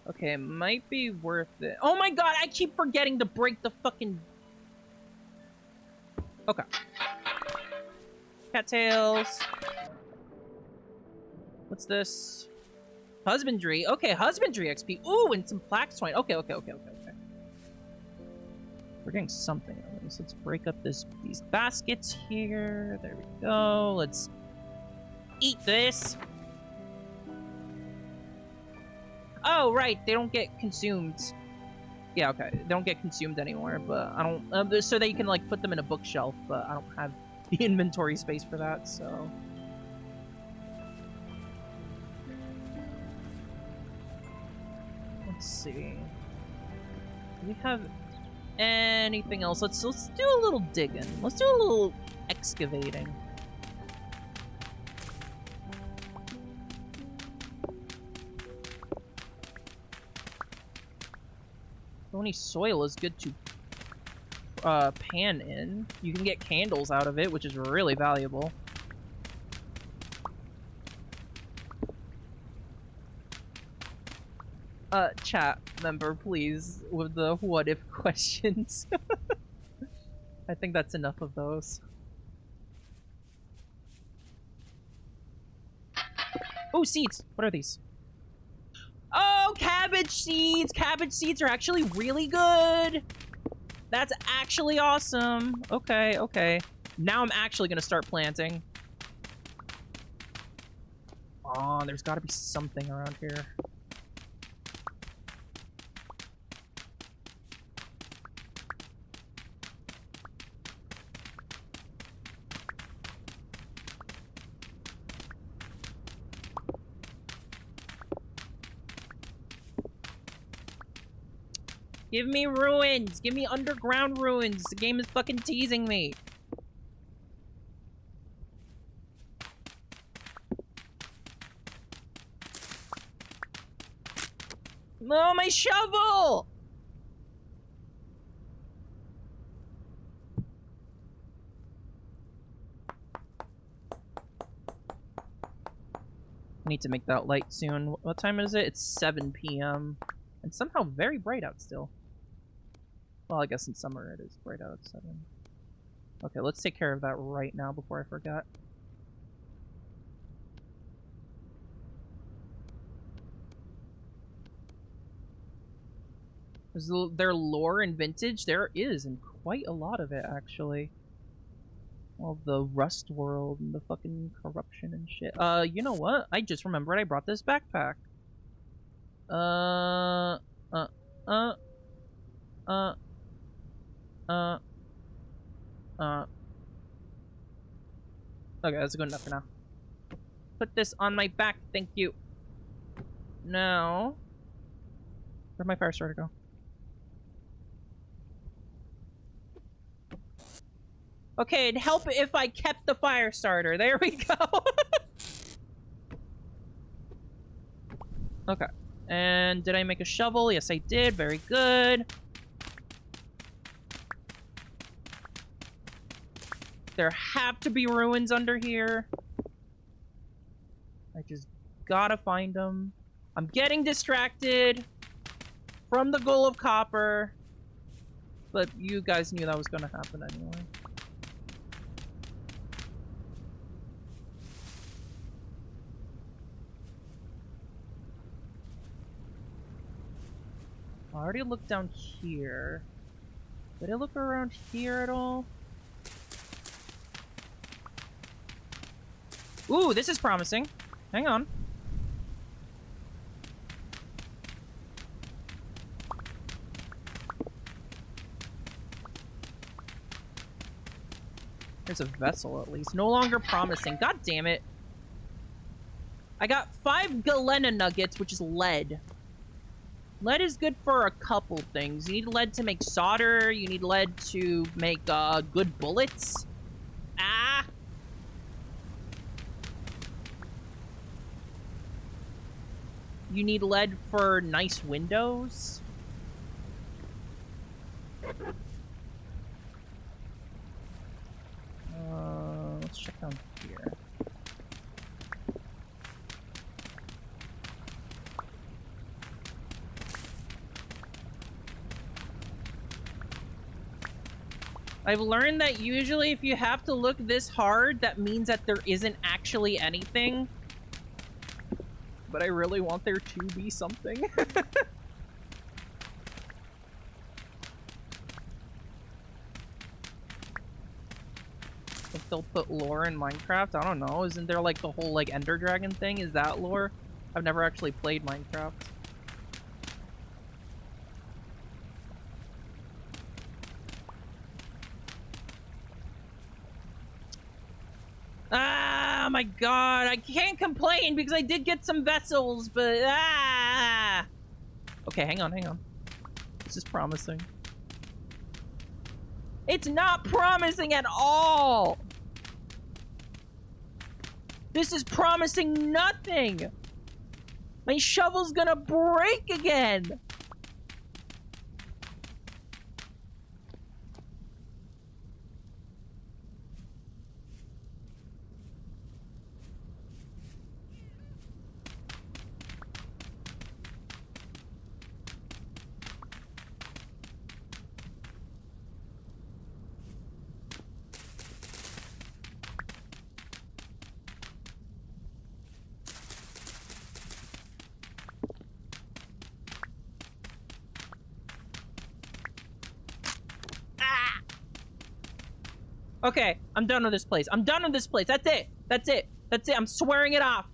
Speaker 1: Okay, it might be worth it. Oh my god, I keep forgetting to break the fucking... Okay. Cattails. What's this? Husbandry. Okay, husbandry XP. Ooh, and some flax twine. Okay. We're getting something out of this. Let's break up these baskets here. There we go. Let's eat this. Oh, right. They don't get consumed. Yeah, okay. They don't get consumed anymore, but I don't... so that you can, like, put them in a bookshelf, but I don't have the inventory space for that, so... Let's see. Do we have anything else? Let's do a little digging. Let's do a little excavating. Stony soil is good to pan in. You can get candles out of it, which is really valuable. Chat member, please, with the what if questions. I think that's enough of those. Oh, seeds! What are these? Oh, cabbage seeds! Cabbage seeds are actually really good! That's actually awesome. Okay, okay. Now I'm actually gonna start planting. Oh, there's gotta be something around here. Give me ruins! Give me underground ruins! The game is fucking teasing me! No, my shovel! I need to make that light soon. What time is it? It's 7 p.m. And somehow very bright out still. Well, I guess in summer it is bright out at 7. Okay, let's take care of that right now before I forget. Is there lore in Vintage? There is, and quite a lot of it, actually. All the Rust world and the fucking corruption and shit. You know what? I just remembered I brought this backpack. Uh, uh, uh, uh, uh, Okay, that's good enough for now. Put this on my back, thank you. Now, where'd my fire starter go? Okay, it'd help if I kept the fire starter. There we go. Okay. And did I make a shovel? Yes, I did. Very good. There have to be ruins under here. I just gotta find them. I'm getting distracted from the goal of copper. But you guys knew that was gonna happen anyway. I already looked down here. Did I look around here at all? Ooh, this is promising. Hang on. There's a vessel, at least. No longer promising. God damn it. I got 5 Galena nuggets, which is lead. Lead is good for a couple things. You need lead to make solder. You need lead to make good bullets. Ah! You need lead for nice windows. Let's check down here. I've learned that usually if you have to look this hard, that means that there isn't actually anything. But I really want there to be something. If they'll put lore in Minecraft, I don't know. Isn't there like the whole like Ender Dragon thing? Is that lore? I've never actually played Minecraft. Ah, my god, I can't complain because I did get some vessels, but ah! Okay, hang on, hang on. This is promising. It's not promising at all! This is promising nothing! My shovel's gonna break again! Okay, I'm done with this place. I'm done with this place. That's it. That's it. That's it. I'm swearing it off.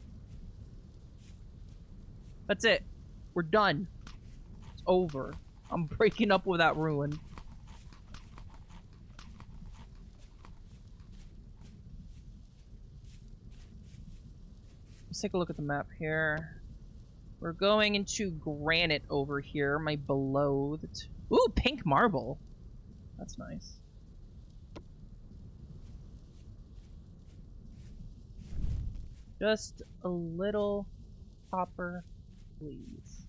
Speaker 1: That's it. We're done. It's over. I'm breaking up with that ruin. Let's take a look at the map here. We're going into granite over here, my beloved. Ooh, pink marble. That's nice. Just a little copper, please.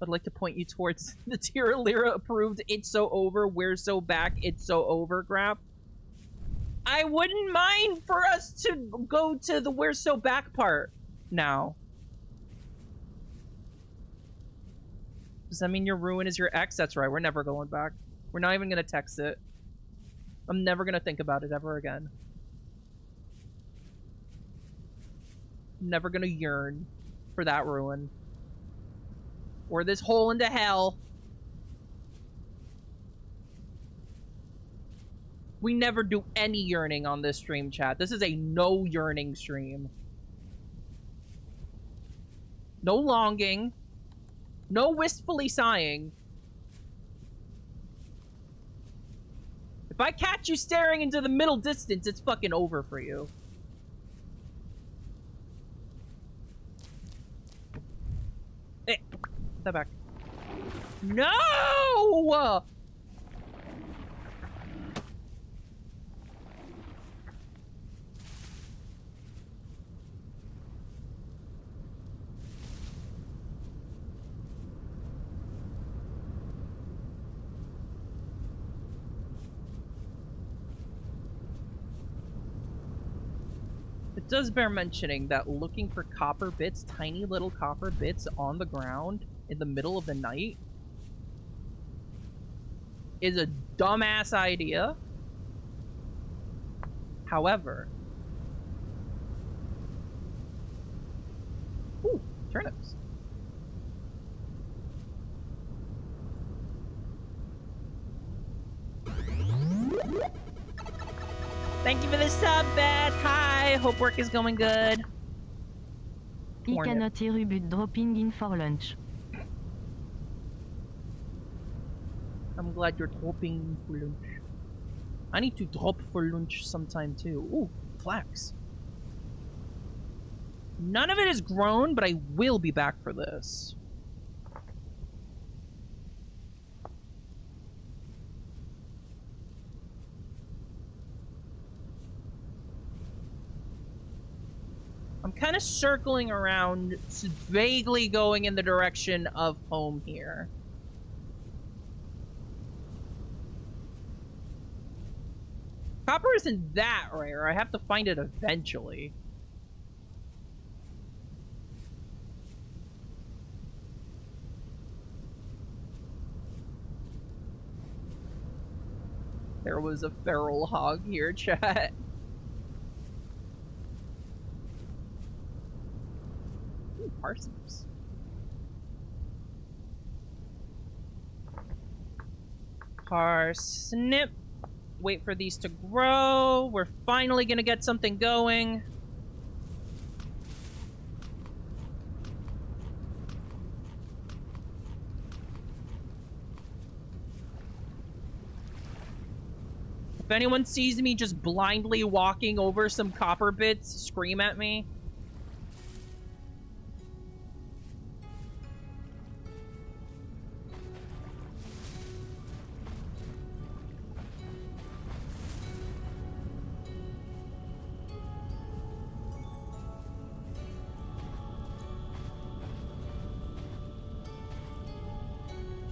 Speaker 1: I'd like to point you towards the tier Lyra approved "It's So Over, We're So Back, It's So Over" graph. I wouldn't mind for us to go to the "We're So Back" part now. Does that mean your ruin is your ex? That's right, we're never going back. We're not even gonna text it. I'm never gonna think about it ever again. Never gonna yearn for that ruin. Or this hole into hell. We never do any yearning on this stream, chat. This is a no yearning stream. No longing. No wistfully sighing. If I catch you staring into the middle distance, it's fucking over for you. Eh, put that back. No! It does bear mentioning that looking for copper bits, tiny little copper bits on the ground in the middle of the night is a dumbass idea. However, ooh, turnips. Thank you for the sub, Beth. Hi, hope work is going good.
Speaker 2: I cannot hear you but dropping in for lunch.
Speaker 1: I'm glad you're dropping for lunch. I need to drop for lunch sometime too. Ooh, flax. None of it is grown, but I will be back for this. I'm kind of circling around, vaguely going in the direction of home here. Copper isn't that rare. I have to find it eventually. There was a feral hog here, chat. Ooh, parsnips. Parsnip. Wait for these to grow. We're finally gonna get something going. If anyone sees me just blindly walking over some copper bits, scream at me.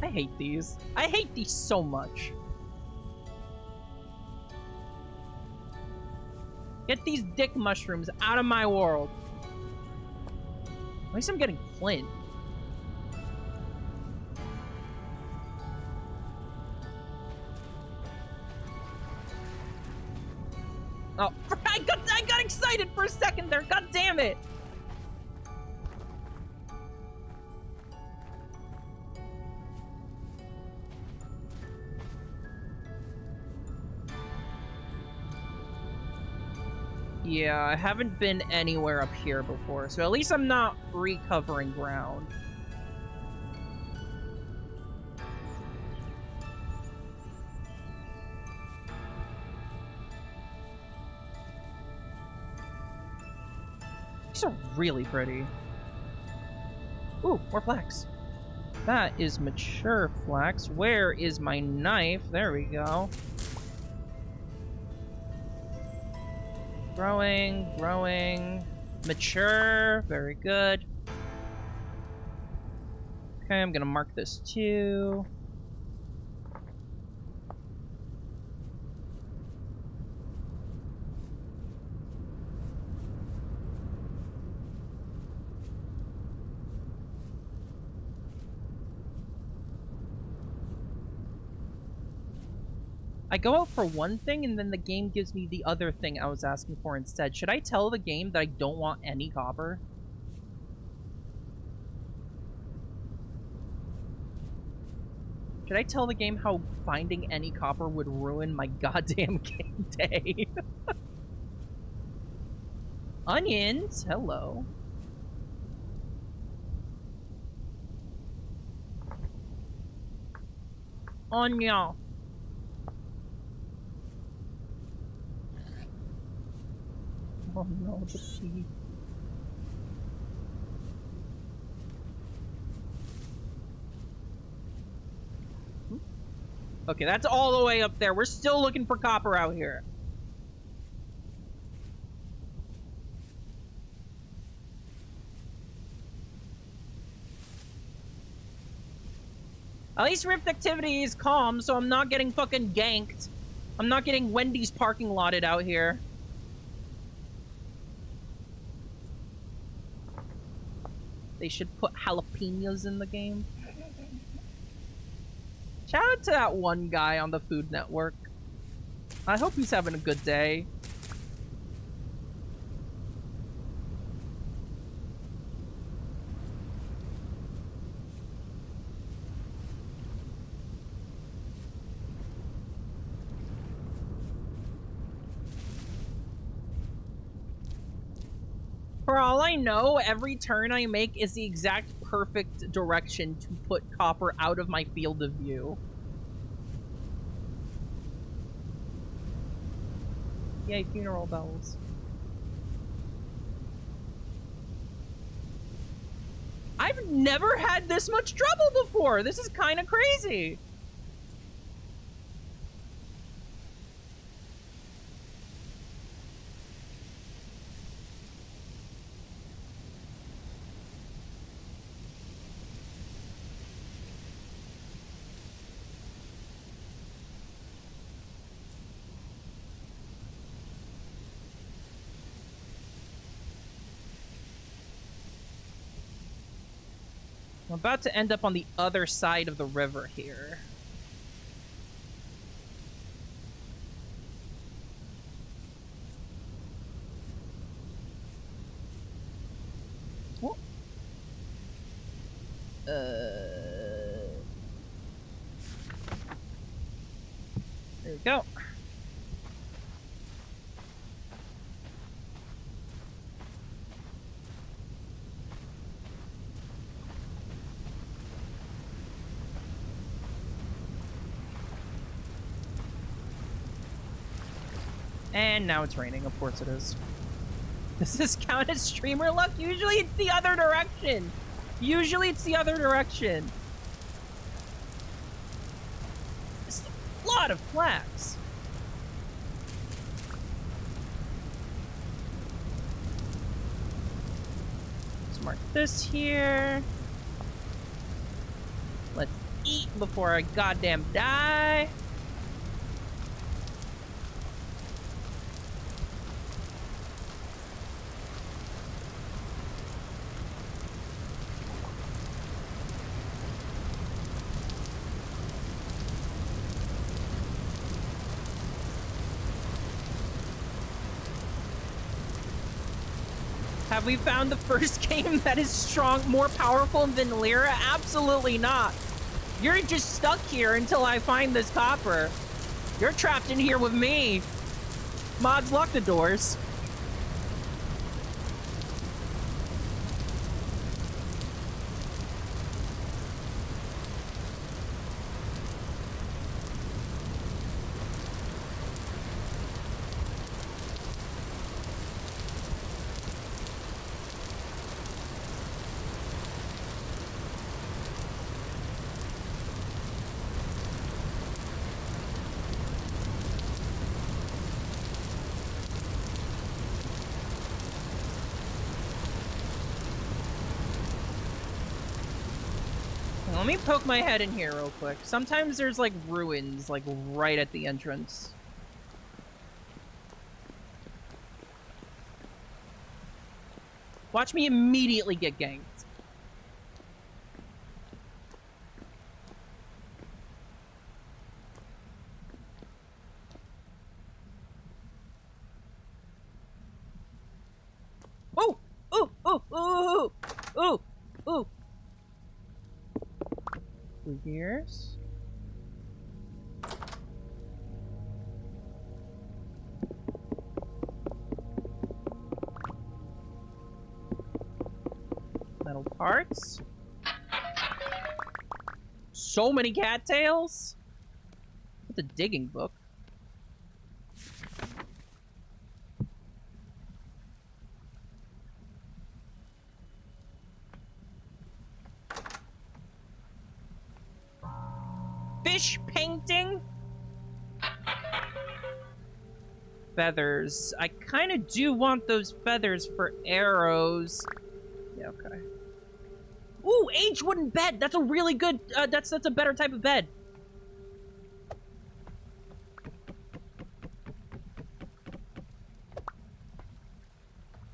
Speaker 1: I hate these. I hate these so much. Get these dick mushrooms out of my world. At least I'm getting flint. Oh, I got excited for a second there. God damn it. Yeah, I haven't been anywhere up here before, so at least I'm not recovering ground. These are really pretty. Ooh, more flax. That is mature flax. Where is my knife? There we go. Growing, growing. Mature. Very good. Okay, I'm gonna mark this too. I go out for one thing, and then the game gives me the other thing I was asking for instead. Should I tell the game that I don't want any copper? Should I tell the game how finding any copper would ruin my goddamn game day? Onions! Hello. Anya. Oh no, the pee. Okay, that's all the way up there. We're still looking for copper out here. At least Rift activity is calm, so I'm not getting fucking ganked. I'm not getting Wendy's parking lotted out here. They should put jalapenos in the game. Shout out to that one guy on the Food Network. I hope he's having a good day. For all I know, every turn I make is the exact perfect direction to put copper out of my field of view. Yay, funeral bells. I've never had this much trouble before! This is kind of crazy! I'm about to end up on the other side of the river here. Oh. There we go. And now it's raining, of course it is. Does this count as streamer luck? Usually it's the other direction. Usually it's the other direction. It's a lot of flax. Let's mark this here. Let's eat before I goddamn die. Have we found the first game that is strong, more powerful than Lyra? Absolutely not. You're just stuck here until I find this copper. You're trapped in here with me. Mods, lock the doors. Let me poke my head in here real quick. Sometimes there's like ruins like right at the entrance. Watch me immediately get ganked. Oh! Ooh! Ooh! Ooh! Ooh! Ooh! Blue gears. Metal parts. So many cattails. the digging book. Fish painting? Feathers. I kind of do want those feathers for arrows. Yeah, okay. Ooh, aged wooden bed. That's a really good. That's a better type of bed.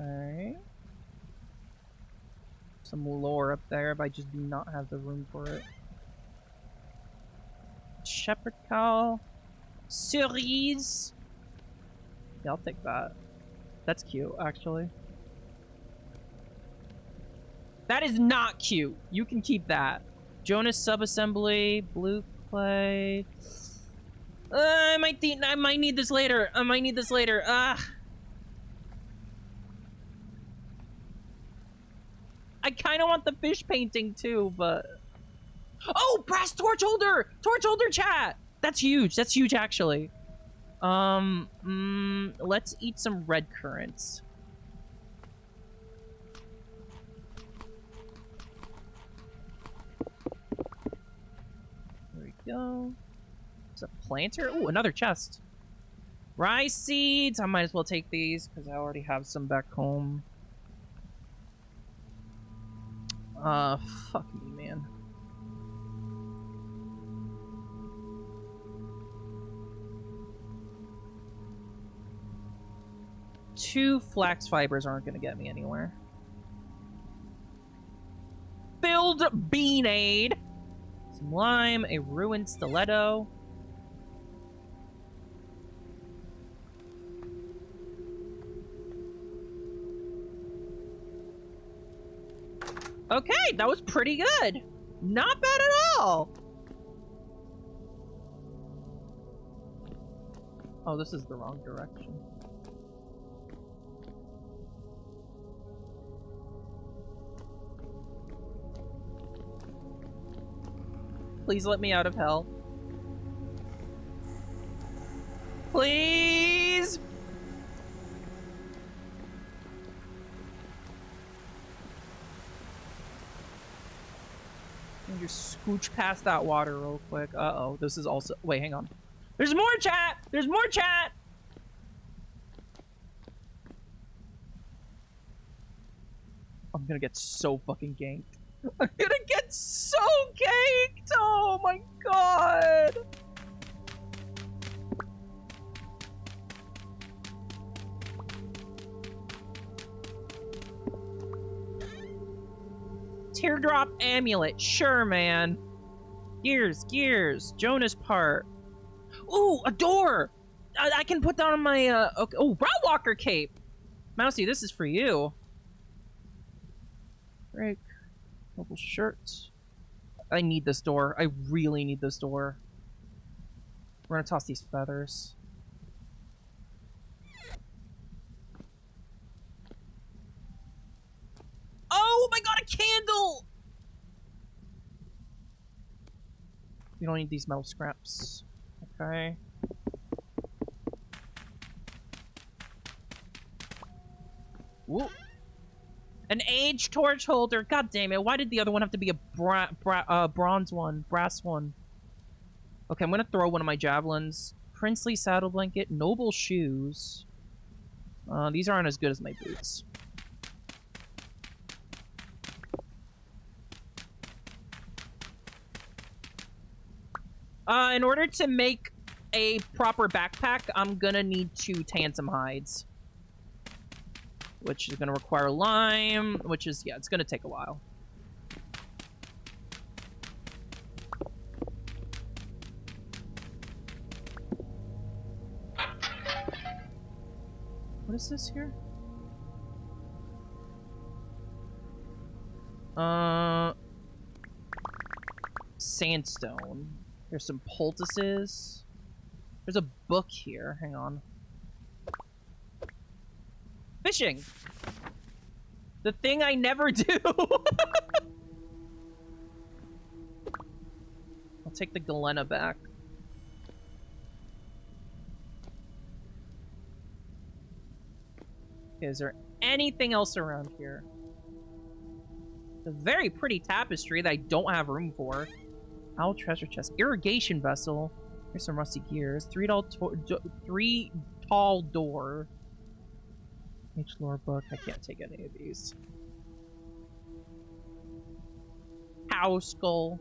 Speaker 1: Alright. Some lore up there, but I just do not have the room for it. Shepherd cowl. Cerise. Yeah, I'll take that. That's cute, actually. That is not cute. You can keep that. Jonas subassembly, blue clay. I might need this later. I might need this later. I kind of want the fish painting too, but... Oh, brass torch holder! Torch holder chat! That's huge. That's huge, actually. Let's eat some red currants. There we go. It's a planter. Ooh, another chest. Rice seeds. I might as well take these because I already have some back home. Fuck me, man. Two flax fibers aren't gonna get me anywhere. Filled beanade. Some lime, a ruined stiletto. Okay, that was pretty good. Not bad at all. Oh, this is the wrong direction. Please let me out of hell. Please! Let me just scooch past that water real quick. Uh-oh, this is also... Wait, hang on. There's more chat! There's more chat! I'm gonna get so fucking ganked. I'm gonna get so ganked! Oh my god! Teardrop amulet. Sure, man. Gears, gears. Jonas part. Ooh, a door! I can put that on my, okay. Oh, Route Walker cape! Mousy, this is for you. Break. Purple shirts. I need this door. I really need this door. We're gonna toss these feathers. Oh my god, a candle! We don't need these metal scraps. Okay. Whoa. An aged torch holder. God damn it. Why did the other one have to be a bronze one? Brass one. Okay, I'm gonna throw one of my javelins. Princely saddle blanket. Noble shoes. These aren't as good as my boots. In order to make a proper backpack, I'm gonna need to tan some hides. Which is gonna require lime, which is, yeah, it's gonna take a while. What is this here? Sandstone. There's some poultices. There's a book here. Hang on. Fishing! The thing I never do! I'll take the Galena back. Okay, is there anything else around here? A very pretty tapestry that I don't have room for. Owl treasure chest. Irrigation vessel. Here's some rusty gears. Three tall door. H lore book. I can't take any of these. Cow skull.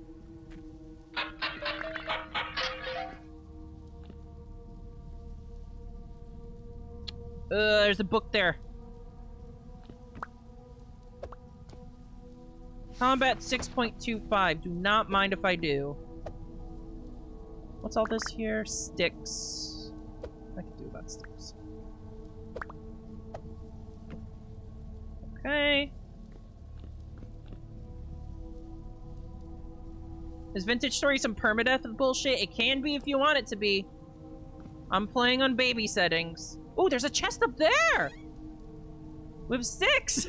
Speaker 1: There's a book there. Combat 6.25. Do not mind if I do. What's all this here? Sticks. I can do without sticks. Okay. Is Vintage Story some permadeath bullshit? It can be if you want it to be. I'm playing on baby settings. Oh, there's a chest up there! With 6!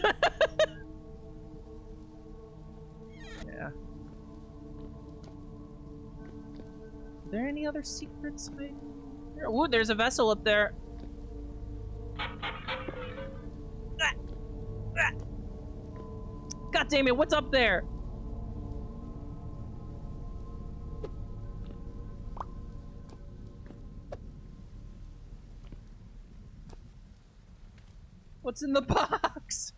Speaker 1: Yeah. Are there any other secrets? Oh, there's a vessel up there. God damn it, what's up there? What's in the box?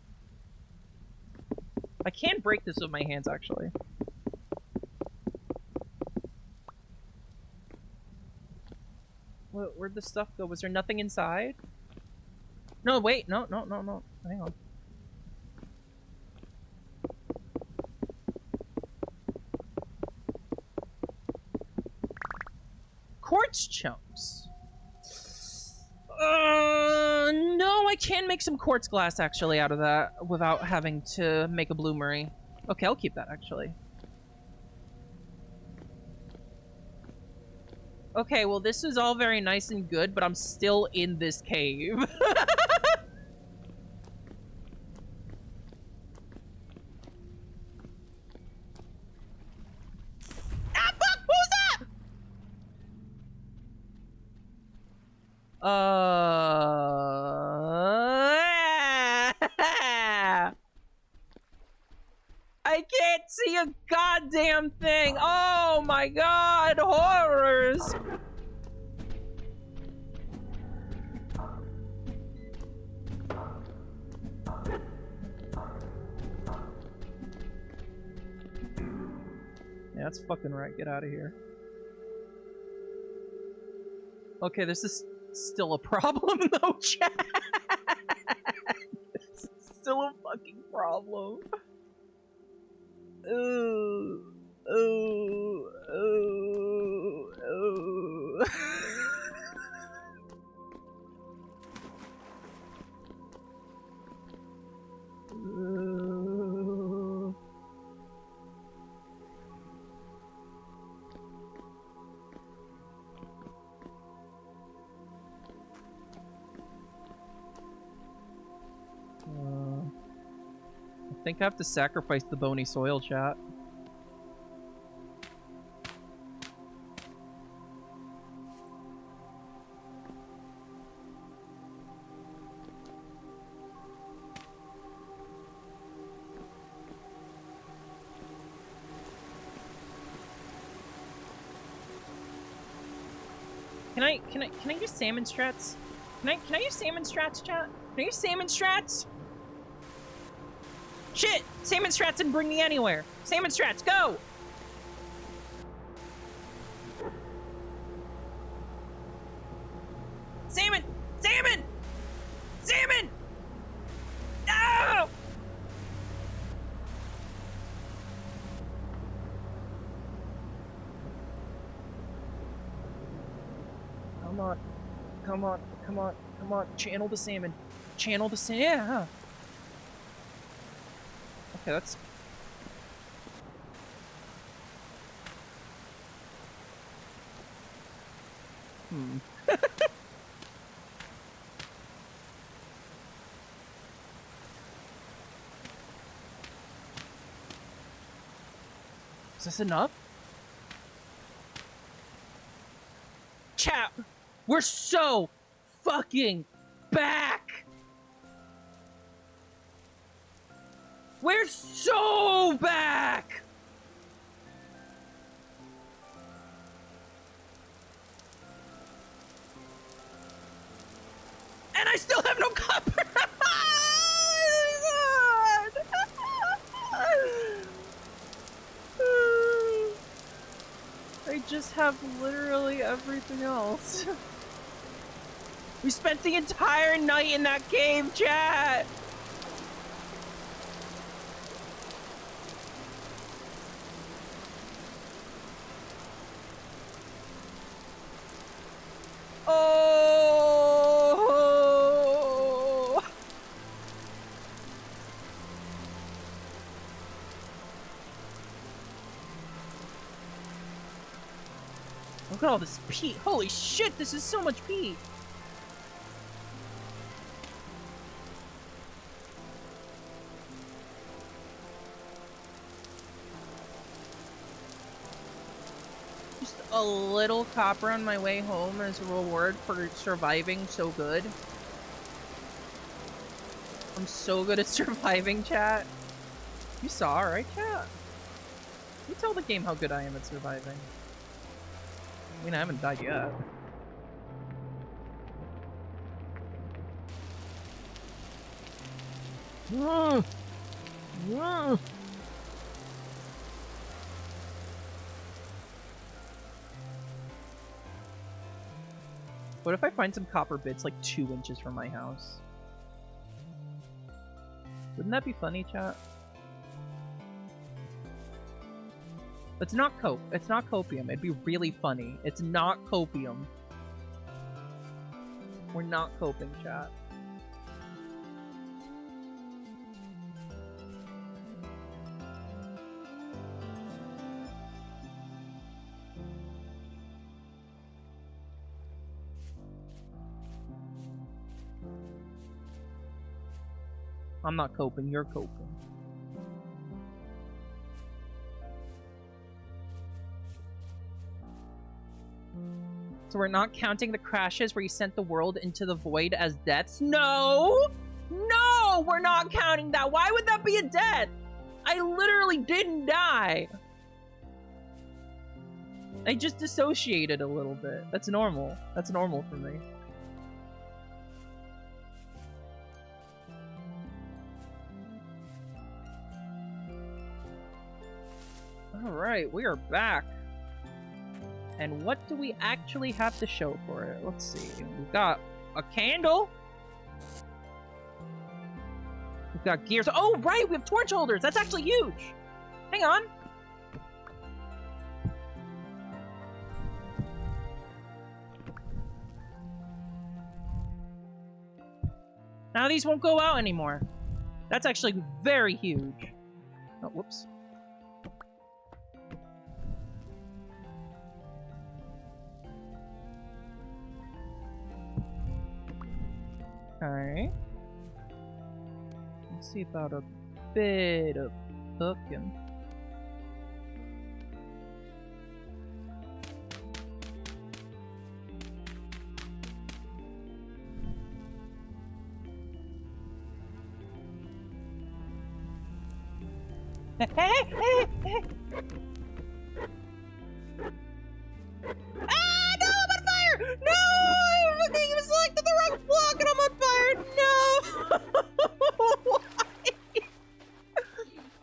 Speaker 1: I can break this with my hands, actually. Where'd the stuff go? Was there nothing inside? No, wait. No. Hang on. Quartz chunks. No, I can make some quartz glass, actually, out of that without having to make a bloomery. Okay, I'll keep that, actually. Okay, well, this is all very nice and good, but I'm still in this cave. Ah, fuck! What was that? I can't see a goddamn thing. Oh my god, horrors. Yeah, that's fucking right. Get out of here. Okay, this is still a problem though, chat. This is still a fucking problem. Ooh. Ooh. Ooh. Ooh. Ooh. I think I have to sacrifice the bony soil, chat. Can I use salmon strats? Can I use salmon strats, chat? Can I use salmon strats? Shit! Salmon strats didn't bring me anywhere. Salmon strats, go! Salmon! Salmon! Salmon! No! Come on. Come on. Come on. Come on. Channel the salmon. Channel the salmon. Yeah. Okay, that's... Is this enough? Chat, we're so fucking back! We're so back! And I still have no copper! I just have literally everything else. We spent the entire night in that cave, chat! Oh! Look at all this peat. Holy shit, this is so much peat. Just a little copper on my way home as a reward for surviving so good. I'm so good at surviving, chat. You saw, right, chat? You tell the game how good I am at surviving. I mean, I haven't died yet. What if I find some copper bits like 2 inches from my house? Wouldn't that be funny, chat? It's not it's not copium. It'd be really funny. It's not copium. We're not coping, chat. I'm not coping, you're coping. So we're not counting the crashes where you sent the world into the void as deaths? No! No! We're not counting that! Why would that be a death? I literally didn't die! I just dissociated a little bit. That's normal. That's normal for me. Alright, we are back. And what do we actually have to show for it? Let's see. We've got a candle. We've got gears. Oh, right! We have torch holders! That's actually huge! Hang on. Now these won't go out anymore. That's actually very huge. Oh, whoops. Alright. Let's see about a bit of cooking. Ah, no, I'm on fire! No! He was selected the wrong block and I'm on fire! No!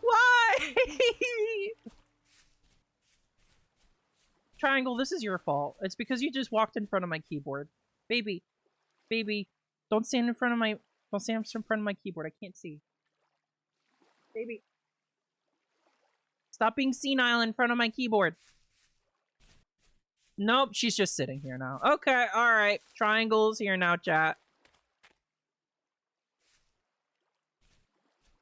Speaker 1: Why? Why? Triangle, this is your fault. It's because you just walked in front of my keyboard. Baby. Baby. Don't stand in front of my... Don't stand in front of my keyboard. I can't see. Baby. Stop being senile in front of my keyboard. Nope, she's just sitting here now. Okay, alright. Triangle's here now, chat.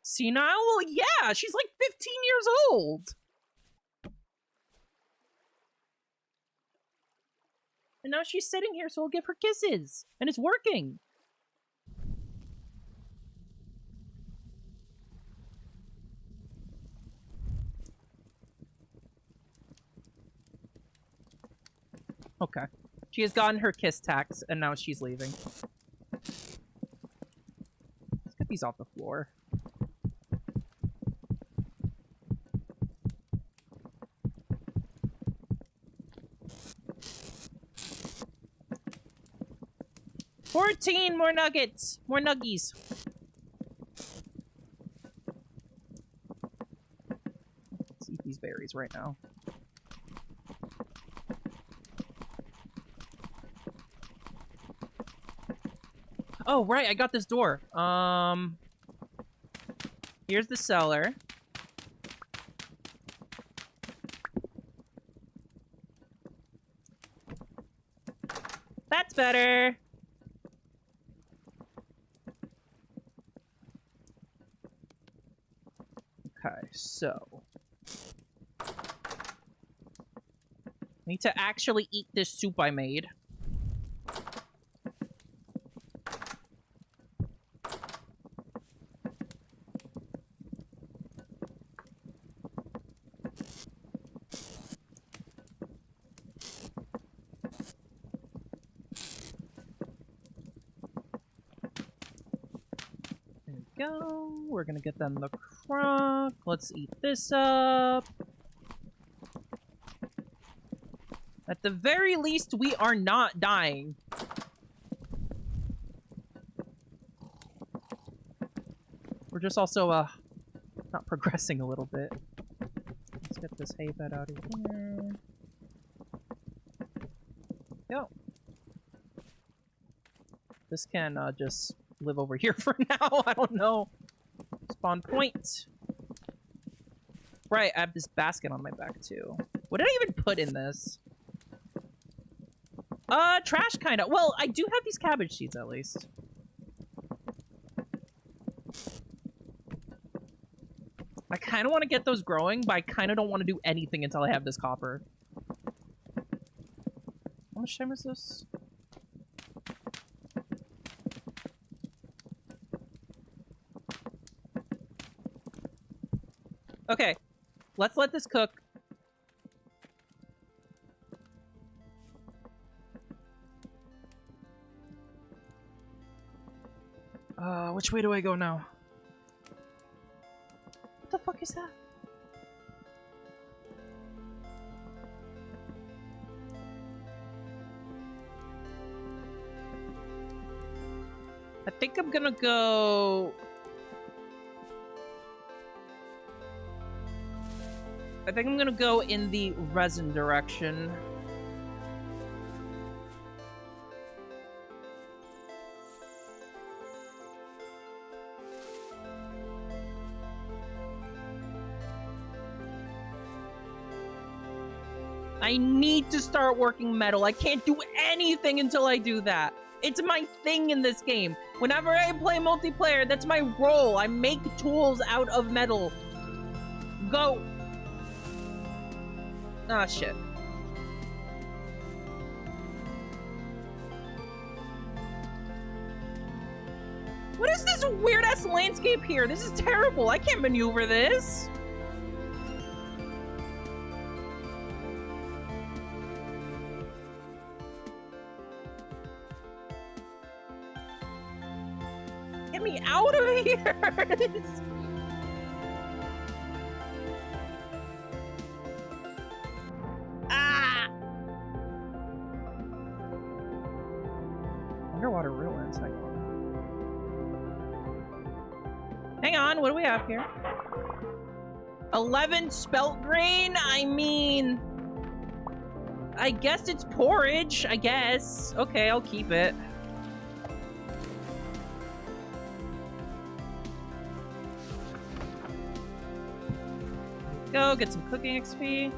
Speaker 1: Senile? Well, yeah, she's like 15 years old. And now she's sitting here, so we'll give her kisses. And it's working. Okay. She has gotten her kiss tax, and now she's leaving. Let's get these off the floor. 14 more nuggets. More nuggies. Let's eat these berries right now. Oh, right, I got this door. Here's the cellar. That's better. Okay, so I need to actually eat this soup I made. Go. We're gonna get them the crock. Let's eat this up. At the very least, we are not dying. We're just also, not progressing a little bit. Let's get this hay bed out of here. Go. This can, just live over here for now. I don't know. Spawn point. Right, I have this basket on my back too. What did I even put in this? Trash kinda. Well, I do have these cabbage seeds at least. I kinda want to get those growing, but I kinda don't want to do anything until I have this copper. How much time is this? Okay, let's let this cook. Which way do I go now? What the fuck is that? I think I'm gonna go... I think I'm gonna go in the resin direction. I need to start working metal. I can't do anything until I do that. It's my thing in this game. Whenever I play multiplayer, that's my role. I make tools out of metal. Go. Ah, shit. What is this weird-ass landscape here? This is terrible. I can't maneuver this. Get me out of here! Ah! Underwater ruins. Hang on. Hang on, what do we have here? 11 spelt grain? I mean... I guess it's porridge, I guess. Okay, I'll keep it. Go, get some cooking XP.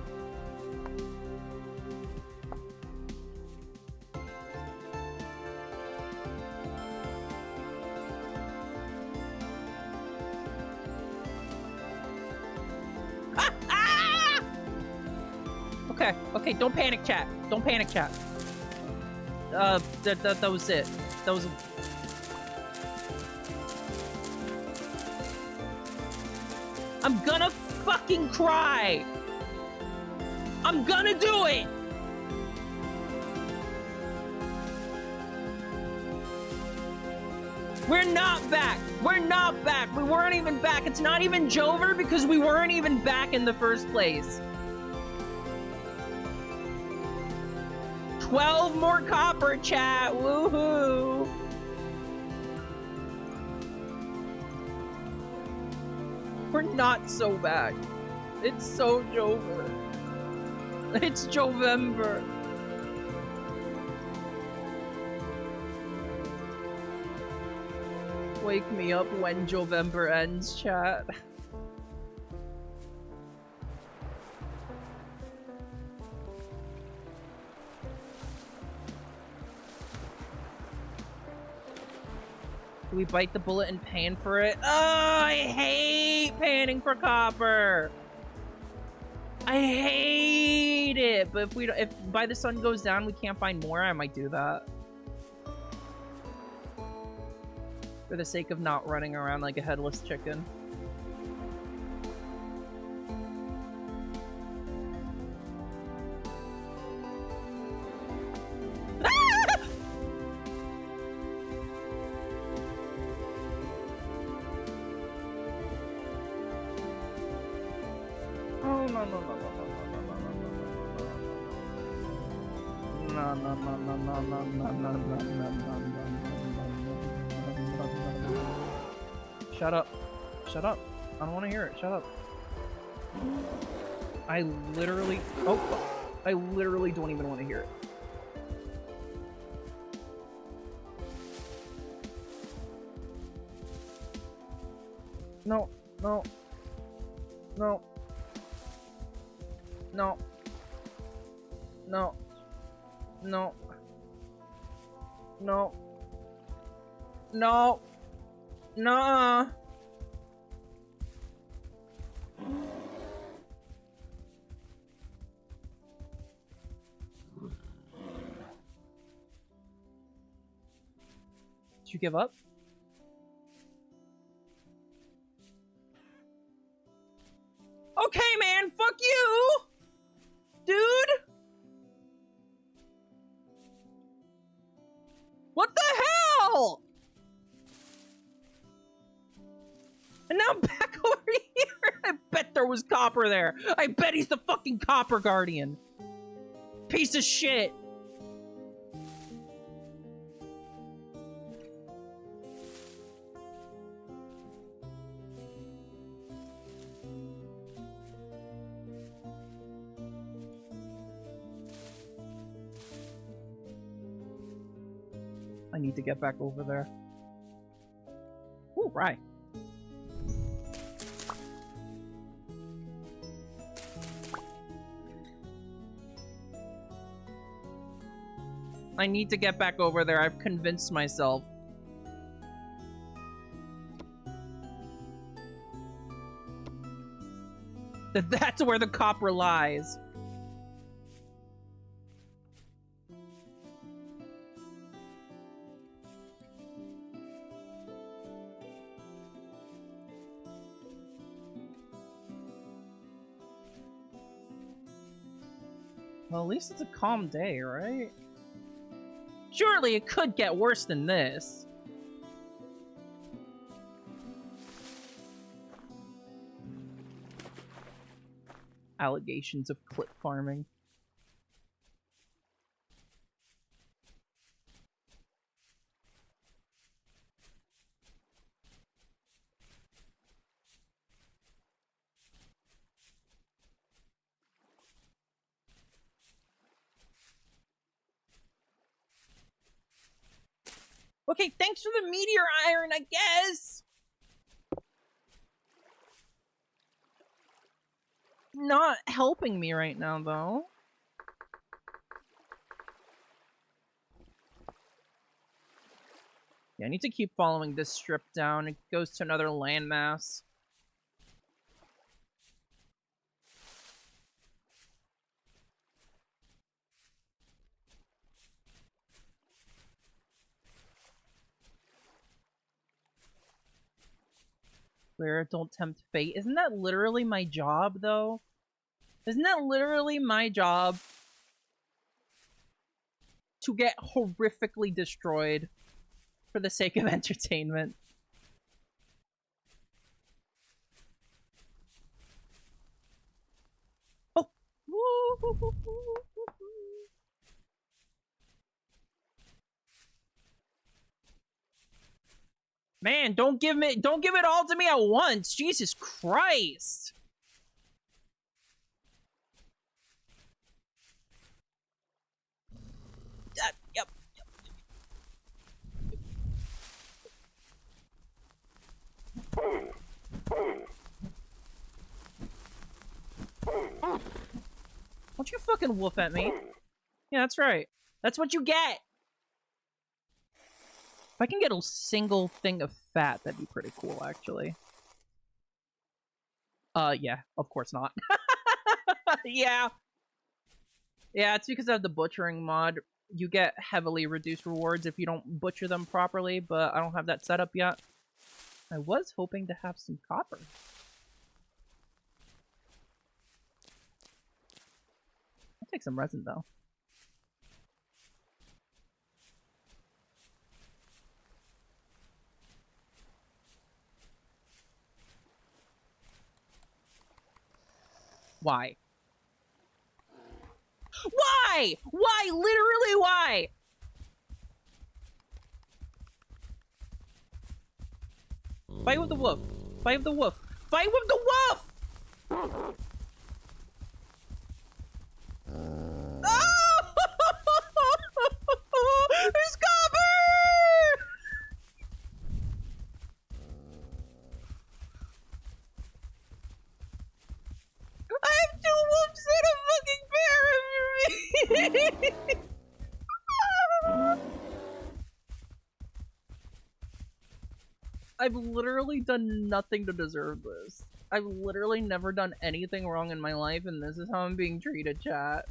Speaker 1: Okay, don't panic, chat. Don't panic, chat. That was it. That was... I'm gonna fucking cry! I'm gonna do it! We're not back! We're not back! We weren't even back! It's not even Jover because we weren't even back in the first place. 12 more copper, chat! Woohoo! We're not so bad. It's so Jover. It's Jovember. Wake me up when Jovember ends, chat. Do we bite the bullet and pan for it? Oh, I hate panning for copper. I hate it. But if by the sun goes down we can't find more, I might do that. For the sake of not running around like a headless chicken. Shut up. Shut up. I don't want to hear it. Shut up. I literally don't even want to hear it. No. No. No. No. No. No. No. No. No. Did you give up? Okay, man, fuck you! Dude! What the hell? And now I'm back over here! I bet there was copper there! I bet he's the fucking copper guardian! Piece of shit! I need to get back over there. Ooh, right. I need to get back over there. I've convinced myself. That's where the copper lies. Well, at least it's a calm day, right? Surely it could get worse than this. Allegations of clip farming. Okay, thanks for the meteor iron, I guess! Not helping me right now, though. Yeah, I need to keep following this strip down. It goes to another landmass. Lyra, don't tempt fate. Isn't that literally my job, though? Isn't that literally my job? To get horrifically destroyed for the sake of entertainment. Oh! Man, don't give it all to me at once. Jesus Christ. Yep. Don't you fucking woof at me. Yeah, that's right. That's what you get. If I can get a single thing of fat, that'd be pretty cool, actually. Yeah, of course not. Yeah. Yeah, it's because of the butchering mod. You get heavily reduced rewards if you don't butcher them properly, but I don't have that set up yet. I was hoping to have some copper. I'll take some resin, though. Why? Why? Why? Literally, why? Fight with the wolf. Fight with the wolf. Fight with the wolf! Oh! There's copper! I have 2 wolves and a fucking bear under me! I've literally done nothing to deserve this. I've literally never done anything wrong in my life, and this is how I'm being treated, chat.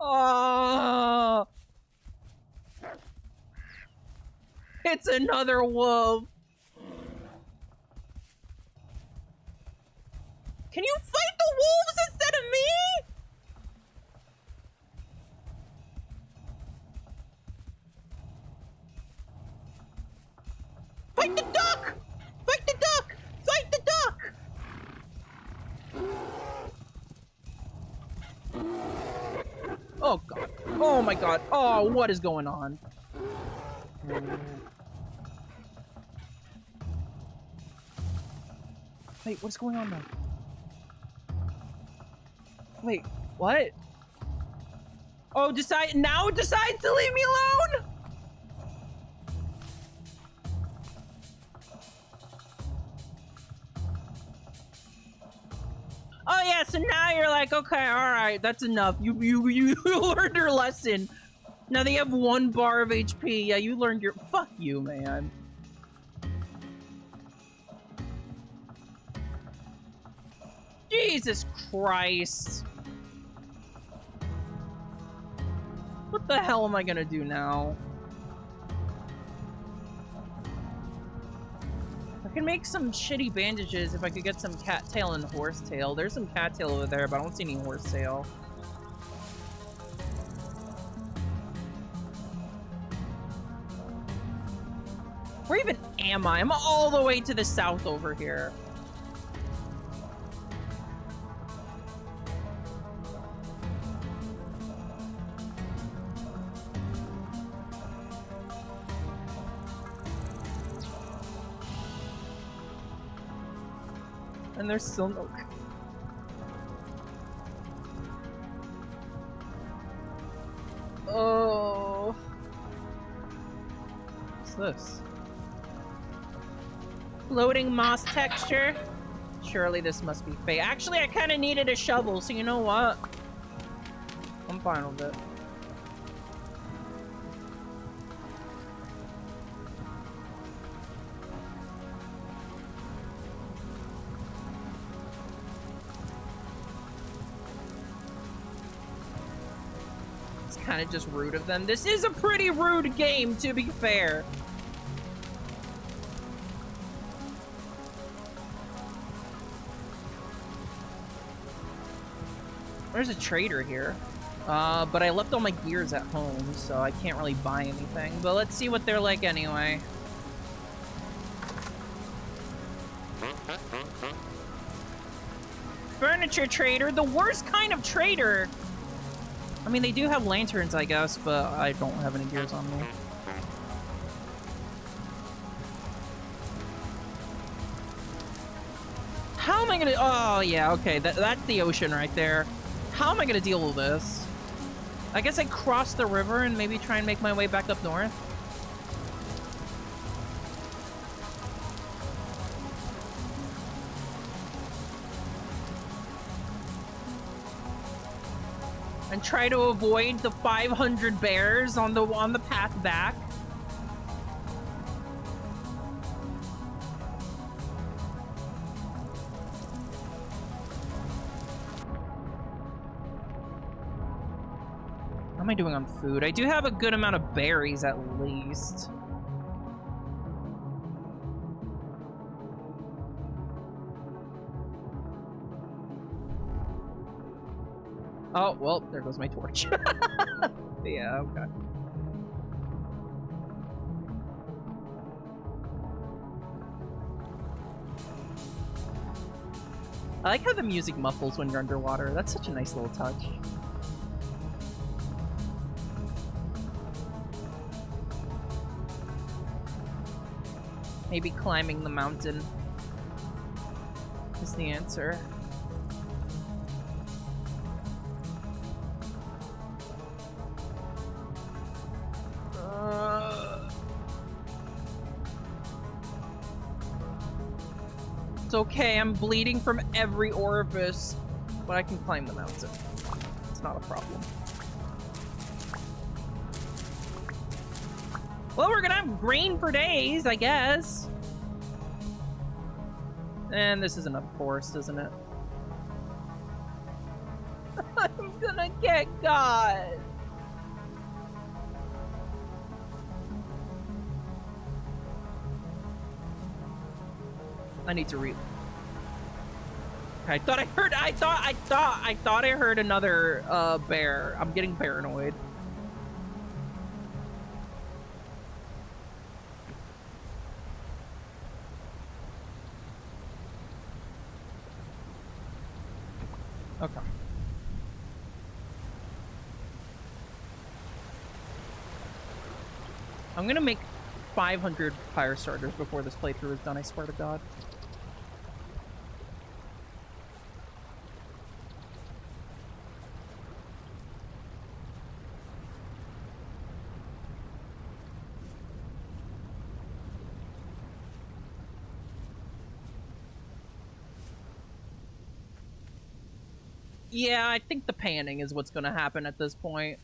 Speaker 1: Oh! It's another wolf! Can you fight the wolves instead of me? Fight the duck! Fight the duck! Fight the duck! Oh god. Oh my god. Oh, what is going on? Wait, what's going on now? Wait, what? Oh, decide to leave me alone? Oh yeah, so now you're like, okay, alright, that's enough. You learned your lesson. Now they have 1 bar of HP. Yeah, you learned your... Fuck you, man. Jesus Christ. What the hell am I gonna do now? I can make some shitty bandages if I could get some cattail and horsetail. There's some cattail over there, but I don't see any horsetail. Where even am I? I'm all the way to the south over here. And there's still no... Oh... What's this? Floating moss texture? Surely this must be fake. Actually, I kind of needed a shovel, so you know what? I'm fine with it. Kind of just rude of them. This is a pretty rude game, to be fair. There's a trader here. But I left all my gears at home, so I can't really buy anything. But let's see what they're like anyway. Furniture trader, the worst kind of trader. I mean, they do have lanterns, I guess, but I don't have any gears on me. How am I gonna... Oh, yeah, okay. That's the ocean right there. How am I gonna deal with this? I guess I cross the river and maybe try and make my way back up north. And try to avoid the 500 bears on the path back. How am I doing on food? I do have a good amount of berries at least. Oh, well, there goes my torch. Yeah, okay. I like how the music muffles when you're underwater. That's such a nice little touch. Maybe climbing the mountain is the answer. It's okay, I'm bleeding from every orifice, but I can climb the mountain. It's not a problem. Well, we're gonna have grain for days, I guess. And this is another forest, isn't it? I'm gonna get God. I need to read. I thought I heard another bear. I'm getting paranoid. Okay. I'm gonna make 500 fire starters before this playthrough is done, I swear to God. Yeah, I think the panning is what's going to happen at this point.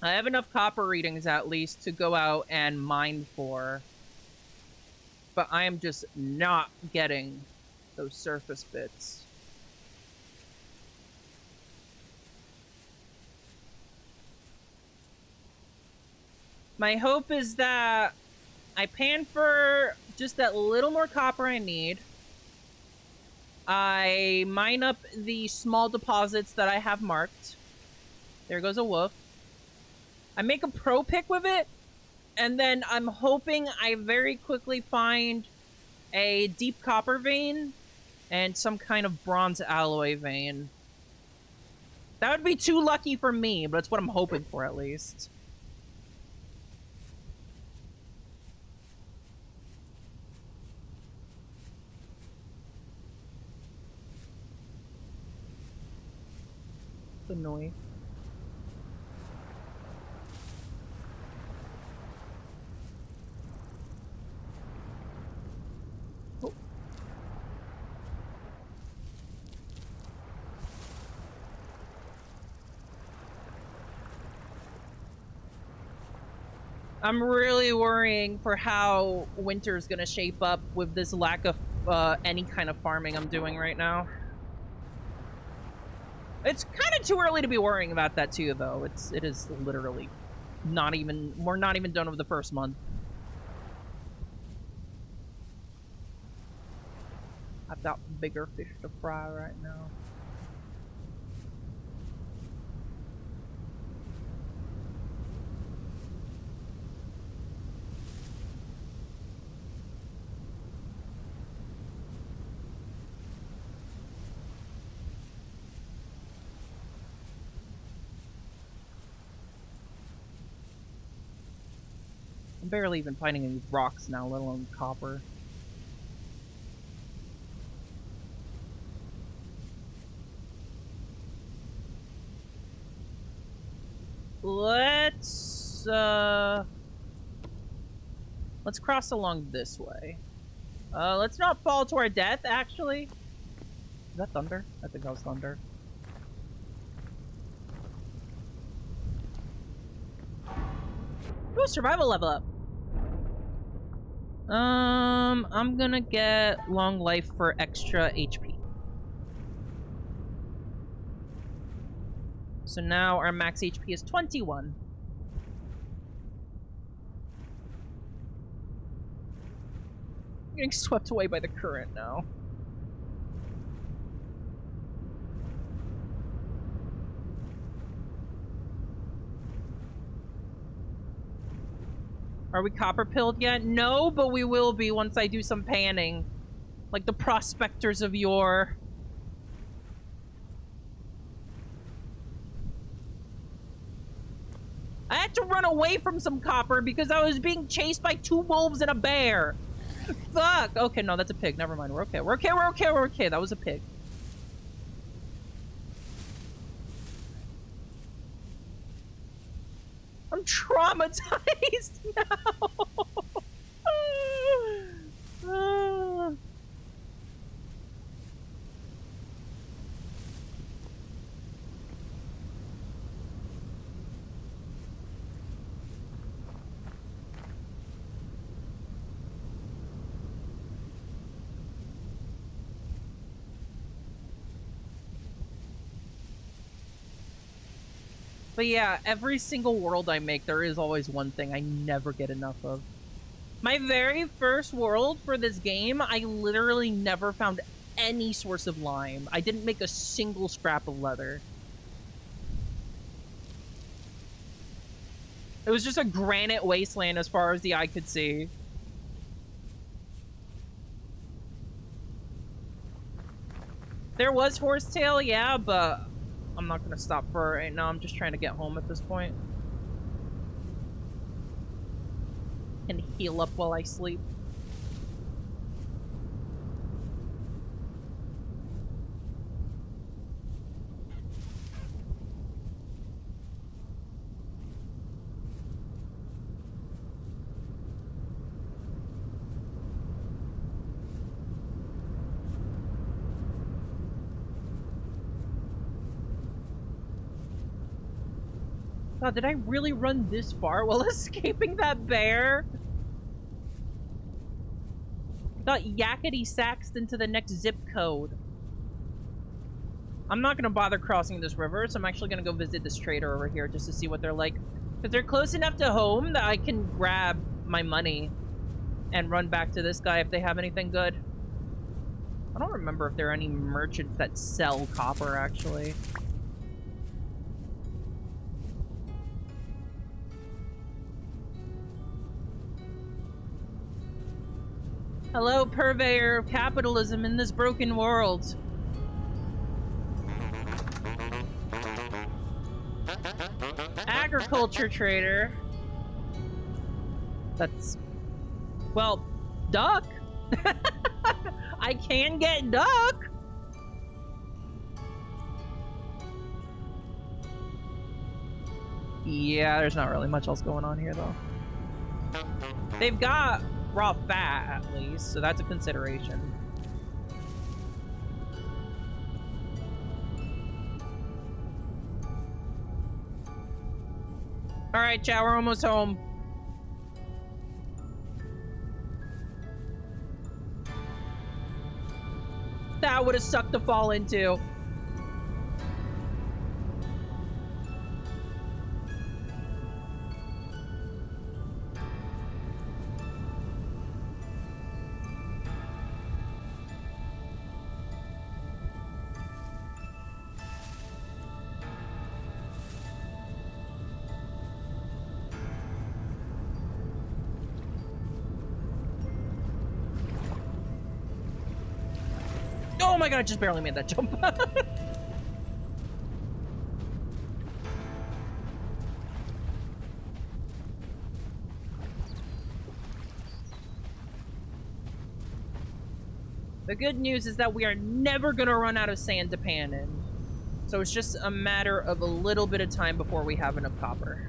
Speaker 1: I have enough copper readings, at least, to go out and mine for. But I am just not getting those surface bits. My hope is that I pan for just that little more copper I need. I mine up the small deposits that I have marked. There goes a wolf. I make a pro pick with it, and then I'm hoping I very quickly find a deep copper vein and some kind of bronze alloy vein. That would be too lucky for me, but it's what I'm hoping for at least. The noise. Oh. I'm really worrying for how winter's gonna shape up with this lack of any kind of farming I'm doing right now. It's kind of too early to be worrying about that too, though. It is literally not even, we're not even done with the first month. I've got bigger fish to fry right now. I'm barely even finding any rocks now, let alone copper. Let's cross along this way. Let's not fall to our death, actually. Is that thunder? I think that was thunder. Ooh, survival level up. I'm gonna get long life for extra HP. So now our max HP is 21. I'm getting swept away by the current now. Are we copper pilled yet? No, but we will be once I do some panning. Like the prospectors of yore. I had to run away from some copper because I was being chased by 2 wolves and a bear. Fuck. Okay, no, that's a pig. Never mind. We're okay. We're okay. We're okay. We're okay. That was a pig. I'm traumatized now. But yeah, every single world I make, there is always one thing I never get enough of. My very first world for this game, I literally never found any source of lime. I didn't make a single scrap of leather. It was just a granite wasteland as far as the eye could see. There was horsetail, yeah, but I'm not gonna stop for it right now. I'm just trying to get home at this point. And heal up while I sleep. God, did I really run this far while escaping that bear? Got yakety saxed into the next zip code. I'm not gonna bother crossing this river, so I'm actually gonna go visit this trader over here just to see what they're like. Because they're close enough to home that I can grab my money and run back to this guy if they have anything good. I don't remember if there are any merchants that sell copper, actually. Hello, purveyor of capitalism in this broken world. Agriculture trader. That's... well, duck. I can get duck. Yeah, there's not really much else going on here, though. They've got raw fat, at least, so that's a consideration. Alright, chat, we're almost home. That would have sucked to fall into. Oh my god, I just barely made that jump. The good news is that we are never going to run out of sand to pan in. So it's just a matter of a little bit of time before we have enough copper.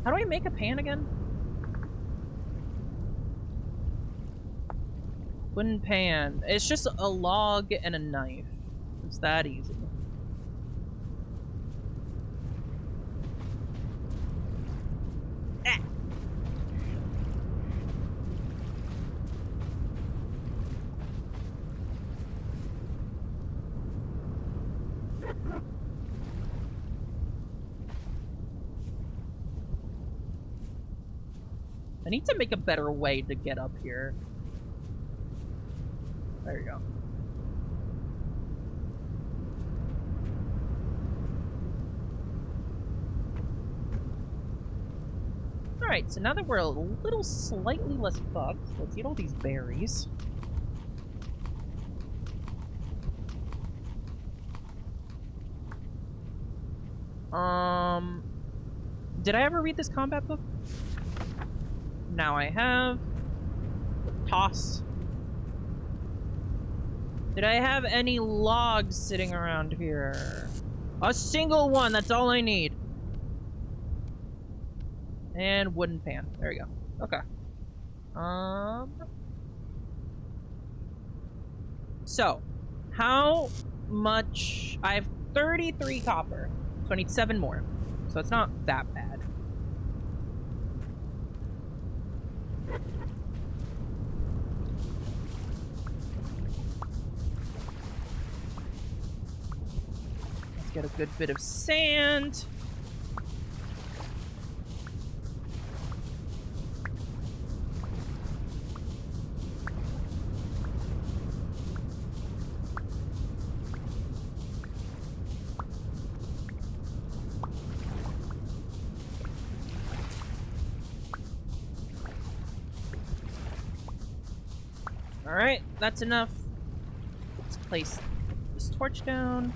Speaker 1: How do I make a pan again? Wooden pan. It's just a log and a knife. It's that easy. Ah. I need to make a better way to get up here. There you go. Alright, so now that we're a little slightly less fucked, let's eat all these berries. Did I ever read this combat book? Now I have. Toss. Did I have any logs sitting around here? A single one, that's all I need. And wooden pan. There you go. Okay. So, how much? I have 33 copper. So I need 7 more. So it's not that bad. Let's get a good bit of sand. Alright, that's enough. Let's place this torch down.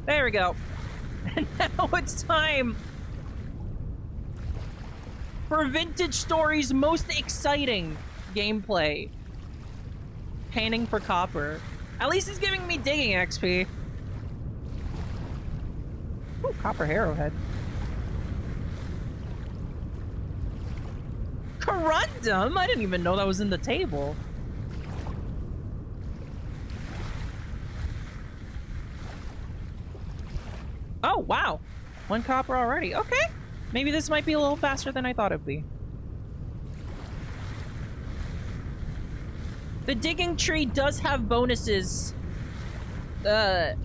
Speaker 1: There we go. And now it's time for Vintage Story's most exciting gameplay. Panning for copper. At least it's giving me digging XP. Ooh, copper arrowhead. Corundum? I didn't even know that was in the table. Oh, wow. 1 copper already. Okay. Maybe this might be a little faster than I thought it'd be. The digging tree does have bonuses. The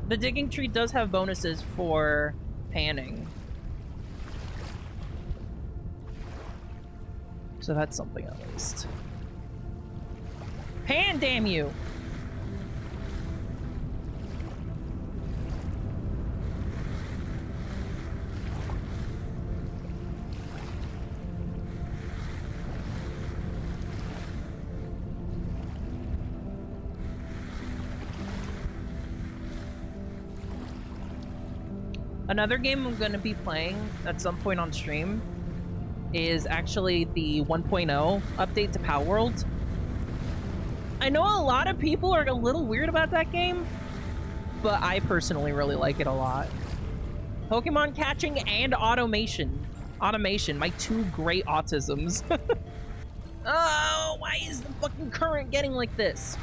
Speaker 1: digging tree does have bonuses for panning. So that's something at least. Pan, damn you! Another game I'm going to be playing at some point on stream is actually the 1.0 update to Power World. I know a lot of people are a little weird about that game, but I personally really like it a lot. Pokemon catching and automation. Automation, my 2 great autisms. Oh, why is the fucking current getting like this?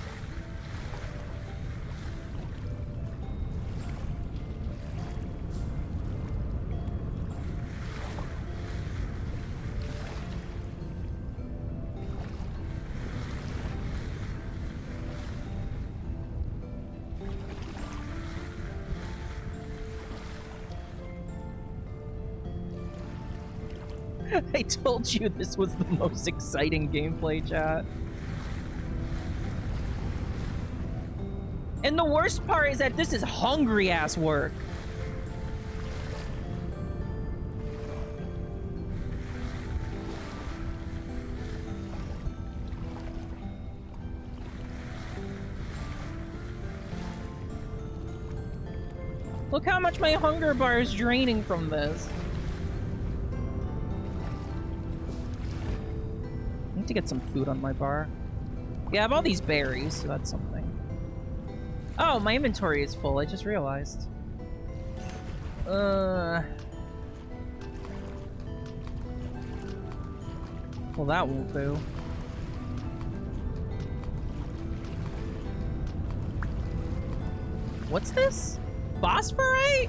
Speaker 1: I told you this was the most exciting gameplay, chat. And the worst part is that this is hungry-ass work. Look how much my hunger bar is draining from this. I need to get some food on my bar. Yeah, I have all these berries, so that's something. Oh, my inventory is full. I just realized. Well, that won't do. What's this? Phosphorite?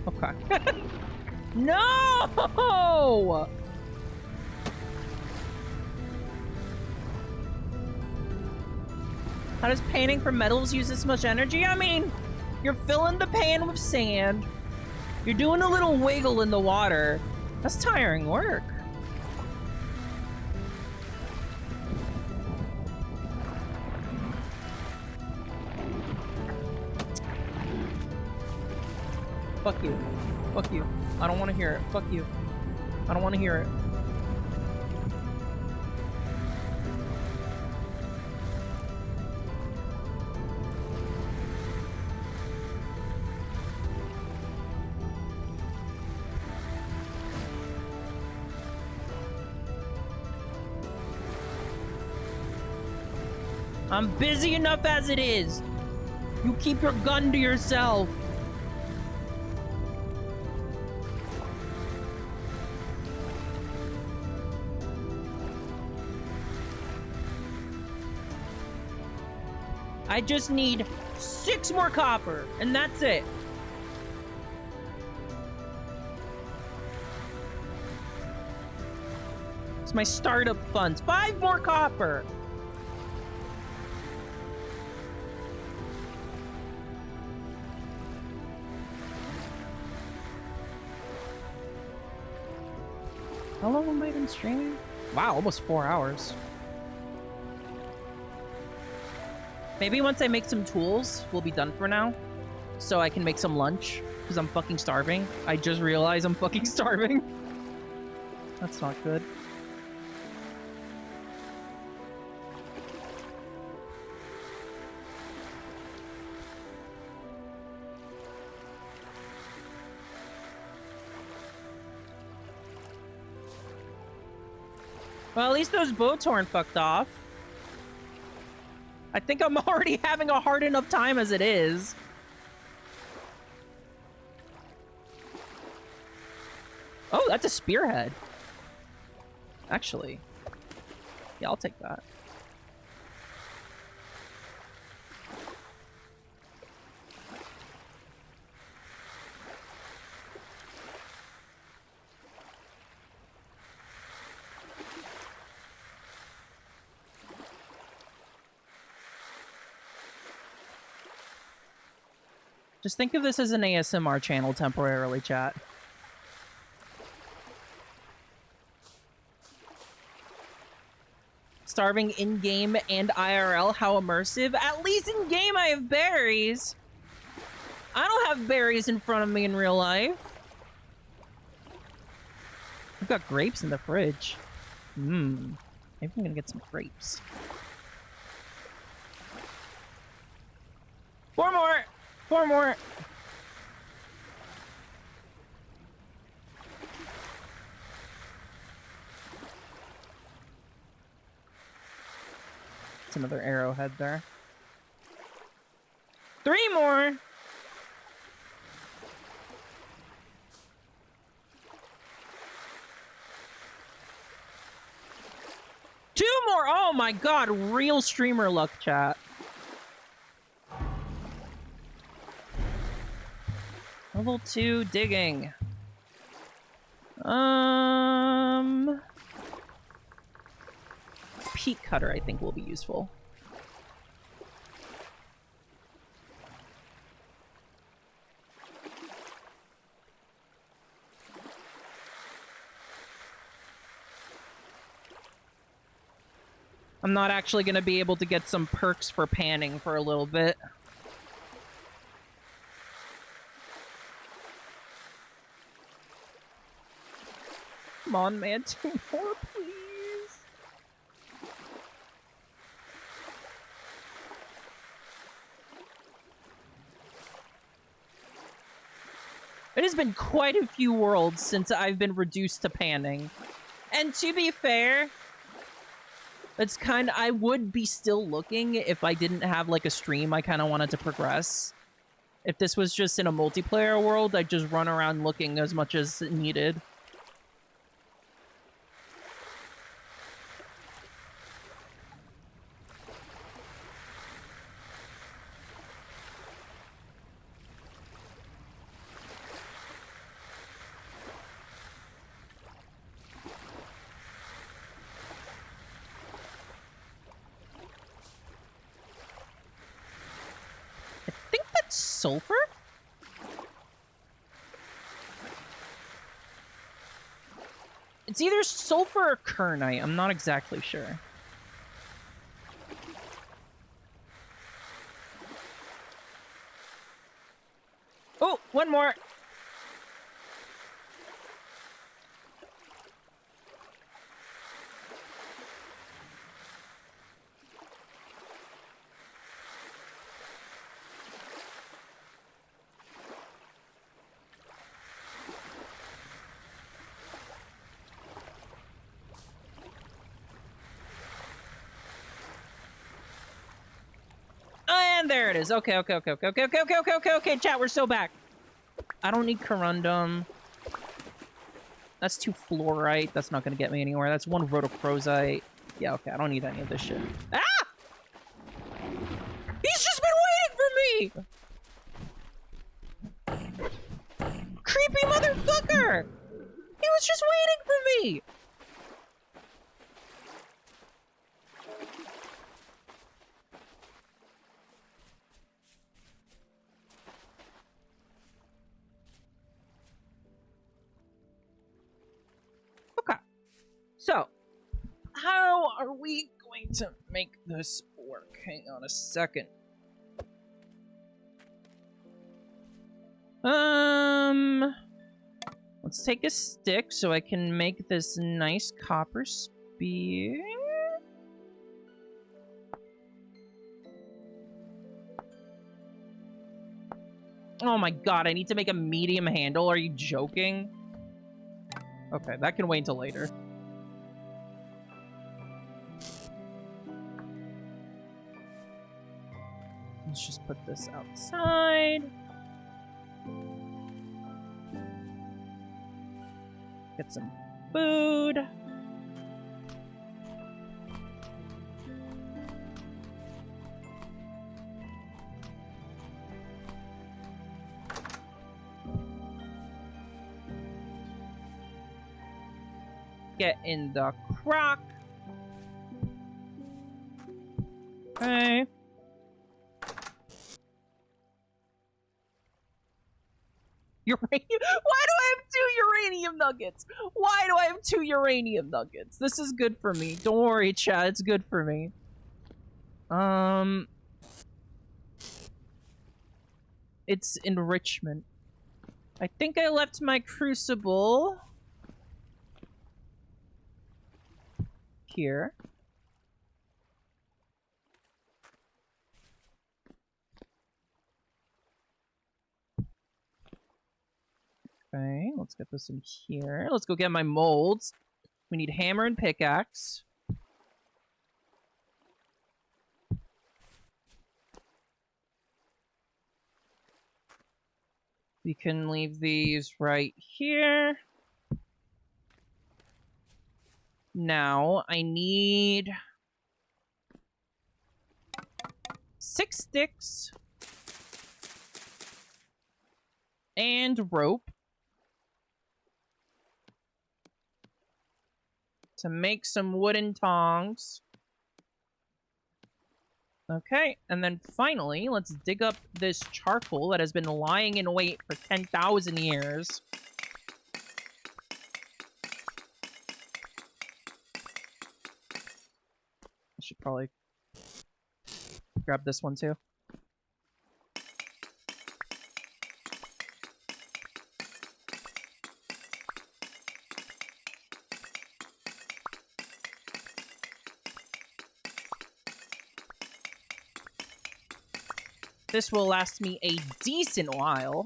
Speaker 1: Okay. No! How does painting for metals use this much energy? I mean, you're filling the pan with sand. You're doing a little wiggle in the water. That's tiring work. Fuck you. Fuck you. I don't want to hear it. Fuck you. I don't want to hear it. I'm busy enough as it is. You keep your gun to yourself. I just need 6 more copper, and that's it. It's my startup funds. 5 more copper. How long have I been streaming? Wow, almost 4 hours. Maybe once I make some tools, we'll be done for now. So I can make some lunch, because I'm fucking starving. I just realized I'm fucking starving. That's not good. Well, at least those boats aren't fucked off. I think I'm already having a hard enough time as it is. Oh, that's a spearhead. Actually. Yeah, I'll take that. Just think of this as an ASMR channel temporarily, chat. Starving in-game and IRL, how immersive. At least in-game I have berries. I don't have berries in front of me in real life. I've got grapes in the fridge. Maybe I'm gonna get some grapes. 4 more! 4 more! It's another arrowhead there. 3 more! Two more! Oh my god, real streamer luck, chat. Level 2 digging. Peat cutter, I think, will be useful. I'm not actually going to be able to get some perks for panning for a little bit. Come on, man. 2 more, please. It has been quite a few worlds since I've been reduced to panning. And to be fair, it's I would be still looking if I didn't have like a stream I kind of wanted to progress. If this was just in a multiplayer world, I'd just run around looking as much as needed. I think that's sulfur? It's either sulfur or kernite. I'm not exactly sure. Oh, one more. And there it is. Okay, chat, we're so back. I don't need corundum. That's 2 fluorite. That's not going to get me anywhere. That's 1 rhodochrosite. Yeah, okay, I don't need any of this shit. Ah! He's just been waiting for me! Creepy motherfucker! He was just waiting for me! Okay. So, how are we going to make this work? Hang on a second. Let's take a stick so I can make this nice copper spear. Oh my god, I need to make a medium handle. Are you joking? Okay, that can wait until later. Let's just put this outside. Get some food. Get in the crock. Okay. Uranium? Why do I have 2 uranium nuggets? Why do I have 2 uranium nuggets? This is good for me. Don't worry, chat. It's good for me. It's enrichment. I think I left my crucible here. Okay, let's get this in here. Let's go get my molds. We need hammer and pickaxe. We can leave these right here. Now, I need 6 sticks and rope to make some wooden tongs. Okay, and then finally, let's dig up this charcoal that has been lying in wait for 10,000 years. I should probably grab this one too. This will last me a decent while.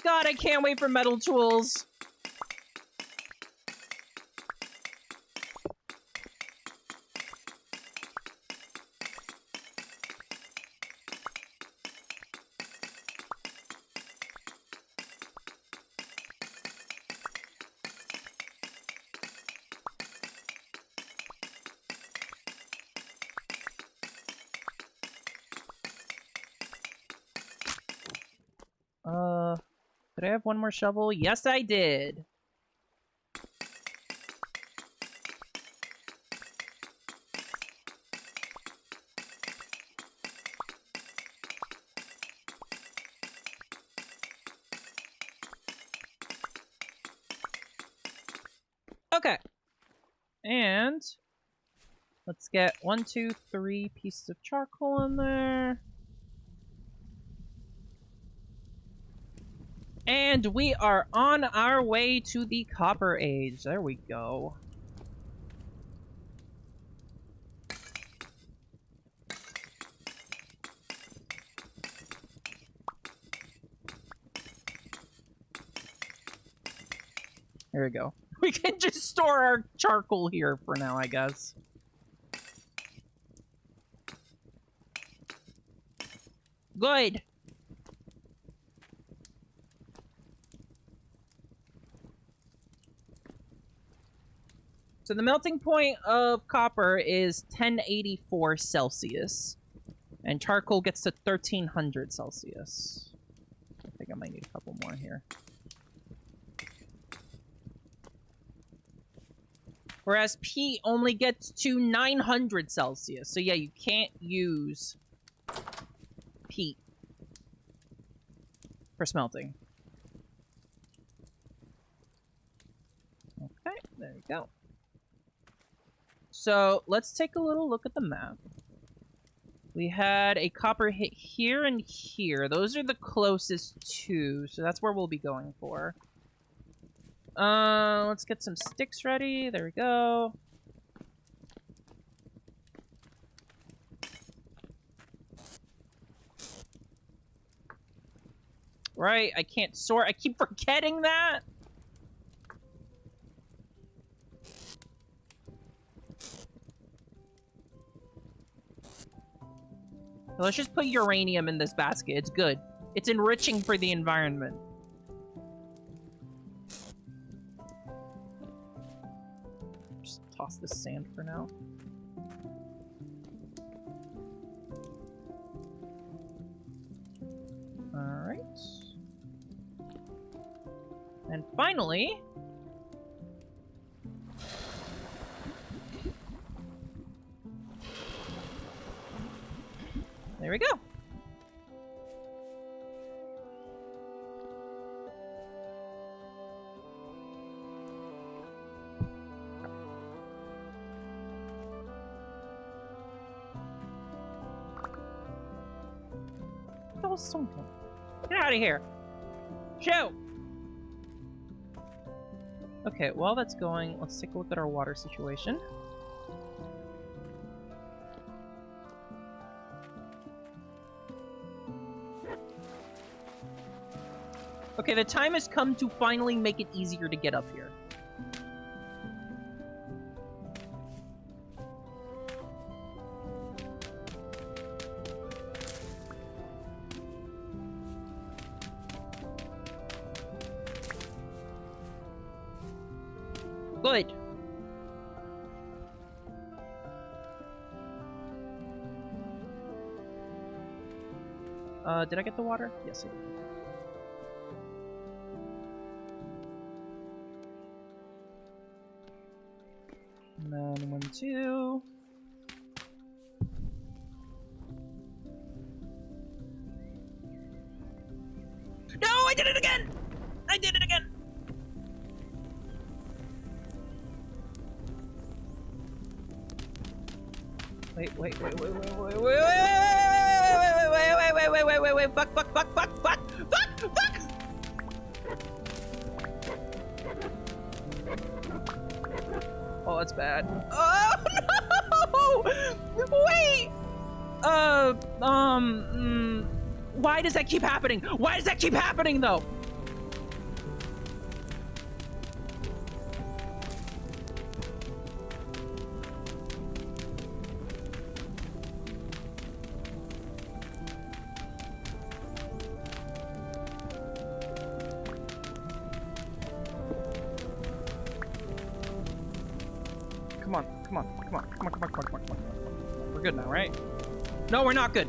Speaker 1: God, I can't wait for metal tools. Did I have one more shovel? Yes, I did. Okay. And let's get 1, 2, 3 pieces of charcoal in there. And we are on our way to the Copper Age. There we go. There we go. We can just store our charcoal here for now, I guess. Good. So the melting point of copper is 1084 Celsius. And charcoal gets to 1300 Celsius. I think I might need a couple more here. Whereas peat only gets to 900 Celsius. So yeah, you can't use peat for smelting. Okay, there you go. So let's take a little look at the map. We had a copper hit here and here. Those are the closest two, so that's where we'll be going for. Let's get some sticks ready. There we go. Right, I can't sort. I keep forgetting that. Let's just put uranium in this basket. It's good. It's enriching for the environment. Just toss this sand for now. Alright. And finally... there we go. That was something. Get out of here. Show. Okay, while that's going, let's take a look at our water situation. Okay, the time has come to finally make it easier to get up here. Good. Did I get the water? Yes, I did. And then 1, 2. No, I did it again! I did it again! Wait, fuck! Oh, that's bad. Oh, no! Wait! Why does that keep happening? Why does that keep happening, though? come on, come on, come on, come on, come on, come on, come on. We're good now, right? No, we're not good.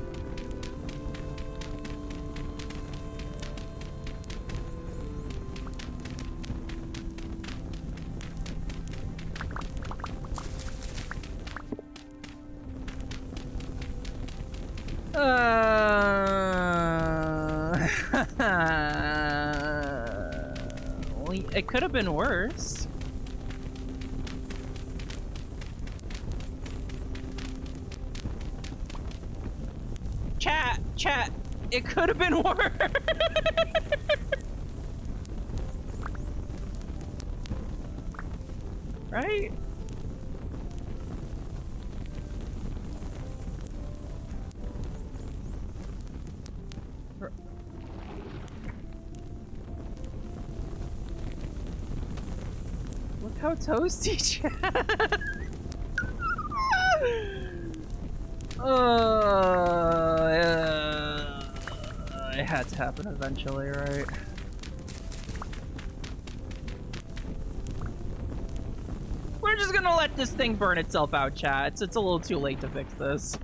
Speaker 1: Well, it could have been worse. Chat, it could have been worse. Right? Look how toasty, chat. It had to happen eventually, right? We're just gonna let this thing burn itself out, chat. It's a little too late to fix this.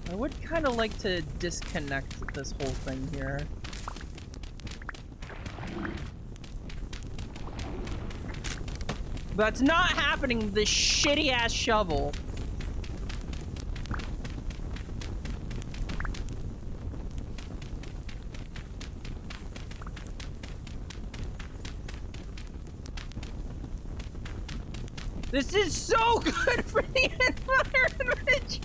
Speaker 1: I would kind of like to disconnect this whole thing here. But it's not happening with this shitty ass shovel. This is so good for the environment.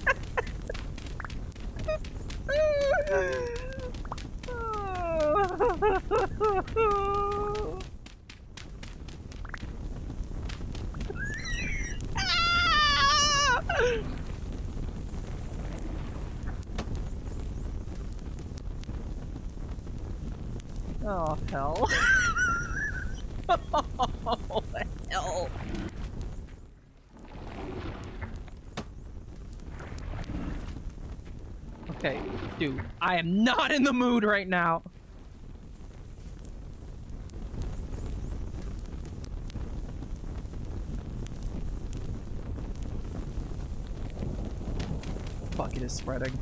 Speaker 1: Oh, hell. Oh, hell. Okay, dude, I am not in the mood right now. Fuck, it is spreading.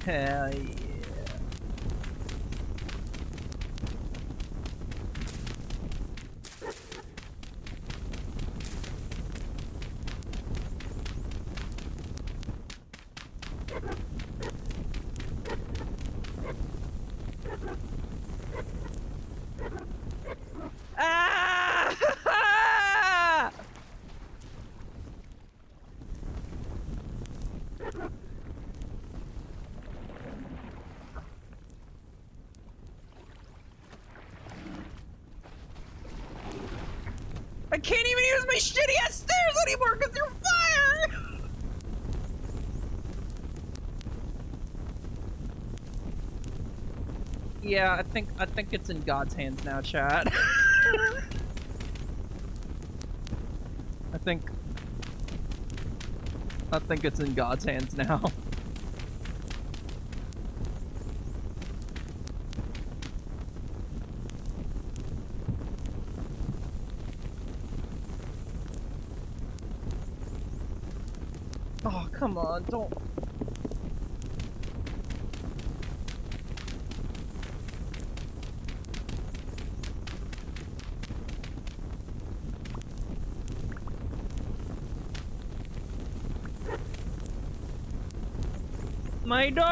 Speaker 1: Hell yeah. I can't even use my shitty ass stairs anymore because they're fire! Yeah, I think it's in God's hands now, chat. I think it's in God's hands now. Oh, come on, don't... My door!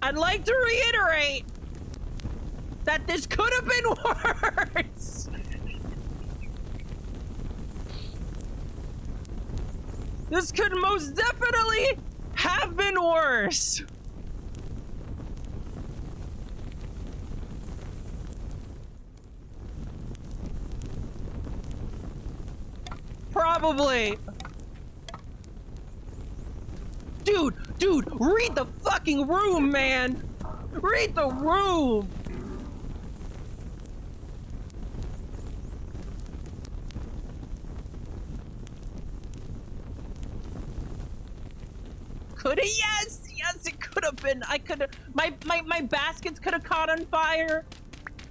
Speaker 1: I'd like to reiterate that this could have been worse. This could most definitely have been worse. Probably. Dude, read the fucking room, man. Read the room. Could it? Yes, it could have been. I could have. My baskets could have caught on fire,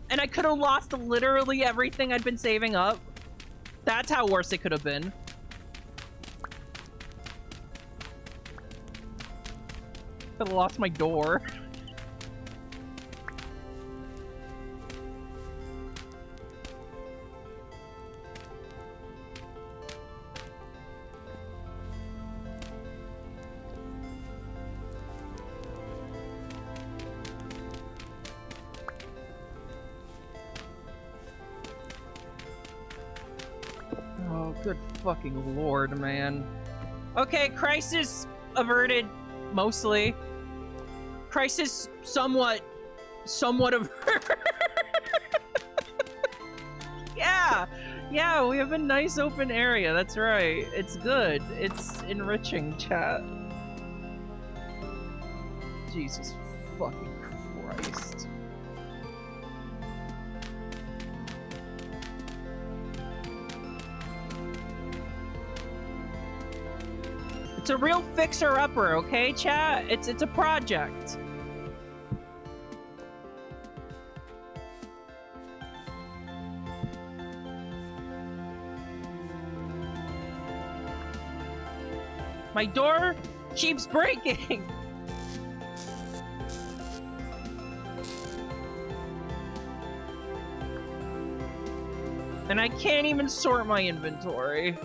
Speaker 1: and I could have lost literally everything I'd been saving up. That's how worse it could have been. Could have lost my door. Oh, good fucking lord, man. Okay, crisis averted, mostly. Crisis somewhat averted. Yeah, we have a nice open area, that's right. It's good. It's enriching, chat. Jesus fucking Christ. It's a real fixer-upper, okay, chat? It's a project. My door keeps breaking. And I can't even sort my inventory.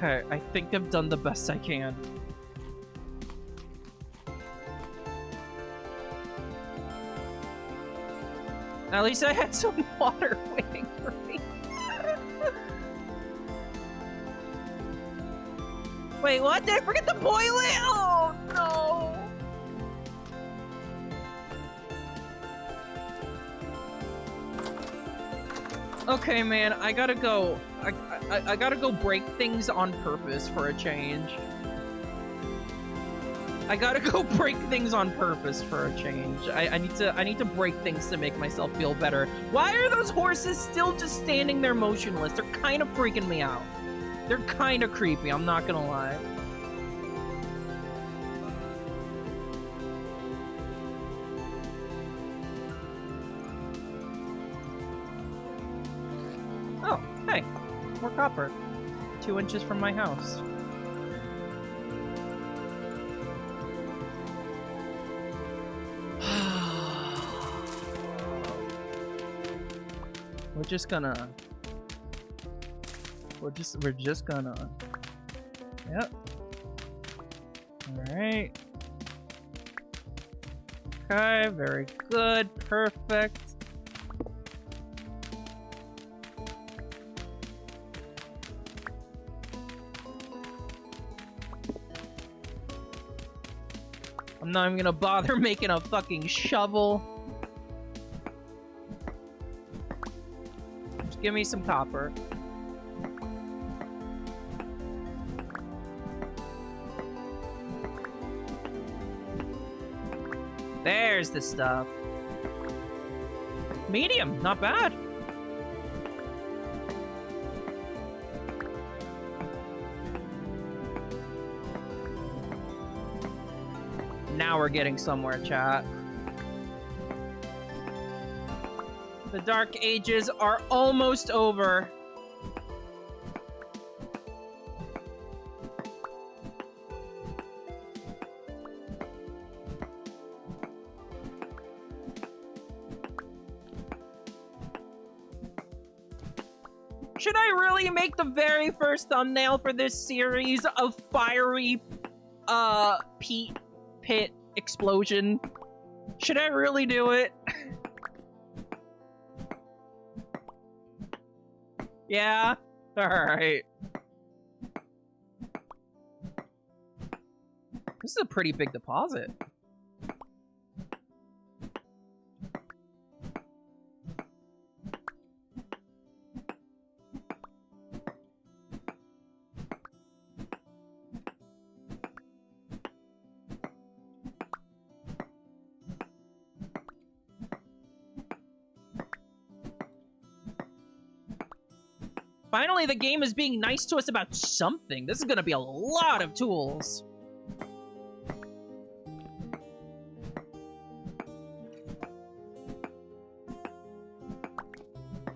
Speaker 1: Okay, I think I've done the best I can. At least I had some water waiting for me. Wait, what? Did I forget to boil it? Oh, no. Okay, man, I gotta go. I gotta go break things on purpose for a change. I gotta go break things on purpose for a change. I need to break things to make myself feel better. Why are those horses still just standing there motionless? They're kind of freaking me out. They're kind of creepy, I'm not gonna lie. Oh, hey, more copper. 2 inches from my house. We're just gonna... Yep. Alright. Okay, very good. Perfect. I'm not even gonna bother making a fucking shovel. Just give me some copper. There's the stuff. Medium, not bad. Now we're getting somewhere, chat. The Dark Ages are almost over. Should I really make the very first thumbnail for this series of fiery, peat pit explosion? Should I really do it? Yeah? Alright. This is a pretty big deposit. Finally, the game is being nice to us about something. This is gonna be a lot of tools.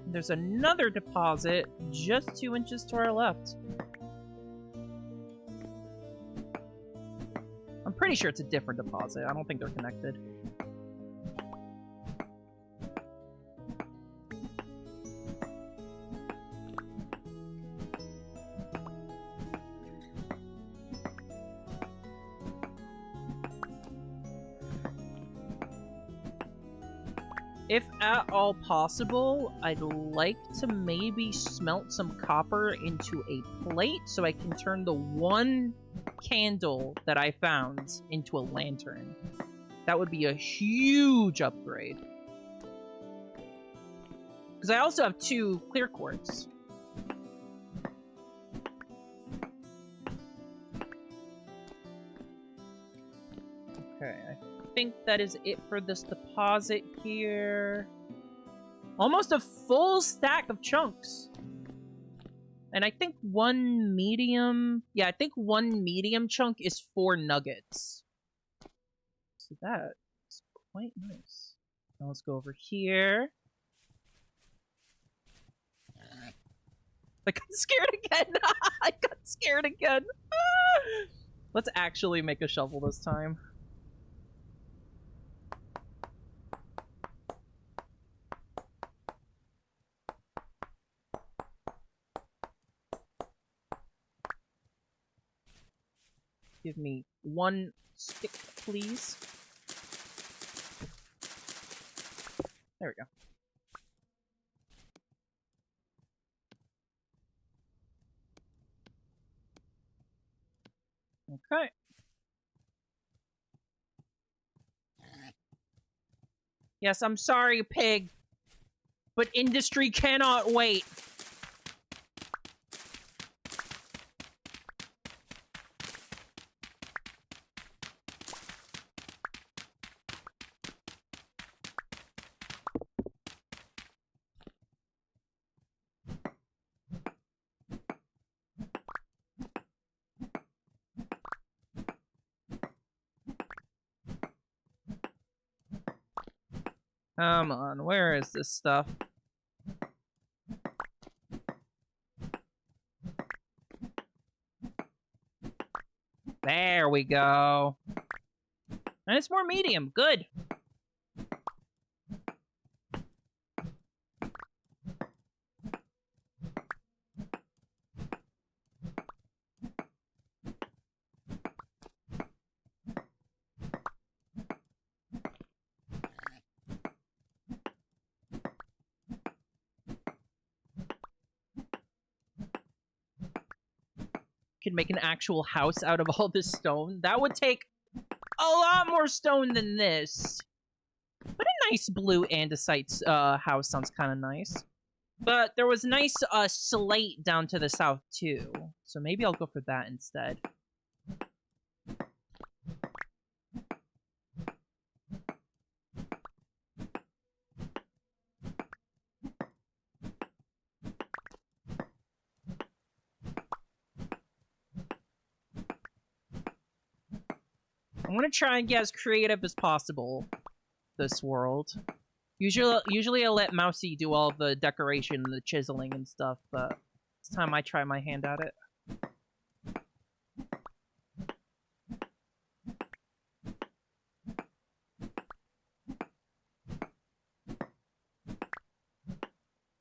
Speaker 1: There's another deposit just 2 inches to our left. I'm pretty sure it's a different deposit. I don't think they're connected. If at all possible, I'd like to maybe smelt some copper into a plate so I can turn the one candle that I found into a lantern. That would be a huge upgrade. Because I also have 2 clear quartz. Okay, I think that is it for this deposit here. Almost a full stack of chunks. And I think 1 medium... Yeah, I think 1 medium chunk is 4 nuggets. So that's quite nice. Now let's go over here. I got scared again! I got scared again! Let's actually make a shovel this time. Give me 1 stick, please. There we go. Okay. Yes, I'm sorry, pig, but industry cannot wait. Come on, where is this stuff? There we go. And it's more medium. Good. Could make an actual house out of all this stone. That would take a lot more stone than this. But a nice blue andesite house sounds kind of nice. But there was nice slate down to the south too. So maybe I'll go for that instead. I want to try and get as creative as possible this world. Usually I let Mousy do all the decoration and the chiseling and stuff, but this time I try my hand at it.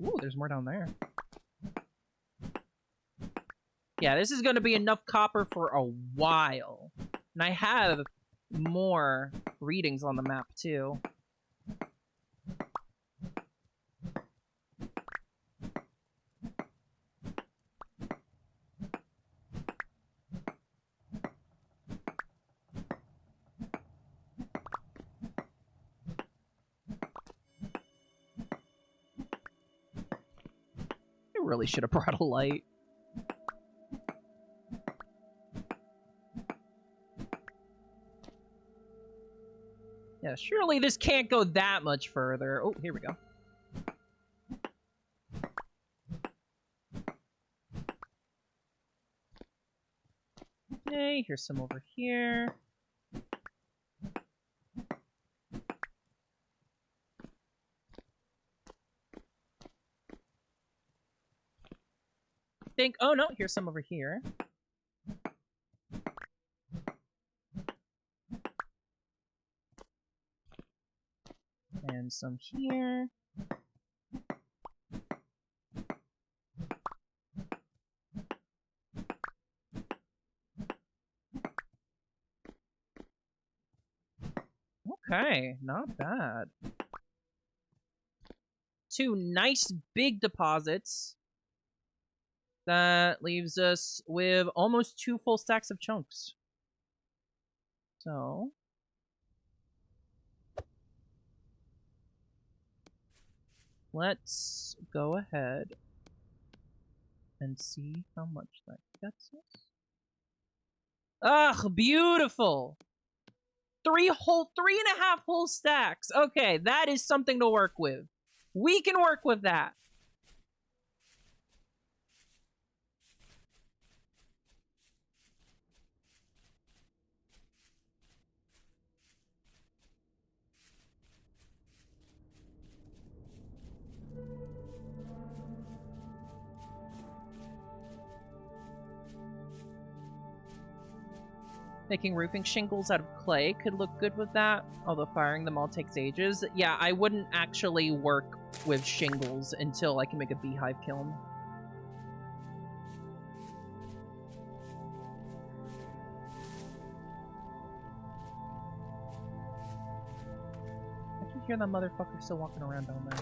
Speaker 1: Ooh, there's more down there. Yeah, this is going to be enough copper for a while. And I have more readings on the map, too. I really should have brought a light. Yeah, surely this can't go that much further. Oh, here we go. Okay, here's some over here. Oh no, here's some over here. And some here. Okay, not bad. 2 nice big deposits. That leaves us with almost 2 full stacks of chunks. So... let's go ahead and see how much that gets us. Ugh, beautiful! 3.5 whole stacks. Okay, that is something to work with. We can work with that. Making roofing shingles out of clay could look good with that, although firing them all takes ages. Yeah, I wouldn't actually work with shingles until I can make a beehive kiln. I can hear that motherfucker still walking around down there.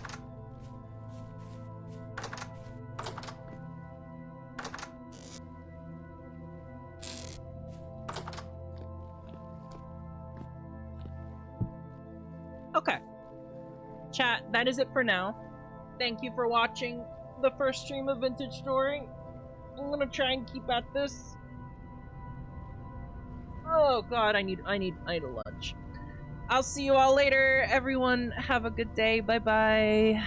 Speaker 1: Okay. Chat, that is it for now. Thank you for watching the first stream of Vintage Story. I'm gonna try and keep at this. Oh god, I need a lunch. I'll see you all later. Everyone, have a good day. Bye-bye.